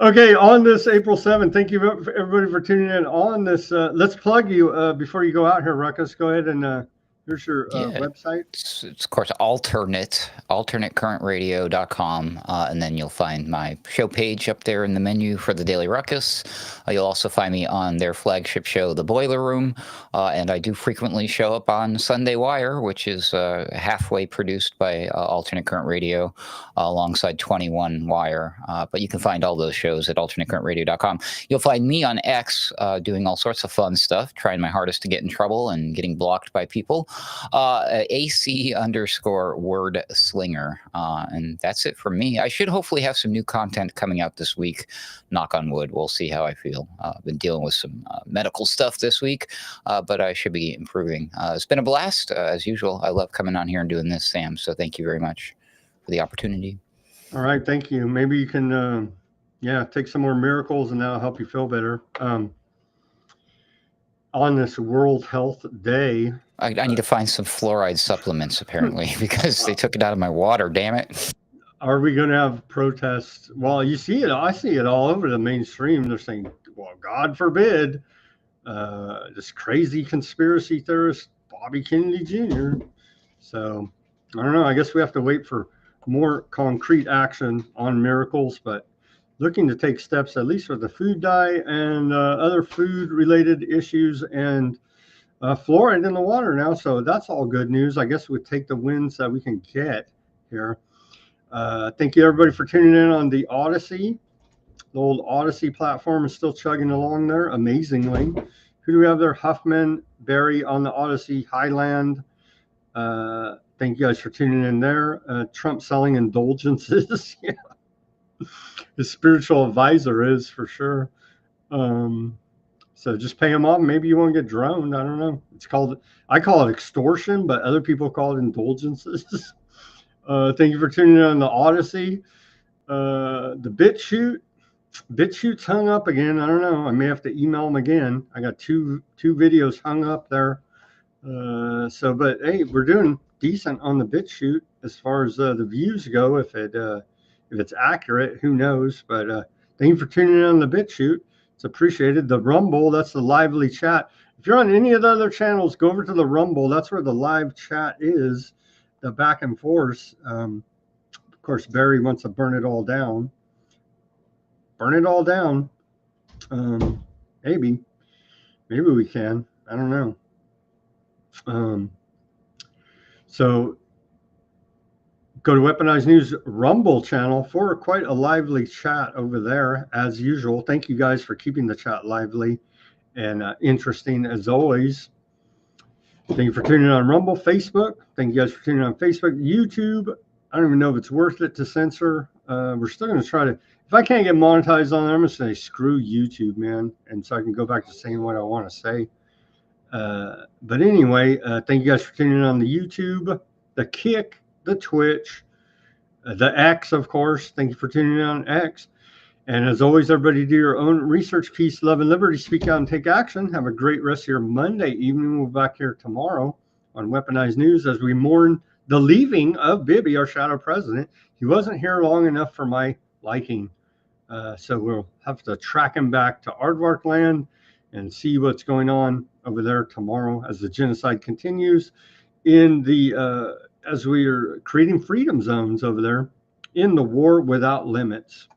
Okay, on this April 7th, thank you everybody for tuning in on this. Let's plug you before you go out here, Ruckus. Go ahead and here's your website. It's of course alternatecurrentradio.com, and then you'll find my show page up there in the menu for the Daily Ruckus. You'll also find me on their flagship show, The Boiler Room, and I do frequently show up on Sunday Wire, which is halfway produced by Alternate Current Radio alongside 21 Wire. But you can find all those shows at alternatecurrentradio.com. You'll find me on X doing all sorts of fun stuff, trying my hardest to get in trouble and getting blocked by people. AC_word slinger. And that's it for me. I should hopefully have some new content coming out this week. Knock on wood. We'll see how I feel. I've been dealing with some medical stuff this week, but I should be improving. It's been a blast, as usual. I love coming on here and doing this, Sam. So thank you very much for the opportunity. All right. Thank you. Maybe you can, take some more miracles and that'll help you feel better. On this World Health Day, I need to find some fluoride supplements, apparently, because they took it out of my water. Damn it. Are we going to have protests? Well, you see it. I see it all over the mainstream. They're saying, well, God forbid, this crazy conspiracy theorist, Bobby Kennedy Jr. So I don't know. I guess we have to wait for more concrete action on miracles, but looking to take steps, at least with the food dye and other food related issues and fluoride in the water now. So that's all good news. I guess we take the wins that we can get here. Thank you everybody for tuning in on the Odysee. The old Odysee platform is still chugging along there amazingly. Who do we have there? Huffman, Barry on the Odysee, Highland. Thank you guys for tuning in there. Trump selling indulgences. Yeah. His spiritual advisor is for sure. So just pay him off. Maybe you won't get droned. I don't know. I call it extortion, but other people call it indulgences. Thank you for tuning in on the Odysee. The Bitchute's hung up again. I don't know. I may have to email him again. I got two videos hung up there. But hey, we're doing decent on the Bitchute as far as the views go. If it's accurate, who knows? But thank you for tuning in on the Bitchute. It's appreciated. The Rumble, that's the lively chat. If you're on any of the other channels, go over to the Rumble. That's where the live chat is, the back and forth. Of course, Barry wants to burn it all down. Burn it all down. Maybe we can. I don't know. So go to Weaponized News Rumble channel for quite a lively chat over there, as usual. Thank you guys for keeping the chat lively and interesting as always. Thank you for tuning in on Rumble, Facebook. Thank you guys for tuning in on Facebook, YouTube. I don't even know if it's worth it to censor. We're still going to try to, if I can't get monetized on there, I'm going to say screw YouTube, man. And so I can go back to saying what I want to say. But anyway, thank you guys for tuning in on the YouTube, the Kick, the Twitch, the X, of course. Thank you for tuning in on X. And as always, everybody do your own research, peace, love, and liberty. Speak out and take action. Have a great rest of your Monday evening. We'll be back here tomorrow on Weaponized News as we mourn the leaving of Bibi, our shadow president. He wasn't here long enough for my liking. So we'll have to track him back to Aardvark land and see what's going on over there tomorrow as the genocide continues in the as we are creating freedom zones over there in the war without limits.